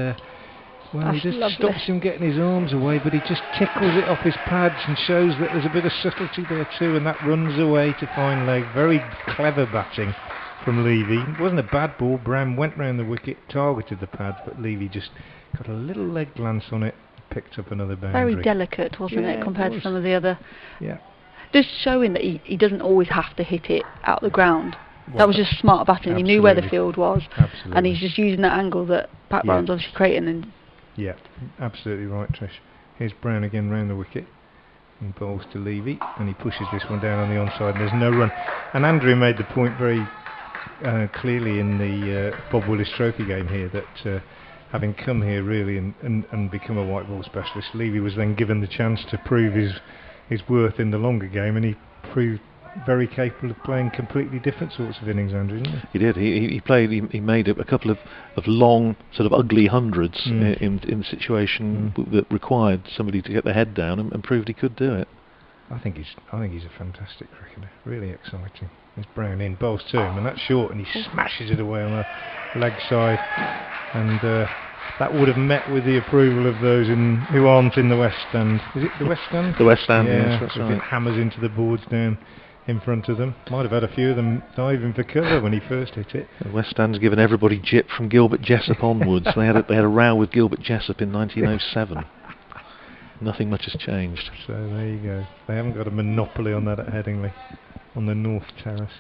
he just stops him getting his arms away, but he just tickles it off his pads and shows that there's a bit of subtlety there too, and that runs away to fine leg. Very clever batting from Levy. It wasn't a bad ball. Brown went round the wicket, targeted the pads, but Levy just got a little leg glance on it, picked up another boundary. Very delicate, wasn't it, compared to some of the other... Yeah. Just showing that he doesn't always have to hit it out the ground. Well, that was just smart batting. He knew where the field was, and he's just using that angle that Pat Brown's obviously creating. And yeah, absolutely right, Trish. Here's Brown again round the wicket. He bowls to Levy, and he pushes this one down on the onside, and there's no run. And Andrew made the point very clearly in the Bob Willis Trophy game here that having come here really and become a white ball specialist, Levy was then given the chance to prove his worth in the longer game, and he proved very capable of playing completely different sorts of innings, Andrew, didn't he? He did. He made a couple of long, sort of ugly hundreds in the situation that required somebody to get their head down, and proved he could do it. I think he's a fantastic cricketer. Really exciting. There's Brown in, bowls to him, and that's short, and he smashes it away on the leg side, and that would have met with the approval of those who aren't in the West Stand. Is it the West Stand? The West Stand, yes, that's right. It hammers into the boards down in front of them. Might have had a few of them diving for cover when he first hit it. The West Stand's given everybody jip from Gilbert Jessup onwards. They had a row with Gilbert Jessup in 1907. Nothing much has changed. So there you go. They haven't got a monopoly on that at Headingley, on the North Terrace.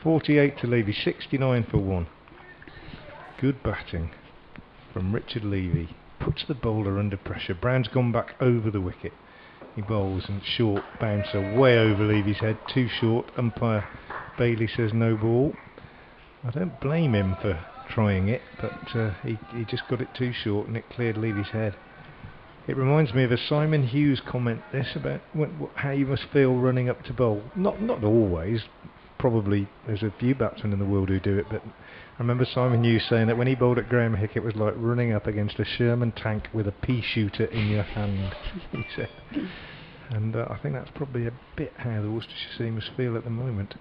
48 to Levy, 69 for 1. Good batting from Richard Levy. Puts the bowler under pressure. Brown's gone back over the wicket. He bowls and short bouncer way over Levy's head. Too short. Umpire Bailey says no ball. I don't blame him for trying it, but he just got it too short and it cleared Levy's head. It reminds me of a Simon Hughes comment, this, about how you must feel running up to bowl. Not always. Probably there's a few batsmen in the world who do it, but I remember Simon Hughes saying that when he bowled at Graham Hick, it was like running up against a Sherman tank with a pea shooter in your hand, he said. And I think that's probably a bit how the Worcestershire team must feel at the moment.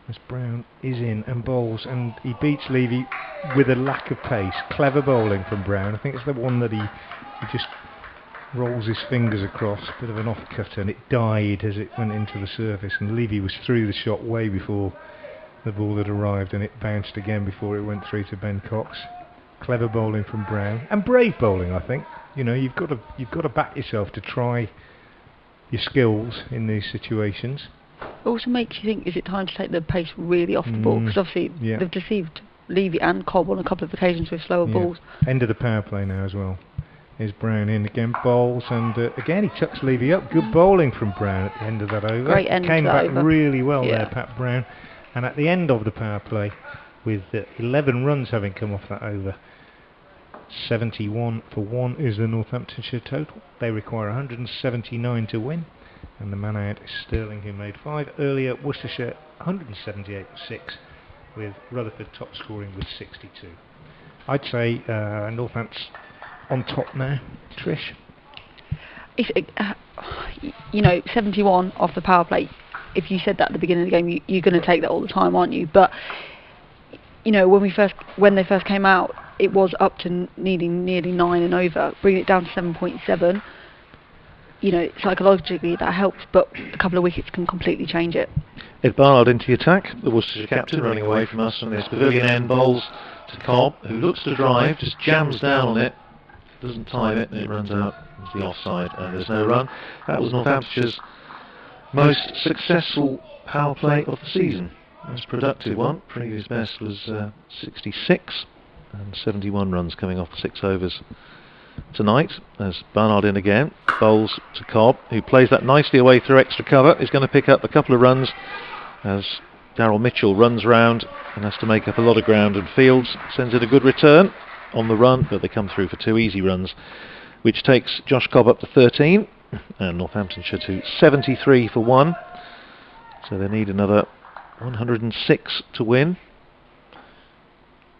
As Brown is in and bowls, and he beats Levy with a lack of pace. Clever bowling from Brown. I think it's the one that he just rolls his fingers across, a bit of an off-cut, and it died as it went into the surface, and Levy was through the shot way before the ball had arrived, and it bounced again before it went through to Ben Cox. Clever bowling from Brown, and brave bowling, I think. You know, you've got to back yourself to try your skills in these situations. It also makes you think, is it time to take the pace really off the ball? Because obviously they've deceived Levy and Cobb on a couple of occasions with slower balls. End of the power play now as well. Here's Brown in again, bowls, and again he tucks Levy up. Good bowling from Brown at the end of that over. Great end Came to back over. really well there, Pat Brown. And at the end of the power play, with 11 runs having come off that over, 71 for 1 is the Northamptonshire total. They require 179 to win, and the man out is Sterling, who made 5 earlier. Worcestershire 178 for 6, with Rutherford top scoring with 62. I'd say Northampton's on top now, Trish. You know, 71 off the power play. If you said that at the beginning of the game, you're going to take that all the time, aren't you? But you know, when they first came out, it was up to needing nearly 9 and over. Bring it down to 7.7. You know, psychologically that helps, but a couple of wickets can completely change it. Ed Barnard into the attack. The Worcestershire captain running away from us from this pavilion end, bowls to Cobb, who looks to drive, just jams down on it. Doesn't time it, and it runs out into the offside, and there's no run. That was Northamptonshire's most successful power play of the season. Most productive one. Previous best was 66, and 71 runs coming off 6 overs tonight. As Barnard in again, bowls to Cobb, who plays that nicely away through extra cover. He's going to pick up a couple of runs as Darryl Mitchell runs round and has to make up a lot of ground, and Fields sends it a good return on the run, but they come through for 2 easy runs, which takes Josh Cobb up to 13 and Northamptonshire to 73 for 1. So they need another 106 to win,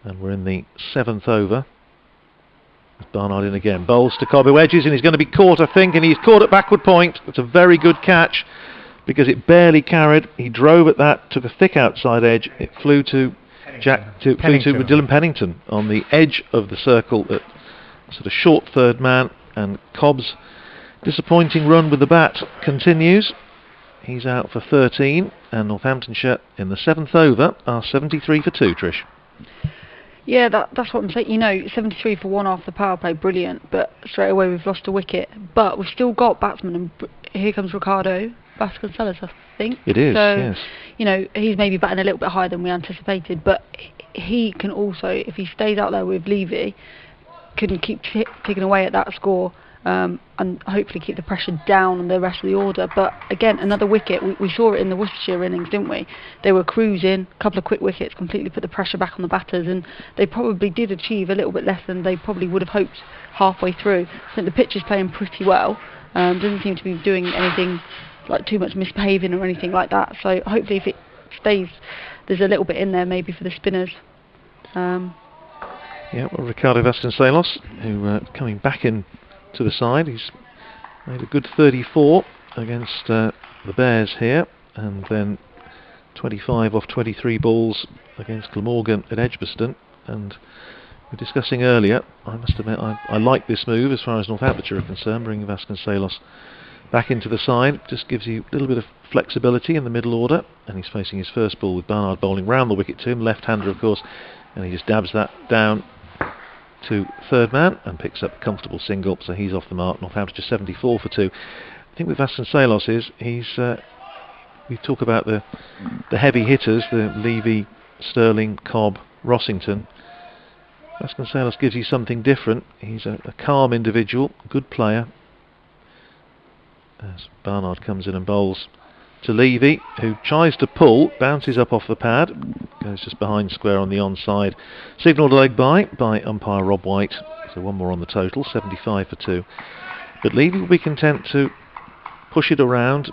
and we're in the 7th over. Barnard in again, bowls to Cobb, who edges, and he's going to be caught, I think, and he's caught at backward point. It's a very good catch because it barely carried. He drove at that, took a thick outside edge. It flew to Dylan Pennington on the edge of the circle at sort of short third man, and Cobb's disappointing run with the bat continues. He's out for 13, and Northamptonshire in the 7th over are 73 for 2, Trish. Yeah, that's what I'm saying. You know, 73 for 1 off the power play, brilliant, but straight away we've lost a wicket. But we've still got batsmen, and here comes Ricardo Vasconcelos, I think. It is, so, yes. You know, he's maybe batting a little bit higher than we anticipated, but he can also, if he stays out there with Levy, can keep ticking away at that score, and hopefully keep the pressure down on the rest of the order. But again, another wicket. We saw it in the Worcestershire innings, didn't we? They were cruising, a couple of quick wickets, completely put the pressure back on the batters, and they probably did achieve a little bit less than they probably would have hoped halfway through. I think the pitch is playing pretty well. Doesn't seem to be doing anything like too much misbehaving or anything like that. So hopefully, if it stays, there's a little bit in there maybe for the spinners. Yeah, well, Ricardo Vasconcelos, who coming back in to the side, he's made a good 34 against the Bears here, and then 25 off 23 balls against Glamorgan at Edgbaston. And we were discussing earlier, I must admit I like this move as far as Northamptonshire are concerned, bringing Vasconcelos back into the side. Just gives you a little bit of flexibility in the middle order, and he's facing his first ball with Barnard bowling round the wicket to him, left-hander of course, and he just dabs that down to third man and picks up a comfortable single, so he's off the mark. Northamptonshire 74 for 2. I think with Vasconcelos we talk about the heavy hitters, the Levy, Sterling, Cobb, Rossington. Vasconcelos gives you something different. He's a calm individual, good player. As Barnard comes in and bowls to Levy, who tries to pull, bounces up off the pad, goes just behind square on the onside. Signalled a leg by umpire Rob White, so one more on the total, 75 for 2. But Levy will be content to push it around,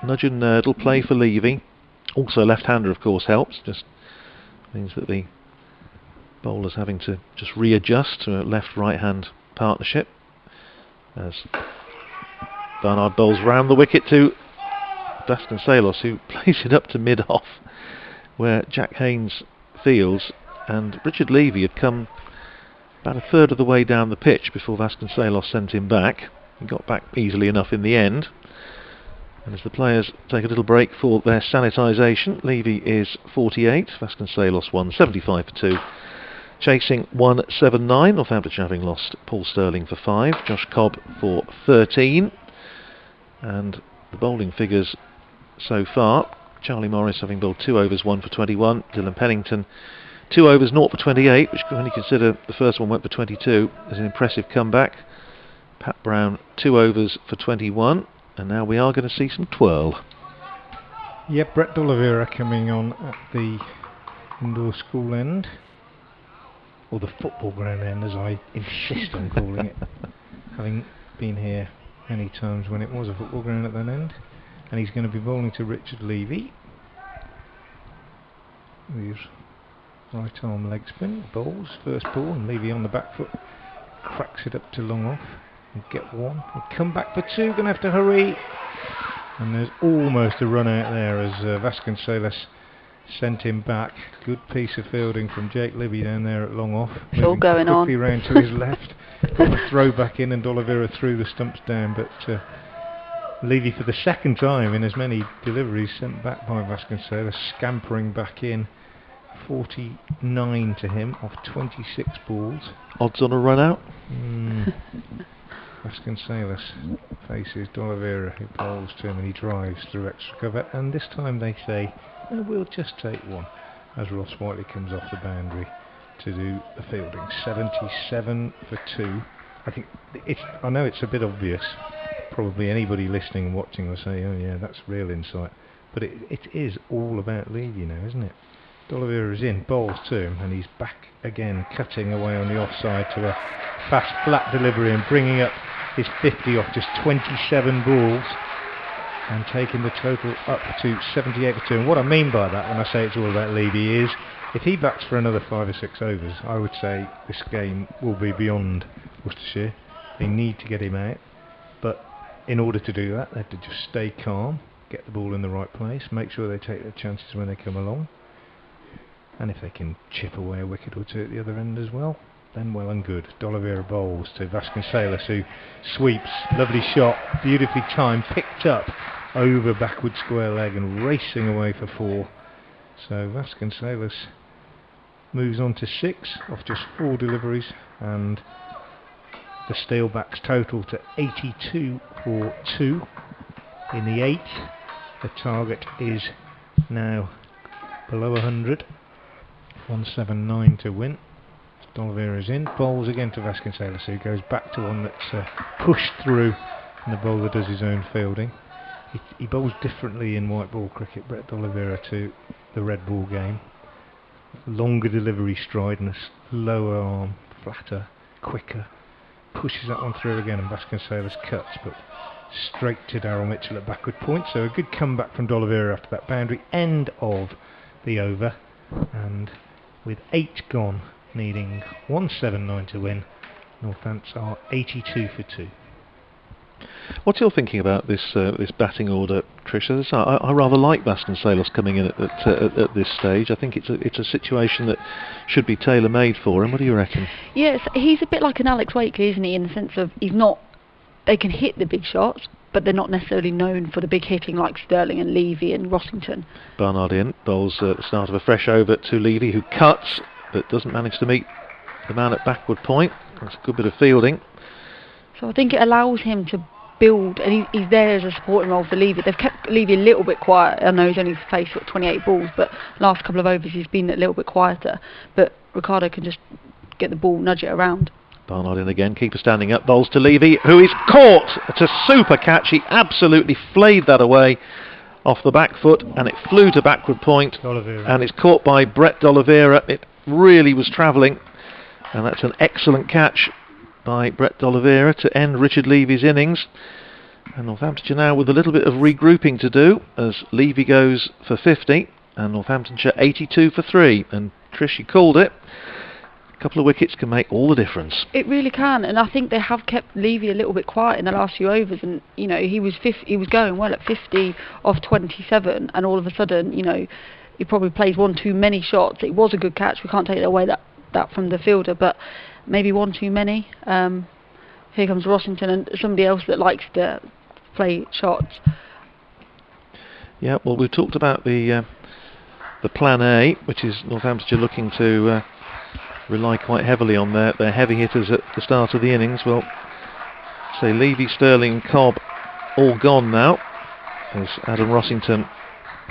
nudge and nurdle, play for Levy. Also left-hander of course helps, just means that the bowler's having to just readjust to a left-right-hand partnership. As Barnard bowls round the wicket to Vasconcelos, who plays it up to mid-off, where Jack Haynes fields, and Richard Levy had come about a third of the way down the pitch before Vasconcelos sent him back. He got back easily enough in the end. And as the players take a little break for their sanitisation, Levy is 48, Vasconcelos 175 for 2. Chasing 179, Northamptonshire having lost Paul Sterling for 5, Josh Cobb for 13. And the bowling figures so far, Charlie Morris having bowled 2 overs 1 for 21, Dylan Pennington 2 overs 0 for 28, which when you consider the first one went for 22 is an impressive comeback. Pat Brown 2 overs for 21, and now we are going to see some twirl. Yep, Brett D'Oliveira coming on at the indoor school end, or the football ground end as I insist on calling it, having been here many times when it was a football ground at that end. And he's going to be bowling to Richard Levy. His right arm leg spin, bowls, first ball, and Levy on the back foot, cracks it up to long off, and get one, and come back for 2, going to have to hurry. And there's almost a run out there as Vasconcelos sent him back. Good piece of fielding from Jake Libby down there at long off. It's all going on. Quickly round to his left. Got the throw back in and D'Oliveira threw the stumps down, but Levy for the second time in as many deliveries sent back by Vasconcelos, scampering back in. 49 to him off 26 balls. Odds on a run out? Vasconcelos faces D'Oliveira, who bowls to him, and he drives through extra cover, and this time they say, oh, we'll just take one, as Ross Whiteley comes off the boundary to do the fielding. 77 for 2. I know it's a bit obvious, probably anybody listening and watching will say, oh yeah, that's real insight, but it is all about Levy now, isn't it? D'Oliveira's in, bowls to him, and he's back again, cutting away on the offside to a fast flat delivery and bringing up his 50 off just 27 balls and taking the total up to 78 for 2. And what I mean by that when I say it's all about Levy is if he bats for another 5 or 6 overs, I would say this game will be beyond Worcestershire. They need to get him out, but in order to do that they have to just stay calm, get the ball in the right place, make sure they take their chances when they come along, and if they can chip away a wicket or 2 at the other end as well, then well and good. D'Oliveira bowls to Vasconcelos, who sweeps, lovely shot, beautifully timed, picked up over backward square leg and racing away for 4. So Vasconcelos moves on to 6 off just 4 deliveries, and the Steelbacks total to 82 for 2 in the 8th. The target is now below 100. 179 to win. D'Oliveira's in, bowls again to Vasconcelos, who goes back to one that's pushed through, and the bowler does his own fielding. He bowls differently in white ball cricket, Brett D'Oliveira, to the red ball game. Longer delivery stride and a lower arm, flatter, quicker. Pushes that one through again, and Vasconcelos cuts, but straight to Darryl Mitchell at backward point. So a good comeback from D'Oliveira after that boundary. End of the over, and with 8 gone, needing 179 to win, Northants are 82 for 2. What's your thinking about this batting order, Trish? As I rather like Vasconcelos coming in at this stage. I think it's a situation that should be tailor-made for him. What do you reckon? Yes, he's a bit like an Alex Wakely, isn't he, in the sense of they can hit the big shots, but they're not necessarily known for the big hitting like Sterling and Levy and Rossington. Barnard in, bowls at the start of a fresh over to Levy, who cuts but doesn't manage to meet the man at backward point. That's a good bit of fielding. So I think it allows him to build, and he's there as a supporting role for Levy. They've kept Levy a little bit quiet. I know he's only faced 28 balls, but last couple of overs he's been a little bit quieter. But Ricardo can just get the ball, nudge it around. Barnard in again, keeper standing up, bowls to Levy, who is caught. It's a super catch. He absolutely flayed that away off the back foot, and it flew to backward point, and it's caught by Brett D'Oliveira. It really was travelling, and that's an excellent catch by Brett D'Oliveira to end Richard Levy's innings. And Northamptonshire now with a little bit of regrouping to do as Levy goes for 50 and Northamptonshire 82 for 3. And Trish, you called it. A couple of wickets can make all the difference. It really can, and I think they have kept Levy a little bit quiet in the last few overs. And you know, he was going well at 50 off 27, and all of a sudden, you know, he probably plays one too many shots. It was a good catch. We can't take away that from the fielder, but maybe one too many. Here comes Rossington and somebody else that likes to play shots. Yeah, well, we've talked about the plan A, which is Northamptonshire looking to rely quite heavily on their heavy hitters at the start of the innings. Well, say Levy, Sterling, Cobb all gone now as Adam Rossington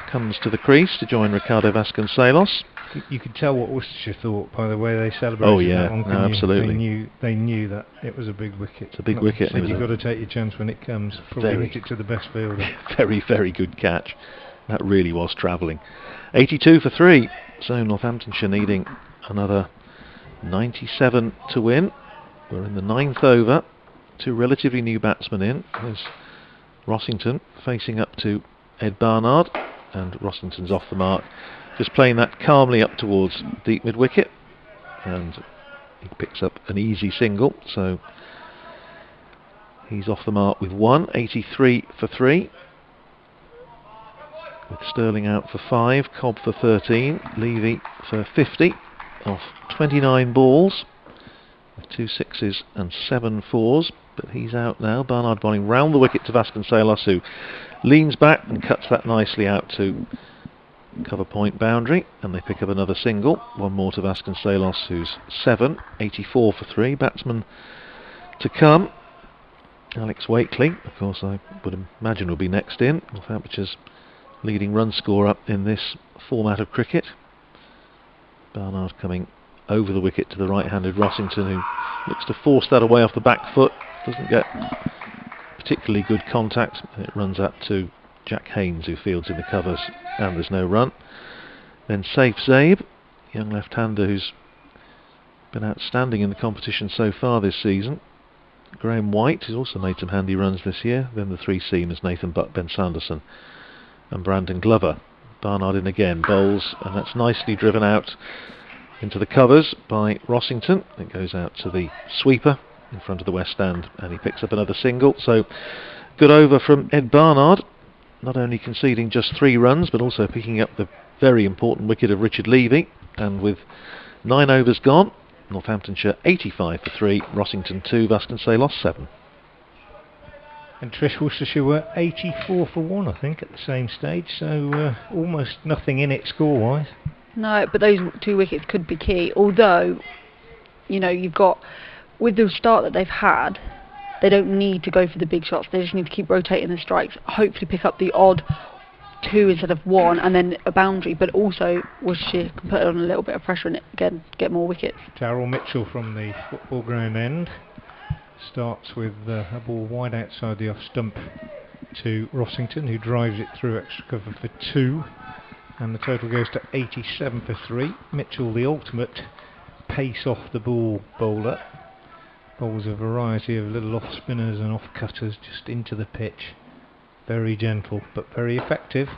comes to the crease to join Ricardo Vasconcelos. You could tell what Worcestershire thought by the way they celebrated. Oh yeah, that one, no, absolutely. They knew that it was a big wicket. It's a big wicket. So you've got to take your chance when it comes. Probably hit it to the best fielder. Very, very good catch. That really was travelling. 82 for 3. So Northamptonshire needing another 97 to win. We're in the 9th over. 2 relatively new batsmen in. There's Rossington facing up to Ed Barnard, and Rossington's off the mark, just playing that calmly up towards deep mid wicket, and he picks up an easy single, so he's off the mark with 1. 83 for 3, with Sterling out for 5, Cobb for 13, Levy for 50 off 29 balls with 2 sixes and 7 fours, but he's out now. Barnard bowling round the wicket to Vasconcelos, who leans back and cuts that nicely out to cover point boundary, and they pick up another single. 1 more to Vasconcelos, who's 7. 84 for 3. Batsman to come, Alex Wakely, of course, I would imagine will be next in. Northampton's leading run scorer in this format of cricket. Barnard coming over the wicket to the right-handed Rossington, who looks to force that away off the back foot. Doesn't get particularly good contact, and it runs out to Jack Haynes, who fields in the covers, and there's no run. Then Saif Zaib, young left-hander who's been outstanding in the competition so far this season. Graham White, who's also made some handy runs this year. Then the 3 seamers, Nathan Butt, Ben Sanderson and Brandon Glover. Barnard in again, bowls, and that's nicely driven out into the covers by Rossington. It goes out to the sweeper in front of the West Stand, and he picks up another single. So good over from Ed Barnard, not only conceding just 3 runs but also picking up the very important wicket of Richard Levy. And with 9 overs gone, Northamptonshire 85 for 3, Rossington 2, Vasconcelos 7. And Trish, Worcestershire were 84 for 1, I think, at the same stage, so almost nothing in it score-wise. No, but those 2 wickets could be key, although, you know, you've got, with the start that they've had, they don't need to go for the big shots. They just need to keep rotating the strikes, hopefully pick up the odd 2 instead of 1, and then a boundary. But also Worcestershire can put on a little bit of pressure and again get more wickets. Darryl Mitchell from the football ground end starts with a ball wide outside the off stump to Rossington, who drives it through extra cover for 2, and the total goes to 87 for 3. Mitchell, the ultimate pace off the ball bowler, bowls a variety of little off spinners and off cutters just into the pitch. Very gentle but very effective.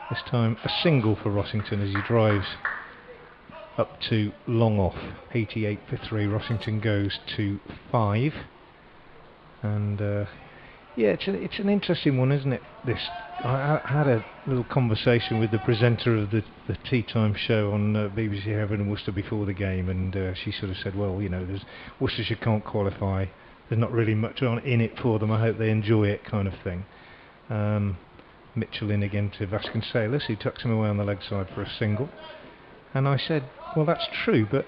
This time a single for Rossington as he drives up to long off. 88 for 3. Rossington goes to 5. And yeah, it's an interesting one, isn't it? This I had a little conversation with the presenter of the tea time show on BBC Hereford and Worcester before the game, and she sort of said, well, you know, Worcestershire can't qualify, there's not really much in it for them, I hope they enjoy it, kind of thing. Mitchell in again to Vasconcelos, who tucks him away on the leg side for a single. And I said, well, that's true, but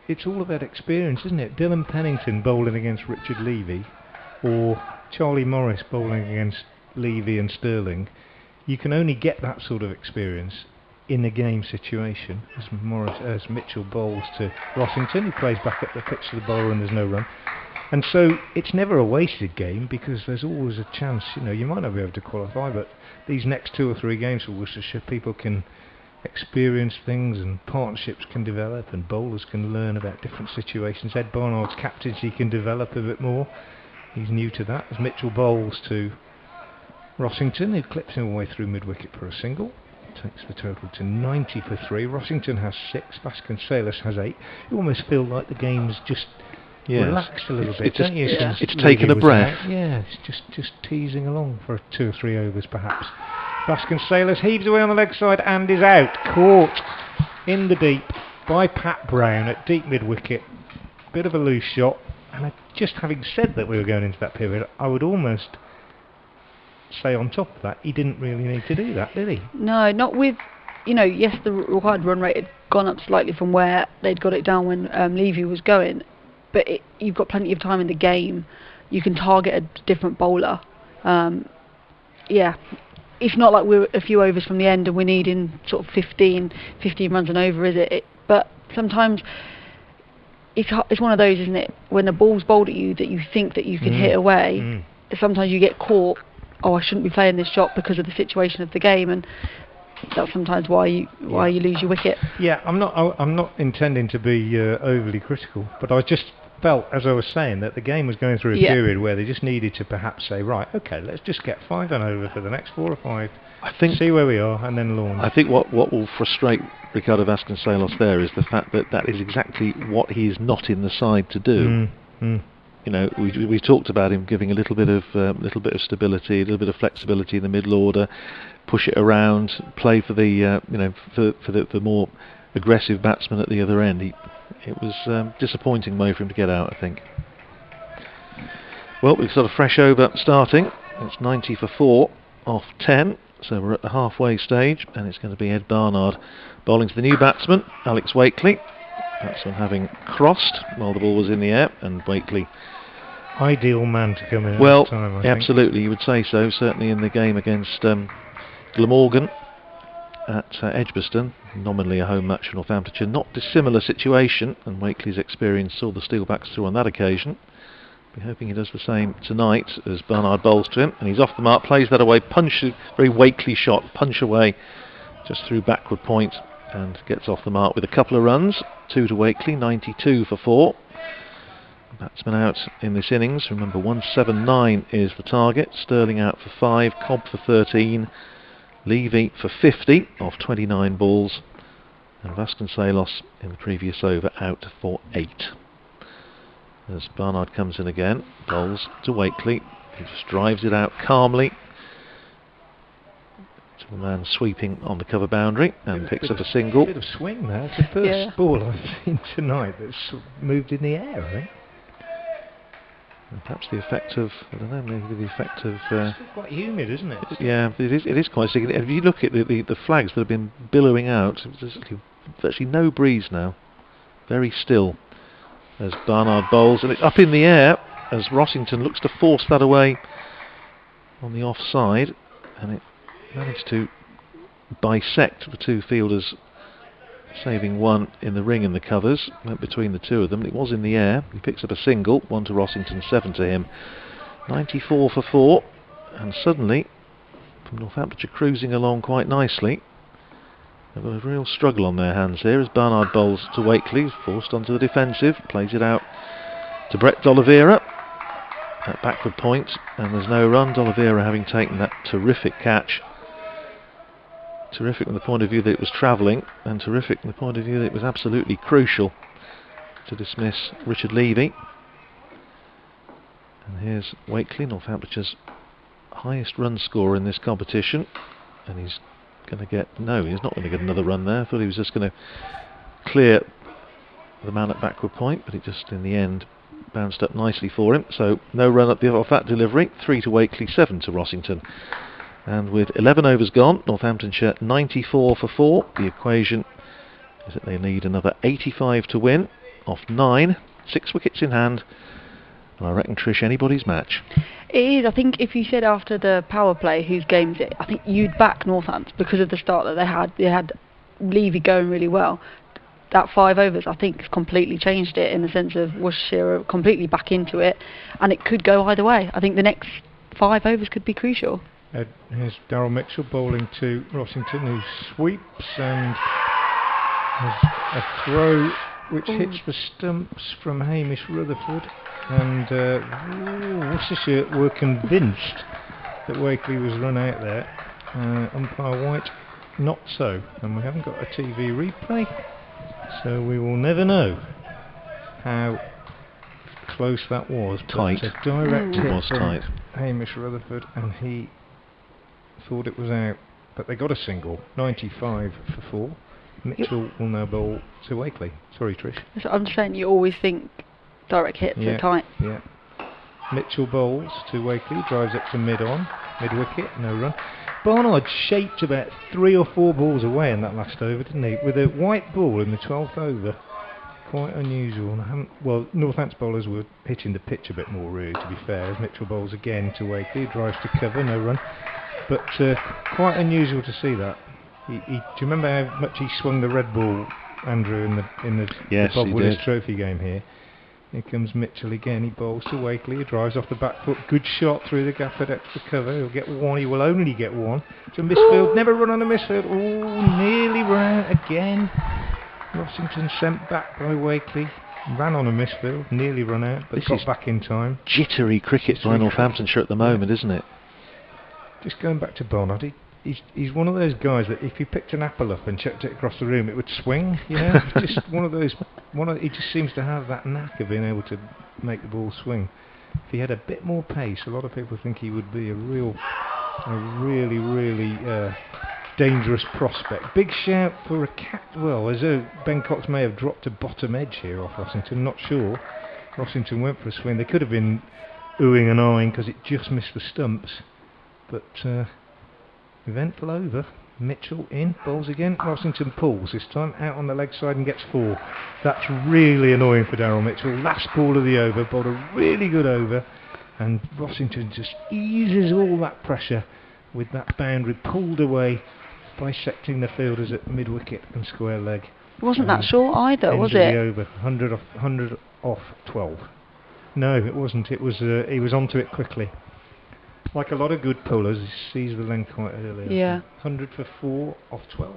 it's all about experience, isn't it? Dylan Pennington bowling against Richard Levy, or Charlie Morris bowling against Levy and Sterling. You can only get that sort of experience in a game situation, as Mitchell bowls to Rossington, who plays back up the pitch to the bowler and there's no run. And so it's never a wasted game because there's always a chance, you might not be able to qualify, but these next 2 or 3 games for Worcestershire, people can experience things and partnerships can develop and bowlers can learn about different situations. Ed Barnard's captaincy can develop a bit more. He's new to that as Mitchell bowls to Rossington, who clips him away through mid-wicket for a single. Takes the total to 90 for 3. Rossington has 6, Vasconcelos has 8. You almost feel like the game's just relaxed a little bit, don't you? It's taken a breath. Yeah, it's just teasing along for 2 or 3 overs perhaps. Vasconcelos heaves away on the leg side and is out. Caught in the deep by Pat Brown at deep mid-wicket. Bit of a loose shot. And just having said that we were going into that period, I would almost say on top of that, he didn't really need to do that, did he? No, not with, yes, the required run rate had gone up slightly from where they'd got it down when Levy was going, but you've got plenty of time in the game. You can target a different bowler. It's not like we're a few overs from the end and we're needing sort of 15 runs and over, is it? But sometimes it's one of those, isn't it, when the ball's bowled at you that you think that you can hit away, sometimes you get caught, I shouldn't be playing this shot because of the situation of the game, and that's sometimes why you lose your wicket. Yeah, I'm not intending to be overly critical, but I just felt, as I was saying, that the game was going through a period where they just needed to perhaps say, right, okay, let's just get 5 and over for the next 4 or 5, see where we are, and then launch. I think what will frustrate Ricardo Vasconcelos there is the fact that is exactly what he is not in the side to do. We talked about him giving a little bit of stability, a little bit of flexibility in the middle order, push it around, play for the for the more aggressive batsman at the other end. It was disappointing way for him to get out, I think. Well, we've got a fresh over starting. It's 90 for 4 off 10, so we're at the halfway stage, and it's going to be Ed Barnard bowling to the new batsman, Alex Wakely. Batsman having crossed while the ball was in the air, and Wakely. Ideal man to come in well, at the time, I think. Absolutely, you would say so. Certainly in the game against Glamorgan at Edgbaston, nominally a home match for Northamptonshire. Not dissimilar situation, and Wakely's experience saw the Steelbacks through on that occasion. Be hoping he does the same tonight as Barnard bowls to him, and he's off the mark, plays that away, very Wakely shot, punch away, just through backward point, and gets off the mark with a couple of runs. 2 to Wakely, 92 for 4. Batsman out in this innings. Remember, 179 is the target. Sterling out for 5, Cobb for 13, Levy for 50 off 29 balls, and Vasconcelos in the previous over out for 8. As Barnard comes in again, bowls to Wakely. He just drives it out calmly to the man sweeping on the cover boundary and picks up a single. Bit of swing there. It's the first ball I've seen tonight that's moved in the air, I think. And perhaps the effect of, I don't know, maybe the effect of... It's quite humid, isn't it? Yeah, it is quite significant. If you look at the flags that have been billowing out, there's actually no breeze now. Very still as Barnard bowls, and it's up in the air as Rossington looks to force that away on the offside, and it managed to bisect the 2 fielders, saving one in the ring in the covers. Went between the 2 of them. It was in the air. He picks up a single, 1 to Rossington, 7 to him. 94 for 4, and suddenly from Northamptonshire cruising along quite nicely. They've got a real struggle on their hands here as Barnard bowls to Wakely, forced onto the defensive, plays it out to Brett D'Oliveira at backward point, and there's no run. D'Oliveira having taken that terrific catch. Terrific from the point of view that it was travelling, and terrific from the point of view that it was absolutely crucial to dismiss Richard Levy. And here's Wakely, Northamptonshire's highest run scorer in this competition, and he's going to get, no, he's not going to get another run there. I thought he was just going to clear the man at backward point, but it just in the end bounced up nicely for him. So no run off that delivery. 3 to Wakely, 7 to Rossington. And with 11 overs gone, Northamptonshire 94 for 4. The equation is that they need another 85 to win off 9, 6 wickets in hand. And I reckon, Trish, anybody's match. It is. I think if you said after the power play whose game's it, I think you'd back Northampton because of the start that they had. They had Levy going really well. that 5 overs, I think, has completely changed it in the sense of Worcestershire are completely back into it, and it could go either way. I think the next 5 overs could be crucial. Here's Daryl Mitchell bowling to Rossington, who sweeps and has a throw which hits the stumps from Hamish Rutherford, and Worcestershire were convinced that Wakely was run out there. Umpire White, not so, and we haven't got a TV replay, so we will never know how close that was. Tight. But a direct hit was from tight. Hamish Rutherford, and he thought it was out, but they got a single, 95 for 4. Mitchell will now bowl to Wakely. Sorry, Trish. So I'm saying you always think direct hits are tight. Yeah. Mitchell bowls to Wakely, drives up to mid-wicket, no run. Barnard shaped about 3 or 4 balls away in that last over, didn't he? With a white ball in the 12th over. Quite unusual. And Northampton's bowlers were hitting the pitch a bit more, really, to be fair, as Mitchell bowls again to Wakely, drives to cover, no run. But quite unusual to see that. Do you remember how much he swung the red ball, Andrew, in the Yes, Bob he Willis did. Trophy game here? Here comes Mitchell again. He bowls to Wakely. He drives off the back foot. Good shot through the gap at extra cover. He'll get 1. He will only get 1. To misfield. Never run on a misfield. Oh, nearly ran out again. Rossington sent back by Wakely. Ran on a misfield. Nearly run out, but This got is back in time. Jittery cricket by Northamptonshire at the moment, isn't it? Just going back to Barnard, he's one of those guys that if you picked an apple up and chucked it across the room, it would swing. You know, just one of those. He just seems to have that knack of being able to make the ball swing. If he had a bit more pace, a lot of people think he would be a really dangerous prospect. Big shout for a well, as though Ben Cox may have dropped a bottom edge here off Rossington. Not sure. Rossington went for a swing. They could have been oohing and eyeing because it just missed the stumps. But eventful over. Mitchell in, bowls again. Rossington pulls this time, out on the leg side and gets 4. That's really annoying for Daryl Mitchell. Last ball of the over, bowled a really good over, and Rossington just eases all that pressure with that boundary pulled away, bisecting the fielders at mid-wicket and square leg. It wasn't that short either, was it? Over 100 off 12. No, it wasn't. It was. He was onto it quickly. Like a lot of good pullers, he sees the length quite early. Yeah. 100 for 4 off 12.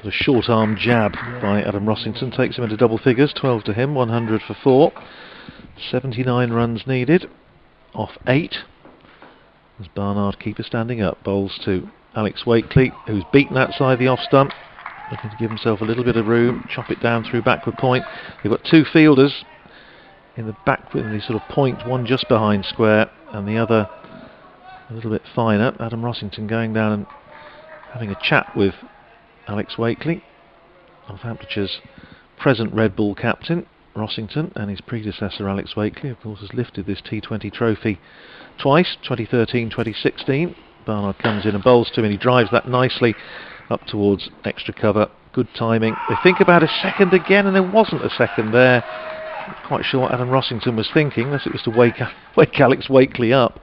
The short arm jab by Adam Rossington takes him into double figures. 12 to him, 100 for 4. 79 runs needed off 8. As Barnard, keeper standing up, bowls to Alex Wakely, who's beaten outside the off stump, looking to give himself a little bit of room, chop it down through backward point. They've got 2 fielders in the back with the sort of point, one just behind square and the other a little bit finer. Adam Rossington going down and having a chat with Alex Wakely, Northamptonshhire's present Red Bull captain. Rossington and his predecessor Alex Wakely, of course, has lifted this T20 trophy twice, 2013, 2016. Barnard comes in and bowls to him, and he drives that nicely up towards extra cover. Good timing. They think about a second again, and there wasn't a second there. Not quite sure what Adam Rossington was thinking, unless it was to wake Alex Wakely up.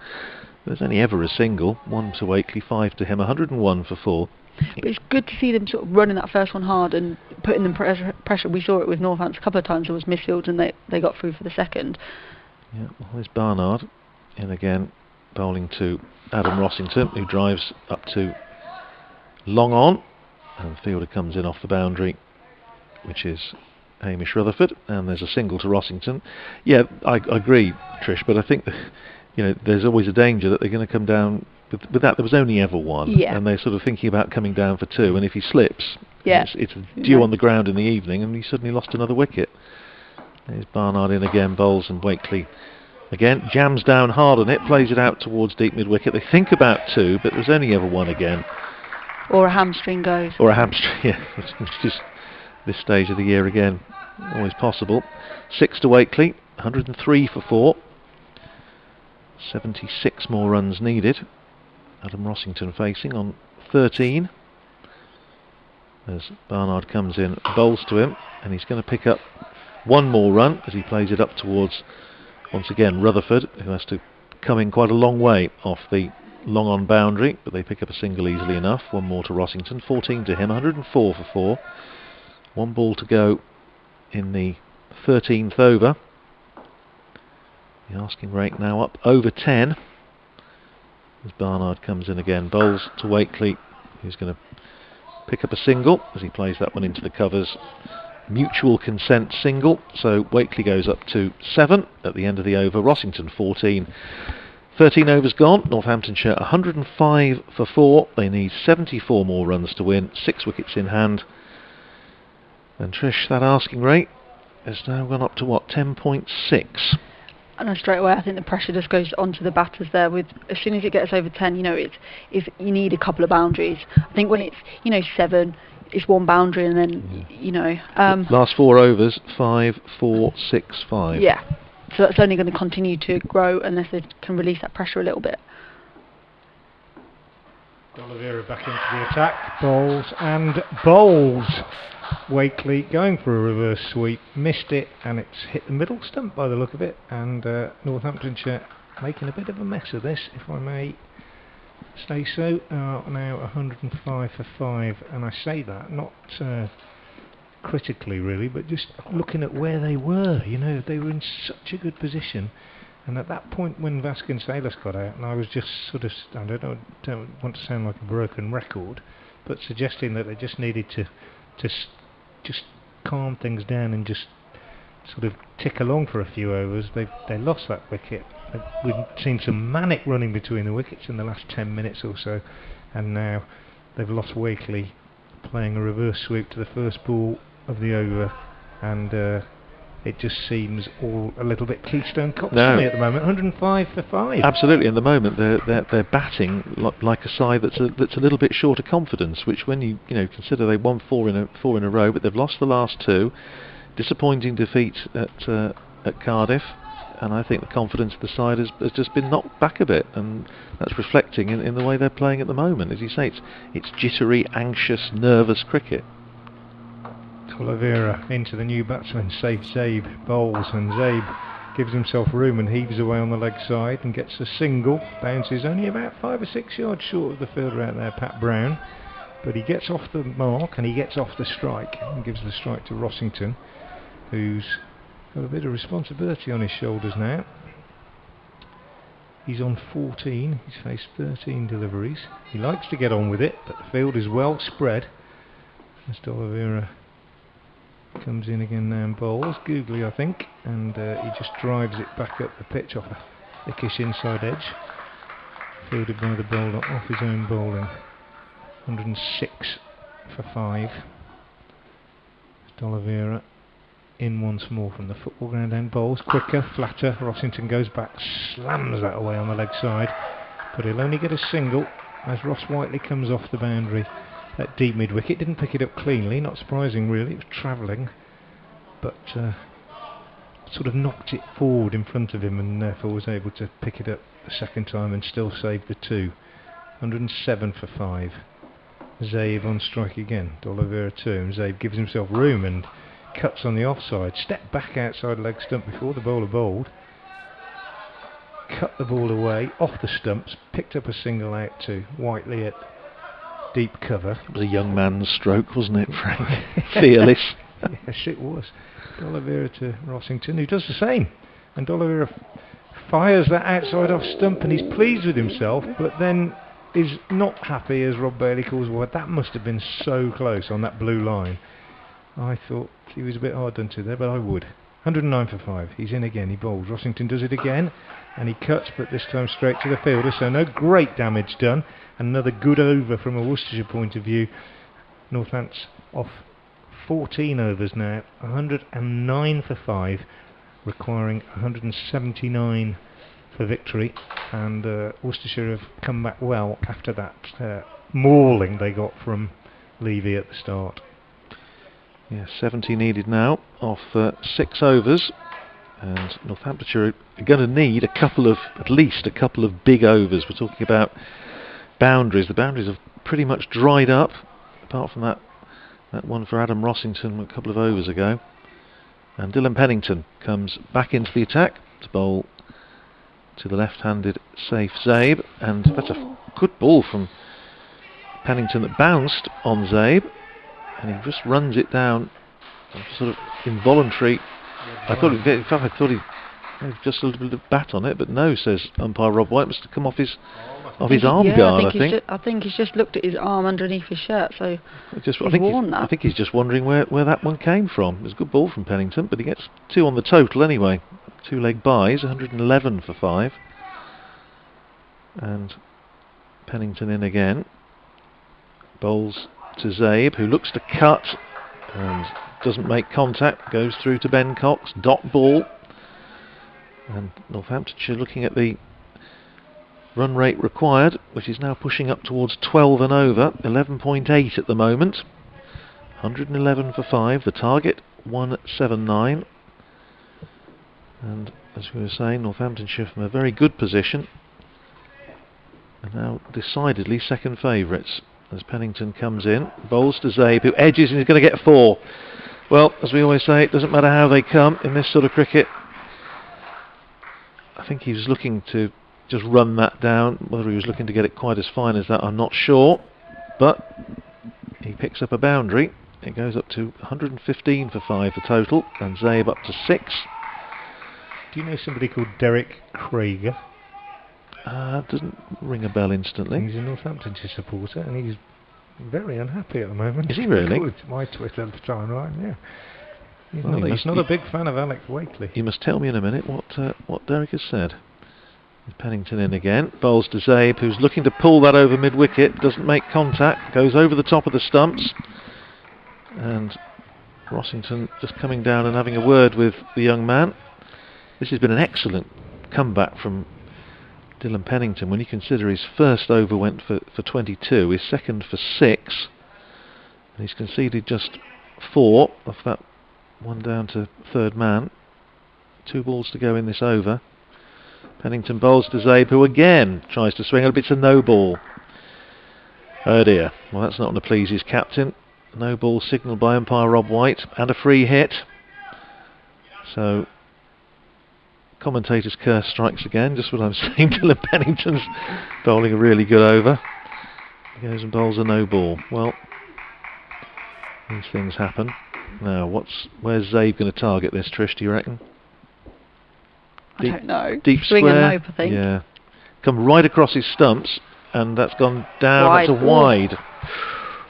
There's only ever a single. 1 to Wakely, 5 to him, 101 for 4. But it's good to see them sort of running that first one hard and putting them pressure. We saw it with Northampton a couple of times. There was misfields and they got through for the second. Yeah, well, there's Barnard in again, bowling to Adam Rossington, who drives up to long on, and the fielder comes in off the boundary, which is Hamish Rutherford, and there's a single to Rossington. Yeah, I agree, Trish, but I think there's always a danger that they're going to come down. With that, there was only ever 1, and they're sort of thinking about coming down for 2, and if he slips, it's due on the ground in the evening, and he suddenly lost another wicket. There's Barnard in again, bowls, and Wakely again jams down hard on it, plays it out towards deep mid-wicket. They think about 2, but there's only ever 1 again. Or a hamstring goes. Or a hamstring, yeah. It's just this stage of the year again, always possible. 6 to Wakely, 103 for 4. 76 more runs needed. Adam Rossington facing on 13. As Barnard comes in, bowls to him, and he's going to pick up 1 more run as he plays it up towards, once again, Rutherford, who has to come in quite a long way off the long on boundary, but they pick up a single easily enough. 1 more to Rossington, 14 to him, 104 for 4. 1 ball to go in the 13th over. The asking rate now up over 10 as Barnard comes in again. Bowls to Wakely, who's going to pick up a single as he plays that one into the covers. Mutual consent single, so Wakely goes up to 7 at the end of the over. Rossington 14. 13 overs gone. Northamptonshire 105 for 4. They need 74 more runs to win. 6 wickets in hand. And Trish, that asking rate has now gone up to what, 10.6? And straight away, I think the pressure just goes onto the batters there. With as soon as it gets over 10, you know, if you need a couple of boundaries. I think when it's 7, it's 1 boundary, and then last 4 overs, 5, 4, 6, 5. Yeah, so that's only going to continue to grow unless they can release that pressure a little bit. D'Oliveira back into the attack. Bowls and bowls. Wakely going for a reverse sweep, missed it, and it's hit the middle stump by the look of it, and Northamptonshire making a bit of a mess of this, if I may say so. Now 105 for 5, and I say that not critically really, but just looking at where they were. They were in such a good position, and at that point when Vasconcelos got out, and I was just sort of, I don't want to sound like a broken record, but suggesting that they just needed to just calm things down and just sort of tick along for a few overs. They lost that wicket. We've seen some manic running between the wickets in the last 10 minutes or so, and now they've lost Wakely playing a reverse sweep to the first ball of the over, and it just seems all a little bit Keystone Cops to me at the moment. 105 for 5. Absolutely. In the moment, they're batting like a side that's a little bit short of confidence. Which, when you consider they won 4 in a row, but they've lost the last 2. Disappointing defeat at Cardiff, and I think the confidence of the side has just been knocked back a bit, and that's reflecting in the way they're playing at the moment. As you say, it's jittery, anxious, nervous cricket. D'Oliveira into the new batsman, safe Zabe, bowls, and Zabe gives himself room and heaves away on the leg side and gets a single. Bounces only about 5 or 6 yards short of the fielder out there, Pat Brown, but he gets off the mark and he gets off the strike and gives the strike to Rossington, who's got a bit of responsibility on his shoulders now. He's on 14, he's faced 13 deliveries. He likes to get on with it, but the field is well spread as D'Oliveira comes in again now and bowls. Googly, I think, and he just drives it back up the pitch off a thickish inside edge. Fielded by the bowler off his own bowling. 106 for 5. D'Oliveira in once more from the football ground and bowls. Quicker, flatter. Rossington goes back, slams that away on the leg side, but he'll only get a single as Ross Whiteley comes off the boundary. That deep mid wicket, didn't pick it up cleanly, not surprising really, it was travelling, but sort of knocked it forward in front of him, and therefore was able to pick it up the second time and still save the 2. 107 for 5. Zabe on strike again, D'Oliveira 2, and Zabe gives himself room and cuts on the offside, stepped back outside leg stump before the bowler bowled, cut the ball away off the stumps, picked up a single out to Whiteley at deep cover. It was a young man's stroke, wasn't it, Frank? Fearless. Yes, it was. D'Oliveira to Rossington, who does the same, and D'Oliveira fires that outside off stump, and he's pleased with himself, but then is not happy, as Rob Bailey calls, well, that must have been so close on that blue line. I thought he was a bit hard done to there, but I would. 109 for 5. He's in again, he bowls. Rossington does it again, and he cuts, but this time straight to the fielder, so no great damage done. Another good over from a Worcestershire point of view. Northants off 14 overs now, 109 for 5, requiring 179 for victory, and Worcestershire have come back well after that mauling they got from Levy at the start. Yeah, 70 needed now off 6 overs, and Northamptonshire are going to need at least a couple of big overs. We're talking about boundaries. The boundaries have pretty much dried up, apart from that one for Adam Rossington a couple of overs ago. And Dylan Pennington comes back into the attack to bowl to the left-handed safe Zabe, and that's a good ball from Pennington that bounced on Zabe, and he just runs it down sort of involuntary. I thought, in fact, I thought he had just a little bit of bat on it, but no, says umpire Rob White, must have come off his arm guard. I think he's just looked at his arm underneath his shirt, so I think he's just wondering where that one came from. It was a good ball from Pennington, but he gets 2 on the total anyway. 2-leg buys, 111 for 5. And Pennington in again. Bowls to Zabe, who looks to cut and doesn't make contact, goes through to Ben Cox, dot ball. And Northamptonshire looking at the run rate required, which is now pushing up towards 12 and over, 11.8 at the moment. 111 for 5, the target 179. And as we were saying, Northamptonshire from a very good position, and now decidedly second favourites as Pennington comes in, bowls to Zabe, who edges and he's going to get 4. Well, as we always say, it doesn't matter how they come in this sort of cricket. I think he was looking to just run that down. Whether he was looking to get it quite as fine as that, I'm not sure, but he picks up a boundary. It goes up to 115 for 5 the total, and Zabe up to 6. Do you know somebody called Derek Krieger? Doesn't ring a bell instantly. He's a Northamptonshire supporter, and he's very unhappy at the moment. Is he really? My Twitter at the time, right? Yeah. He's not a big fan of Alex Wakely. You must tell me in a minute what Derek has said. Pennington in again, bowls to Zabe, who's looking to pull that over mid-wicket, doesn't make contact, goes over the top of the stumps, and Rossington just coming down and having a word with the young man. This has been an excellent comeback from Dylan Pennington when you consider his first over went for 22, his second for 6, and he's conceded just 4 off that one down to third man. 2 balls to go in this over. Pennington bowls to Zabe, who again tries to swing it, but it's a no ball. Oh dear, well that's not going to please his captain. No ball signalled by umpire Rob White, and a free hit. So commentator's curse strikes again, just what I'm saying. Dylan Pennington's bowling a really good over. He goes and bowls a no ball. Well, these things happen. Now, where's Zabe going to target this, Trish, do you reckon? I don't know. Deep Swing square. and hope, I think. Yeah. Come right across his stumps, and that's gone down. Wide. That's a wide.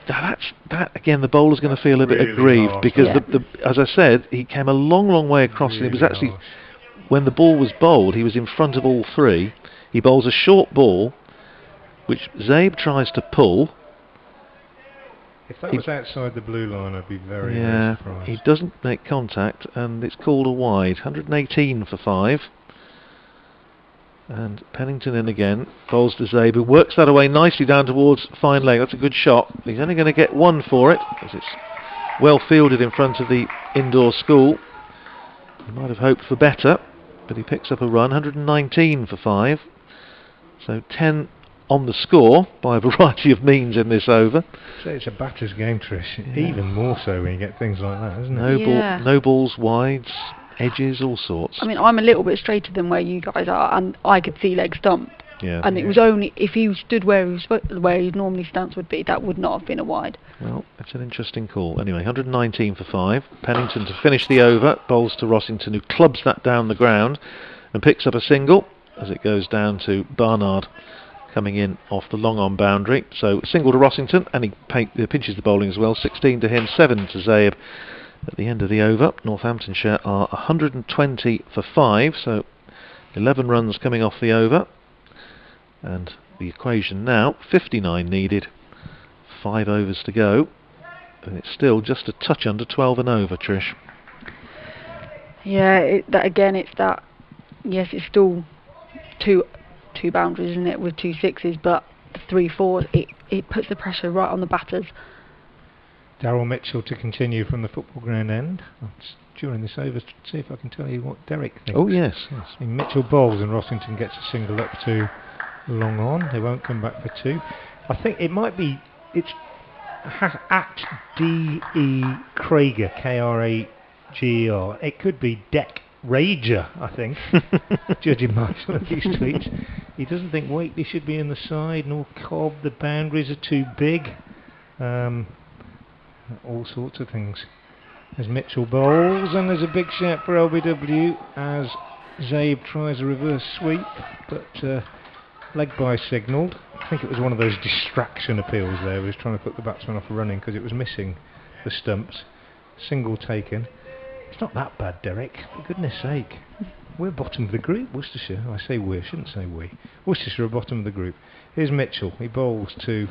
Now that again, the bowler's going to feel a bit Really aggrieved harsh, because, yeah. as I said, he came a long way across, and it was actually harsh. when the ball was bowled, he was in front of all 3. He bowls a short ball, which Zabe tries to pull. If that was outside the blue line, I'd be very surprised. He doesn't make contact, and it's called a wide. 118 for 5. And Pennington in again, bowls to Zabe, who works that away nicely down towards fine leg. That's a good shot. He's only going to get 1 for it, because it's well fielded in front of the indoor school. He might have hoped for better, but he picks up a run. 119 for 5. So 10 on the score by a variety of means in this over. So it's a batter's game, Trish. Even more so when you get things like that, isn't No it? no balls, wides, edges, all sorts. I mean, I'm a little bit straighter than where you guys are, and I could see leg stump. Yeah. And it was only if he stood where his normally stance would be, that would not have been a wide. Well, it's an interesting call. Anyway, 119 for 5. Pennington to finish the over, bowls to Rossington, who clubs that down the ground and picks up a single as it goes down to Barnard, coming in off the long on boundary. So single to Rossington, and he pinches the bowling as well. 16 to him, 7 to Zabe at the end of the over. Northamptonshire are 120 for 5, so 11 runs coming off the over. And the equation now, 59 needed, 5 overs to go, and it's still just a touch under 12 and over, Trish. Yeah, that again, it's that. Yes, it's still two boundaries, isn't it, with 2 sixes, but the 3 4s, it puts the pressure right on the batters. Darryl Mitchell to continue from the football ground end. During this over, see if I can tell you what Derek thinks. Oh yes. Mitchell bowls and Rossington gets a single up to long on. They won't come back for 2. I think it might be, it's at D.E. Krager, K-R-A-G-E-R. It could be Deck Rager, I think, judging by some of these tweets. He doesn't think Wakely should be in the side, nor Cobb. The boundaries are too big. All sorts of things. As Mitchell bowls, and there's a big shout for LBW as Zabe tries a reverse sweep, but leg by signalled. I think it was one of those distraction appeals there. He was trying to put the batsman off running because it was missing the stumps. Single taken. It's not that bad, Derek, for goodness sake. We're bottom of the group, Worcestershire. I say we, I shouldn't say we. Worcestershire are bottom of the group. Here's Mitchell. He bowls to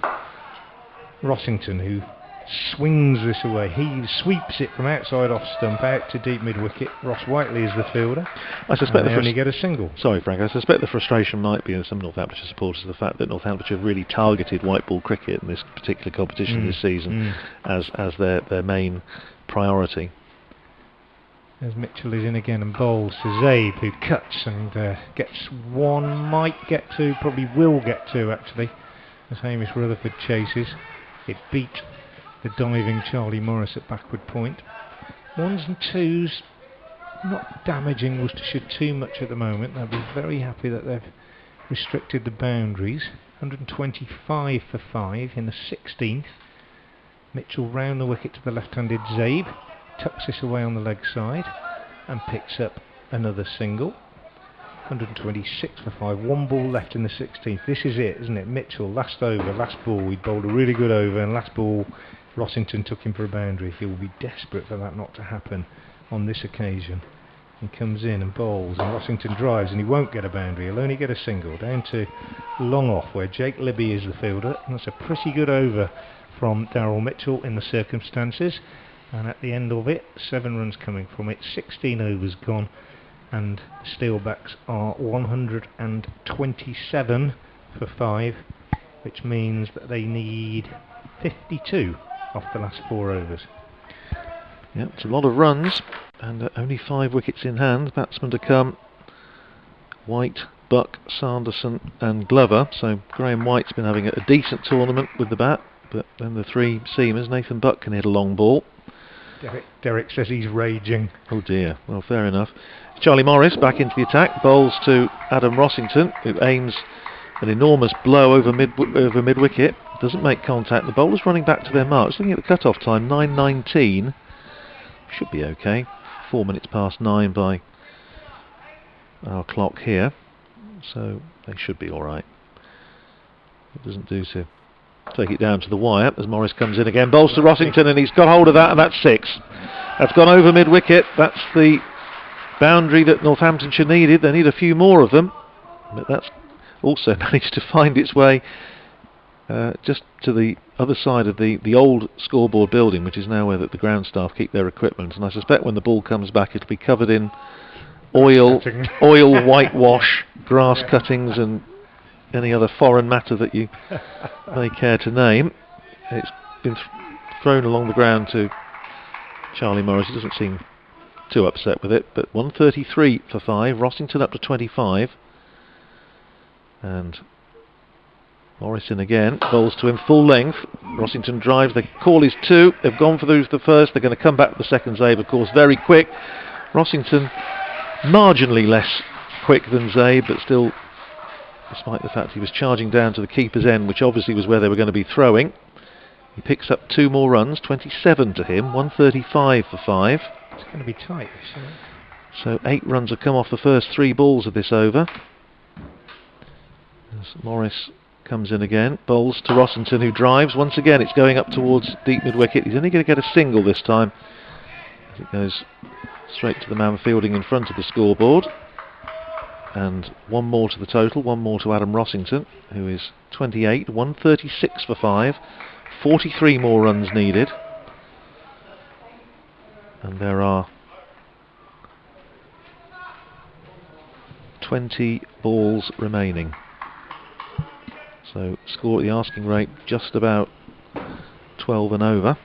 Rossington, who swings this away. He sweeps it from outside off stump out to deep mid wicket. Ross Whiteley is the fielder. I suspect they only get a single. Sorry, Frank. I suspect the frustration might be in some Northamptonshire supporters the fact that Northamptonshire really targeted white ball cricket in this particular competition this season as their main priority. As Mitchell is in again and bowls to Zabe, who cuts and gets one, might get two, probably will get two actually, as Hamish Rutherford chases. It beat the diving Charlie Morris at backward point. Ones and twos not damaging Worcestershire too much at the moment. They'll be very happy that they've restricted the boundaries. 125 for 5 in the 16th. Mitchell round the wicket to the left-handed Zabe, tucks this away on the leg side and picks up another single. 126 for 5, one ball left in the 16th. This is it, isn't it? Mitchell, last over, last ball, he bowled a really good over, and last ball Rossington took him for a boundary. He'll be desperate for that not to happen on this occasion. He comes in and bowls, and Rossington drives, and he won't get a boundary. He'll only get a single down to long off, where Jake Libby is the fielder, and that's a pretty good over from Darryl Mitchell in the circumstances. And at the end of it, 7 runs coming from it, 16 overs gone, and Steelbacks are 127 for 5, which means that they need 52 off the last 4 overs. Yeah, it's a lot of runs, and only 5 wickets in hand. Batsmen to come: White, Buck, Sanderson and Glover. So Graham White's been having a decent tournament with the bat, but then the 3 seamers, Nathan Buck can hit a long ball. Derek says he's raging. Oh dear, well fair enough. Charlie Morris back into the attack, bowls to Adam Rossington, who aims an enormous blow over mid wicket. Doesn't make contact. The bowler's running back to their marks. Looking at the cut-off time, 9:19. Should be okay. 4 minutes past 9 by our clock here, so they should be all right. It doesn't do to take it down to the wire as Morris comes in again. Bowls to Rossington, and he's got hold of that, and that's 6. That's gone over mid wicket. That's the boundary that Northamptonshire needed. They need a few more of them, but that's also managed to find its way just to the other side of the old scoreboard building, which is now where the ground staff keep their equipment. And I suspect when the ball comes back, it'll be covered in oil, whitewash, grass cuttings, and any other foreign matter that you may care to name. It's been thrown along the ground to Charlie Morris. He doesn't seem too upset with it, but 133 for 5. Rossington up to 25, and Morris in again, bowls to him full length. Rossington drives, the call is 2. They've gone for the first, they're going to come back with the second Zabe, of course, very quick. Rossington marginally less quick than Zabe, but still, despite the fact he was charging down to the keeper's end, which obviously was where they were going to be throwing. He picks up 2 more runs, 27 to him, 135 for 5. It's going to be tight. So 8 runs have come off the first 3 balls of this over. As Morris comes in again, bowls to Rossington, who drives. Once again, it's going up towards deep mid-wicket. He's only going to get a single this time, as it goes straight to the man fielding in front of the scoreboard. And 1 more to the total, 1 more to Adam Rossington, who is 28, 136 for 5, 43 more runs needed. And there are 20 balls remaining. So score at the asking rate just about 12 and over.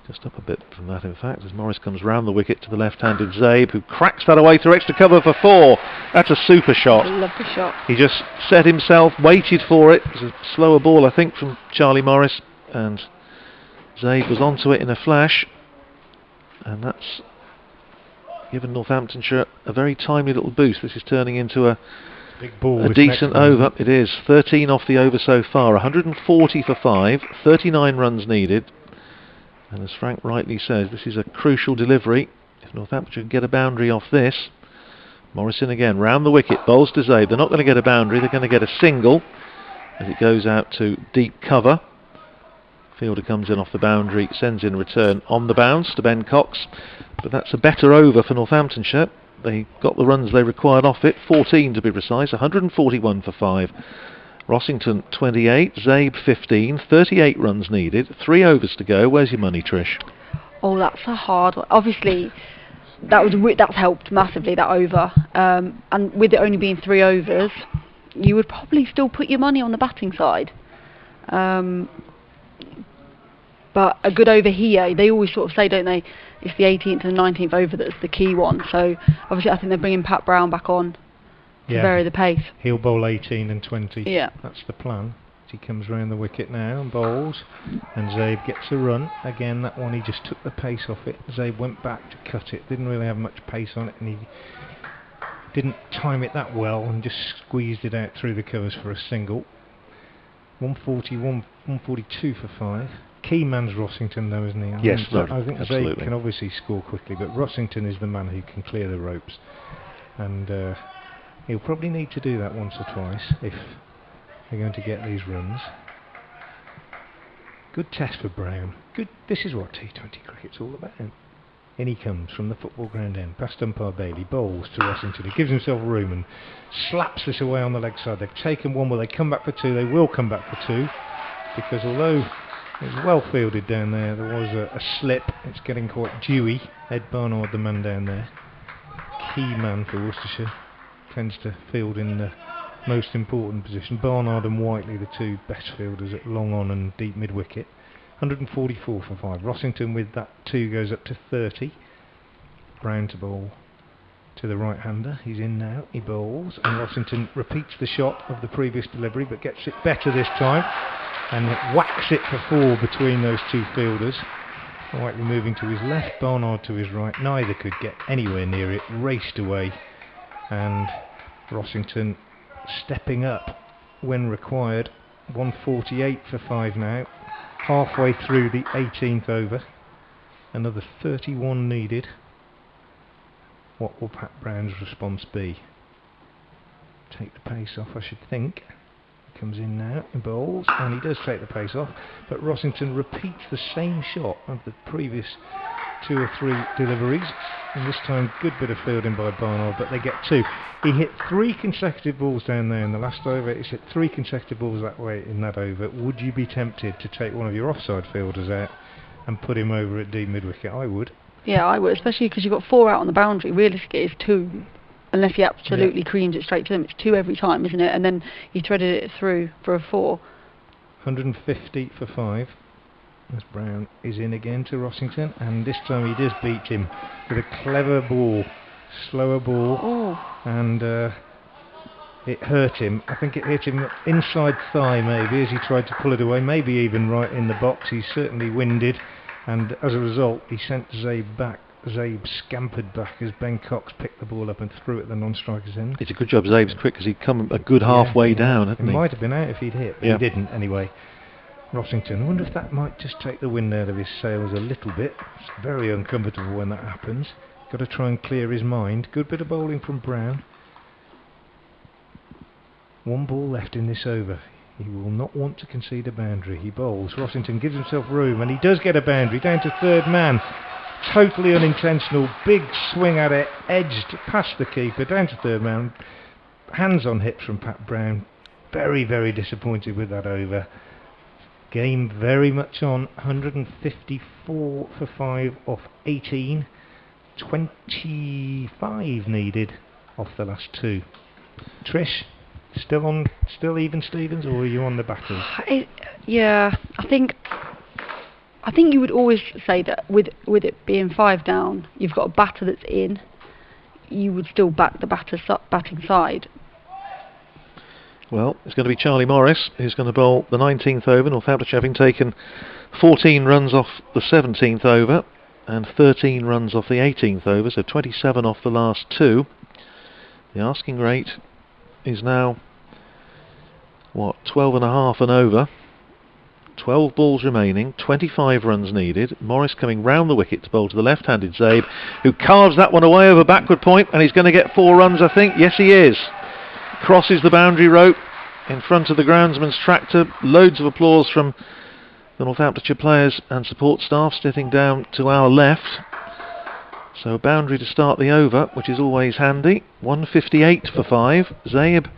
Just up a bit from that, in fact, as Morris comes round the wicket to the left-handed Zabe, who cracks that away through extra cover for 4. That's a super shot. Lovely shot. He just set himself, waited for it. It was a slower ball, I think, from Charlie Morris, and Zabe was onto it in a flash, and that's given Northamptonshire a very timely little boost. This is turning into a big ball, a decent over. It is 13 off the over so far, 140 for 5, 39 runs needed, And as Frank rightly says, this is a crucial delivery. If Northamptonshire can get a boundary off this. Morrison again, round the wicket, bowls to Zabe. They're not going to get a boundary, they're going to get a single as it goes out to deep cover. Fielder comes in off the boundary, sends in a return on the bounce to Ben Cox. But that's a better over for Northamptonshire. They got the runs they required off it, 14 to be precise, 141 for 5. Rossington 28, Zabe 15, 38 runs needed, 3 overs to go. Where's your money, Trish? Oh, that's a hard one. Obviously, that's helped massively, that over. And with it only being 3 overs, you would probably still put your money on the batting side. But a good over here, they always sort of say, don't they, it's the 18th and 19th over that's the key one. So obviously I think they're bringing Pat Brown back on to vary the pace. He'll bowl 18 and 20. Yeah. That's the plan. He comes round the wicket now and bowls, and Zabe gets a run. Again, that one he just took the pace off it. Zabe went back to cut it, didn't really have much pace on it, and he didn't time it that well and just squeezed it out through the covers for a single. 142 for 5. Key man's Rossington though, isn't he? Yes, I think absolutely. Zabe can obviously score quickly, but Rossington is the man who can clear the ropes, and he'll probably need to do that once or twice if they're going to get these runs. Good test for Brown. Good. This is what T20 cricket's all about. In he comes from the football ground end, past umpire Bailey, bowls to Rossington. He gives himself room and slaps this away on the leg side. They've taken 1, will they come back for 2? They will come back for 2, because although it was well fielded down there, there was a slip. It's getting quite dewy. Ed Barnard, the man down there, key man for Worcestershire, tends to field in the most important position. Barnard and Whiteley, the 2 best fielders at long on and deep mid wicket. 144 for 5. Rossington with that 2 goes up to 30. Brown to bowl to the right hander. He's in now. He bowls, and Rossington repeats the shot of the previous delivery, but gets it better this time and whacks it for 4 between those 2 fielders. Whiteley moving to his left, Barnard to his right. Neither could get anywhere near it. Raced away, and Rossington stepping up when required. 148 for 5 now, halfway through the 18th over. Another 31 needed. What will Pat Brown's response be? Take the pace off, I should think. He comes in now and bowls, and he does take the pace off, but Rossington repeats the same shot of the previous 2 or 3 deliveries, and this time good bit of fielding by Barnard, but they get 2. He hit 3 consecutive balls down there in the last over. He's hit 3 consecutive balls that way in that over. Would you be tempted to take one of your offside fielders out and put him over at deep mid wicket? I would. Yeah, I would, especially because you've got 4 out on the boundary. Realistically, it's 2, unless he absolutely creams it straight to them. It's 2 every time, isn't it? And then he threaded it through for a 4. 150 for 5. As Brown is in again to Rossington, and this time he does beat him with a clever ball, slower ball, and it hurt him. I think it hit him inside thigh maybe as he tried to pull it away, maybe even right in the box. He's certainly winded, and as a result he sent Zabe back. Zabe scampered back as Ben Cox picked the ball up and threw it at the non-striker's end. It's a good job Zabe's quick, because he'd come a good halfway down, hadn't he? He might have been out if he'd hit, but he didn't anyway. Rossington, I wonder if that might just take the wind out of his sails a little bit. It's very uncomfortable when that happens. Got to try and clear his mind. Good bit of bowling from Brown. 1 ball left in this over. He will not want to concede a boundary. He bowls. Rossington gives himself room, and he does get a boundary down to 3rd man. Totally unintentional. Big swing at it, edged past the keeper, down to 3rd man. Hands on hips from Pat Brown. Very, very disappointed with that over. Game very much on. 154 for 5 off 18. 25 needed off the last 2. Trish, still even Stevens, or are you on the batters? Yeah, I think you would always say that with it being 5 down, you've got a batter that's in. You would still back the batting side. Well, it's going to be Charlie Morris who's going to bowl the 19th over. Northamptonshire having taken 14 runs off the 17th over and 13 runs off the 18th over, so 27 off the last 2. The asking rate is now, 12.5 and over. 12 balls remaining, 25 runs needed. Morris coming round the wicket to bowl to the left-handed Zabe, who carves that one away over backward point, and he's going to get 4 runs, I think. Yes, he is. Crosses the boundary rope in front of the groundsman's tractor. Loads of applause from the Northamptonshire players and support staff sitting down to our left. So a boundary to start the over, which is always handy. 158 for 5. Zabe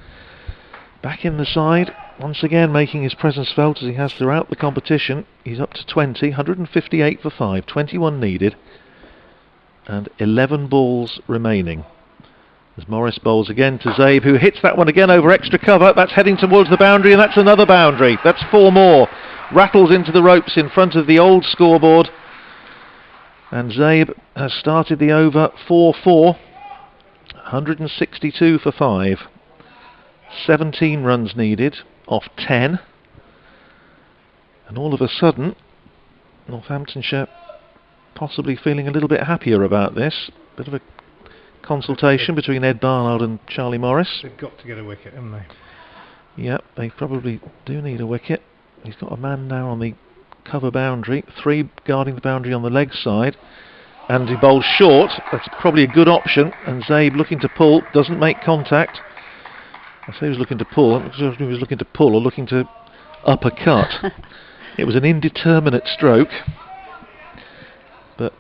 back in the side, once again making his presence felt as he has throughout the competition. He's up to 20, 158 for 5, 21 needed, and 11 balls remaining. As Morris bowls again to Zabe, who hits that one again over extra cover. That's heading towards the boundary, and that's another boundary. That's 4 more. Rattles into the ropes in front of the old scoreboard. And Zabe has started the over 4-4, 162 for 5. 17 runs needed off 10. And all of a sudden, Northamptonshire possibly feeling a little bit happier about this. Bit of a consultation between Ed Barnard and Charlie Morris. They've got to get a wicket, haven't they? Yep, they probably do need a wicket. He's got a man now on the cover boundary, 3 guarding the boundary on the leg side, and he bowls short. That's probably a good option, and Zabe looking to pull, doesn't make contact. I say he was looking to pull, I'm not sure if he was looking to pull or looking to uppercut. It was an indeterminate stroke, but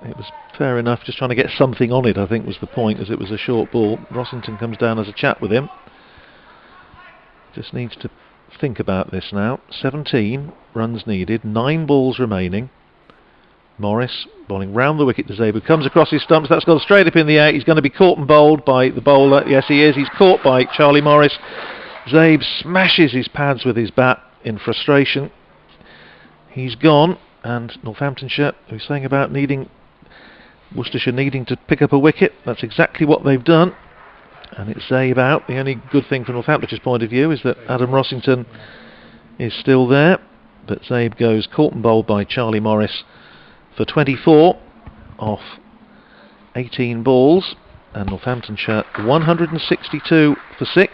it was fair enough, just trying to get something on it, I think was the point, as it was a short ball. Rossington comes down as a chat with him. Just needs to think about this now. 17 runs needed, 9 balls remaining. Morris bowling round the wicket to Zabe, who comes across his stumps. That's gone straight up in the air. He's going to be caught and bowled by the bowler. Yes, he is. He's caught by Charlie Morris. Zabe smashes his pads with his bat in frustration. He's gone, and Northamptonshire, who's saying about Worcestershire needing to pick up a wicket, that's exactly what they've done. And it's Zabe out. The only good thing from Northamptonshire's point of view is that Adam Rossington is still there, but Zabe goes caught and bowled by Charlie Morris for 24 off 18 balls, and Northamptonshire 162 for 6,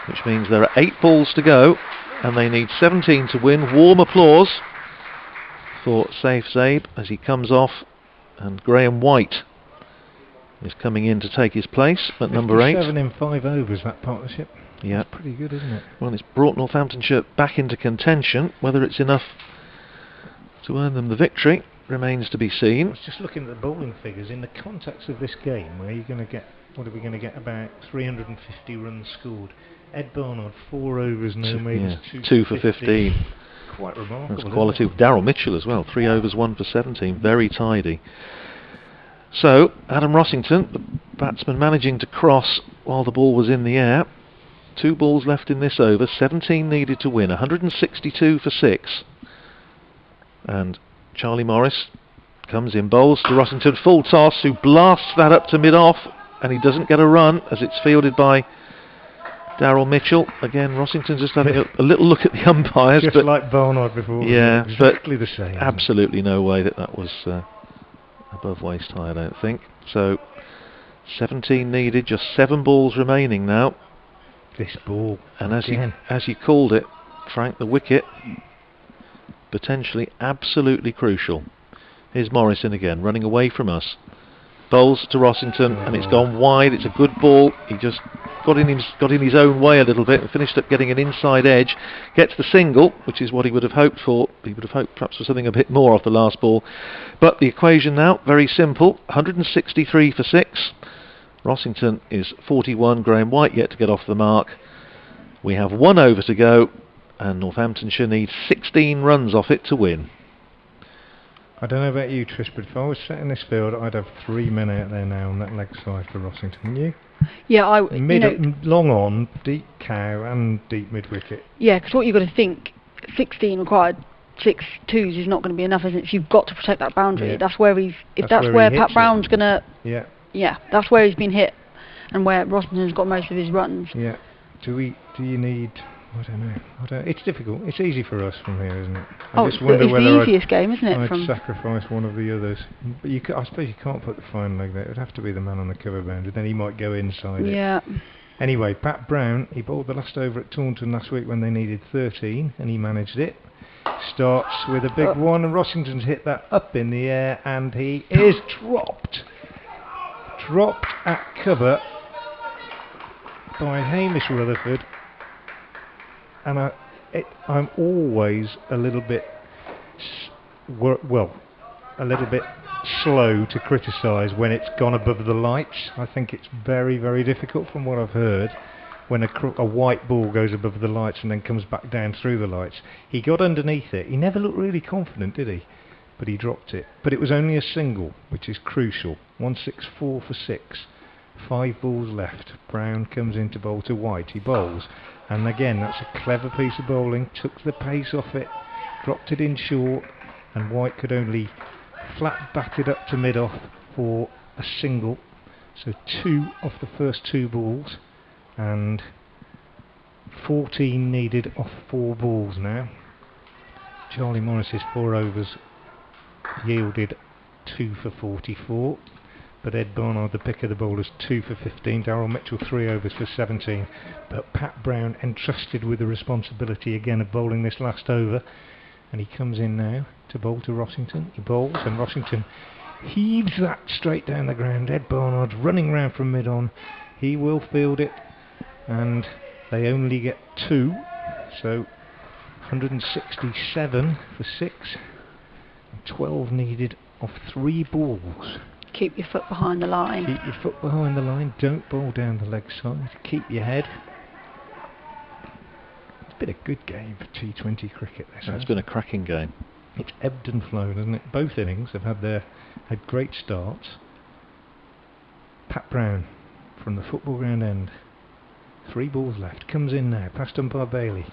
which means there are 8 balls to go, and they need 17 to win. Warm applause for Safe Zabe as he comes off, and Graham White is coming in to take his place at number 8. 7 in 5 overs, that partnership. Yeah, that's pretty good, isn't it? Well, it's brought Northamptonshire back into contention. Whether it's enough to earn them the victory remains to be seen. I was just looking at the bowling figures in the context of this game, where you're going to get, what are we going to get, about 350 runs scored. Ed Barnard 4 overs, no maidens, 2 for 15. Quite remarkable. That's quality. Darryl Mitchell as well, 3 overs, 1 for 17, very tidy. So Adam Rossington, the batsman, managing to cross while the ball was in the air. 2 balls left in this over, 17 needed to win, 162 for 6. And Charlie Morris comes in, bowls to Rossington, full toss, who blasts that up to mid-off, and he doesn't get a run as it's fielded by Darryl Mitchell. Again, Rossington's just having a little look at the umpires. Just but like Barnard before. Yeah, exactly the same. Absolutely no way that was above waist high, I don't think. So 17 needed, just 7 balls remaining now. This ball, and as you called it, Frank, the wicket, potentially absolutely crucial. Here's Morrison again, running away from us. Bowls to Rossington, and it's gone wide. It's a good ball. He just got in his own way a little bit and finished up getting an inside edge. Gets the single, which is what he would have hoped for. He would have hoped perhaps for something a bit more off the last ball. But the equation now, very simple. 163 for 6. Rossington is 41. Graham White yet to get off the mark. We have 1 over to go, and Northamptonshire needs 16 runs off it to win. I don't know about you, Trish, but if I was set in this field, I'd have 3 men out there now on that leg side for Rossington, wouldn't you? Yeah, long on, deep cow and deep mid-wicket. Yeah, because what you've got to think, 16 required, 6 twos is not going to be enough, isn't it? So you've got to protect that boundary. Yeah. That's where that's where Pat Brown's going to... Yeah, that's where he's been hit, and where Rossington's got most of his runs. Yeah. Do you need... I don't know. It's difficult. It's easy for us from here, isn't it? I just wonder it's whether the easiest game, isn't it? I'd sacrifice one of the others. But I suppose you can't put the fine leg there. It would have to be the man on the cover boundary. Then he might go inside it. Yeah. Anyway, Pat Brown, he bowled the last over at Taunton last week when they needed 13, and he managed it. starts with a big one, and Rossington's hit that up in the air, and he is dropped at cover by Hamish Rutherford. And I'm always a little bit slow to criticise when it's gone above the lights. I think it's very, very difficult, from what I've heard, when a white ball goes above the lights and then comes back down through the lights. He got underneath it. He never looked really confident, did he? But he dropped it. But it was only a single, which is crucial. 164 for 6. 5 balls left. Brown comes in to bowl to White. He bowls. And again, that's a clever piece of bowling. Took the pace off it. Dropped it in short. And White could only flat bat it up to mid-off for a single. So 2 off the first 2 balls. And 14 needed off 4 balls now. Charlie Morris's 4 overs yielded 2 for 44, but Ed Barnard, the pick of the bowlers, 2 for 15. Darryl Mitchell 3 overs for 17, but Pat Brown entrusted with the responsibility again of bowling this last over, and he comes in now to bowl to Rossington. He bowls, and Rossington heaves that straight down the ground. Ed Barnard's running round from mid-on. He will field it, and they only get 2, so 167 for 6. 12 needed off 3 balls. Keep your foot behind the line. Keep your foot behind the line. Don't bowl down the leg side. Keep your head. It's been a good game for T20 cricket. It's been a cracking game. It's ebbed and flown, hasn't it? Both innings have had great starts. Pat Brown from the football ground end. 3 balls left. Comes in now. Past umpire Bailey.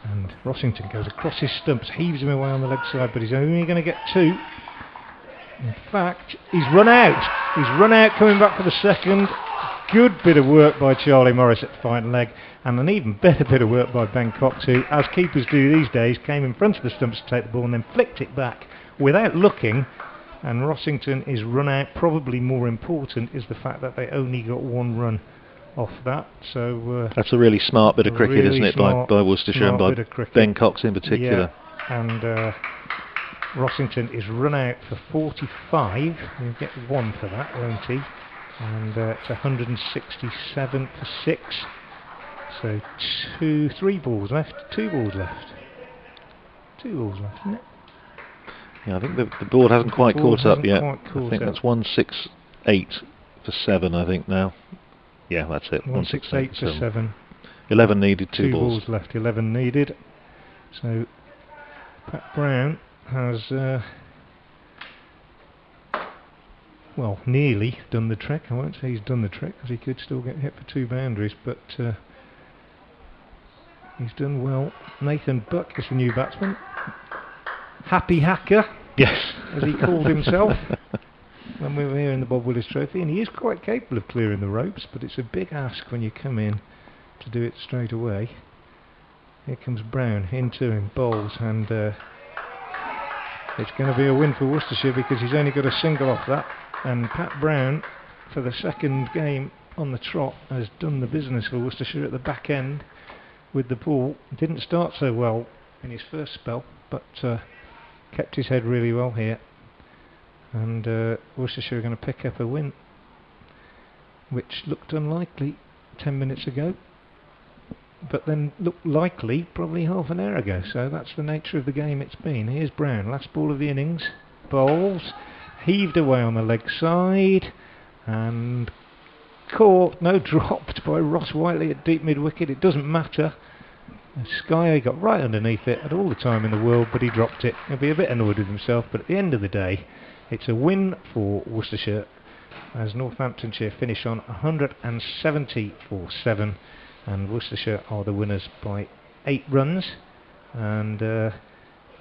And Rossington goes across his stumps, heaves him away on the leg side, but he's only going to get 2. In fact, he's run out. He's run out coming back for the second. Good bit of work by Charlie Morris at the final leg, and an even better bit of work by Ben Cox, who, as keepers do these days, came in front of the stumps to take the ball and then flicked it back without looking. And Rossington is run out. Probably more important is the fact that they only got 1 run off that. So that's a really smart bit of cricket, really, isn't it, by Worcestershire and by Ben Cox in particular. Yeah. And Rossington is run out for 45. He'll get 1 for that, won't he? And it's 167 for 6. So 3 balls left. 2 balls left. 2 balls left, isn't it? Yeah, I think the board hasn't quite caught up yet. I think that's 168 for 7, I think, now. Yeah, that's it. 168 for 7. 11 needed, 2 balls left, 11 needed. So Pat Brown has nearly done the trick. I won't say he's done the trick, because he could still get hit for 2 boundaries, but he's done well. Nathan Buck is the new batsman. Happy Hacker, yes, as he called himself when we were here in the Bob Willis Trophy, and he is quite capable of clearing the ropes, but it's a big ask when you come in to do it straight away. Here comes Brown into him, bowls, and it's going to be a win for Worcestershire, because he's only got a single off that. And Pat Brown, for the second game on the trot, has done the business for Worcestershire at the back end with the ball. Didn't start so well in his first spell, but kept his head really well here. And Worcestershire are going to pick up a win, which looked unlikely 10 minutes ago, but then looked likely probably half an hour ago. So that's the nature of the game it's been. Here's Brown, last ball of the innings, bowls, heaved away on the leg side, and caught, dropped by Ross Whiteley at deep mid-wicket. It doesn't matter. Skye got right underneath it, had all the time in the world, but he dropped it. He'll be a bit annoyed with himself, but at the end of the day, it's a win for Worcestershire, as Northamptonshire finish on 170 for 7, and Worcestershire are the winners by 8 runs. And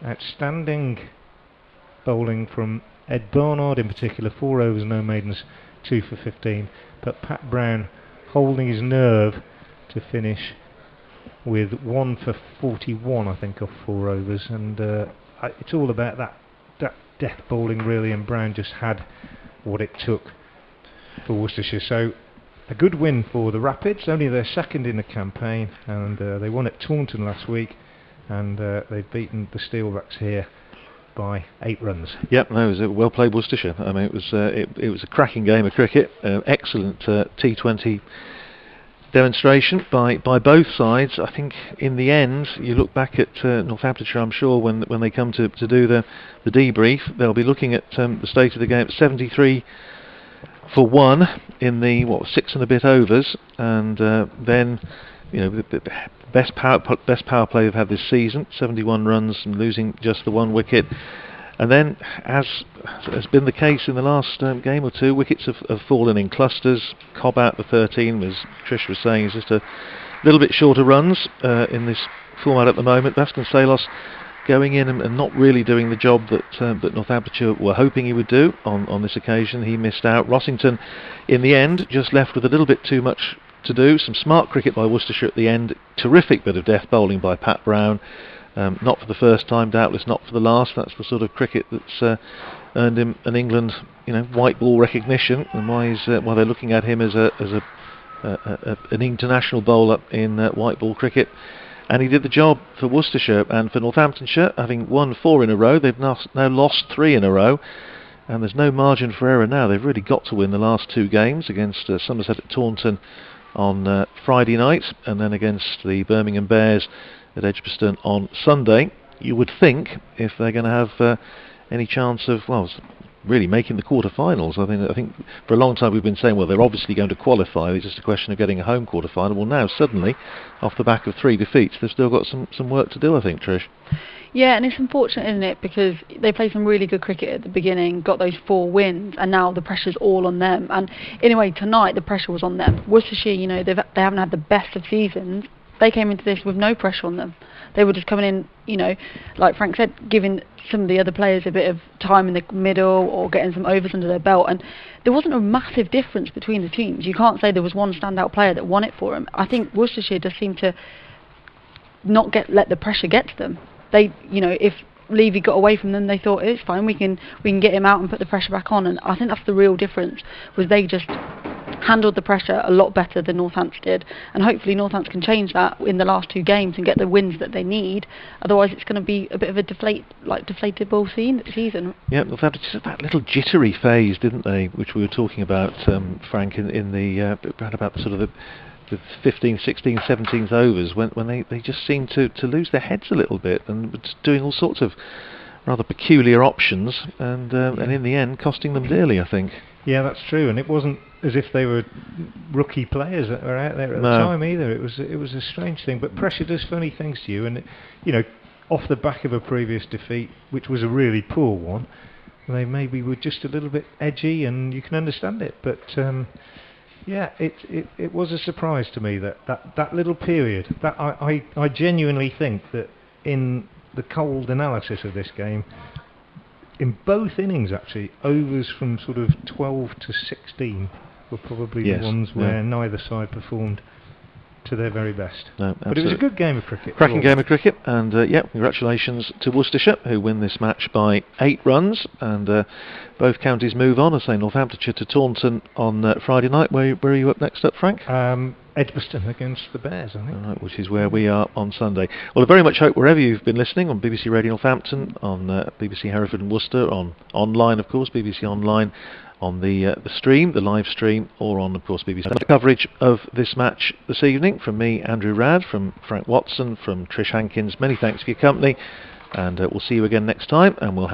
outstanding bowling from Ed Barnard in particular, 4 overs, no maidens, 2 for 15. But Pat Brown holding his nerve to finish with 1 for 41, I think, off 4 overs. And it's all about that death bowling, really, and Brown just had what it took for Worcestershire. So a good win for the Rapids, only their second in the campaign, and they won at Taunton last week. and they've beaten the Steelbacks here by 8 runs. Yep, no, it was a well played Worcestershire. I mean, it was a cracking game of cricket, excellent T20 demonstration by both sides. I think in the end, you look back at Northamptonshire, I'm sure when they come to do the debrief, they'll be looking at the state of the game. 73 for 1 in the 6 and a bit overs, and then the best power play they've had this season, 71 runs and losing just the 1 wicket. And then, as has been the case in the last game or two, wickets have fallen in clusters. Cobb out for 13, as Trish was saying, is just a little bit shorter runs in this format at the moment. Vasconcelos going in and not really doing the job that Northamptonshire were hoping he would do on this occasion. He missed out. Rossington, in the end, just left with a little bit too much to do. Some smart cricket by Worcestershire at the end. Terrific bit of death bowling by Pat Brown. Not for the first time, doubtless not for the last. That's the sort of cricket that's earned him an England, white ball recognition, and why they're looking at him as an international bowler in white ball cricket. And he did the job for Worcestershire. And for Northamptonshire, having won 4 in a row, they've now lost 3 in a row, and there's no margin for error now. They've really got to win the last 2 games against Somerset at Taunton on Friday night, and then against the Birmingham Bears at Edgbaston on Sunday. You would think, if they're going to have any chance of really making the quarter-finals. I think for a long time we've been saying, well, they're obviously going to qualify, it's just a question of getting a home quarter-final. Well, now suddenly, off the back of 3 defeats, they've still got some work to do, I think, Trish. Yeah, and it's unfortunate, isn't it, because they played some really good cricket at the beginning, got those 4 wins, and now the pressure's all on them. And in a way, tonight the pressure was on them. Worcestershire, they haven't had the best of seasons. They came into this with no pressure on them. They were just coming in, like Frank said, giving some of the other players a bit of time in the middle or getting some overs under their belt. And there wasn't a massive difference between the teams. You can't say there was one standout player that won it for them. I think Worcestershire just seemed to not let the pressure get to them. They, if Levy got away from them, they thought it's fine. We can get him out and put the pressure back on. And I think that's the real difference. Was they just handled the pressure a lot better than Northampton did, and hopefully Northampton can change that in the last 2 games and get the wins that they need. Otherwise, it's going to be a bit of a deflated ball season. Yeah, Northampton just had that little jittery phase, didn't they? Which we were talking about, Frank, in the around about sort of the 15th, 16th, 17th overs when they just seemed to lose their heads a little bit and doing all sorts of rather peculiar options, and in the end costing them dearly, I think. Yeah, that's true, and it wasn't as if they were rookie players that were out there at the time either. It was a strange thing, but pressure does funny things to you, and off the back of a previous defeat, which was a really poor one, they maybe were just a little bit edgy, and you can understand it. But yeah, it was a surprise to me that little period. That I genuinely think that in the cold analysis of this game, in both innings actually, overs from sort of 12 to 16 were probably the ones where neither side performed to their very best. No, but it was a good game of cricket. Cracking game of cricket, and congratulations to Worcestershire, who win this match by 8 runs, and both counties move on. I say Northamptonshire to Taunton on Friday night. Where are you up next up, Frank? Edgbaston against the Bears, I think. Right, which is where we are on Sunday. Well, I very much hope wherever you've been listening, on BBC Radio Northampton, on BBC Hereford and Worcester, on online, of course, BBC Online, on the stream, the live stream, or on, of course, BBC coverage of this match this evening. From me, Andrew Radd, from Frank Watson, from Trish Hankins, many thanks for your company, and we'll see you again next time, and we'll have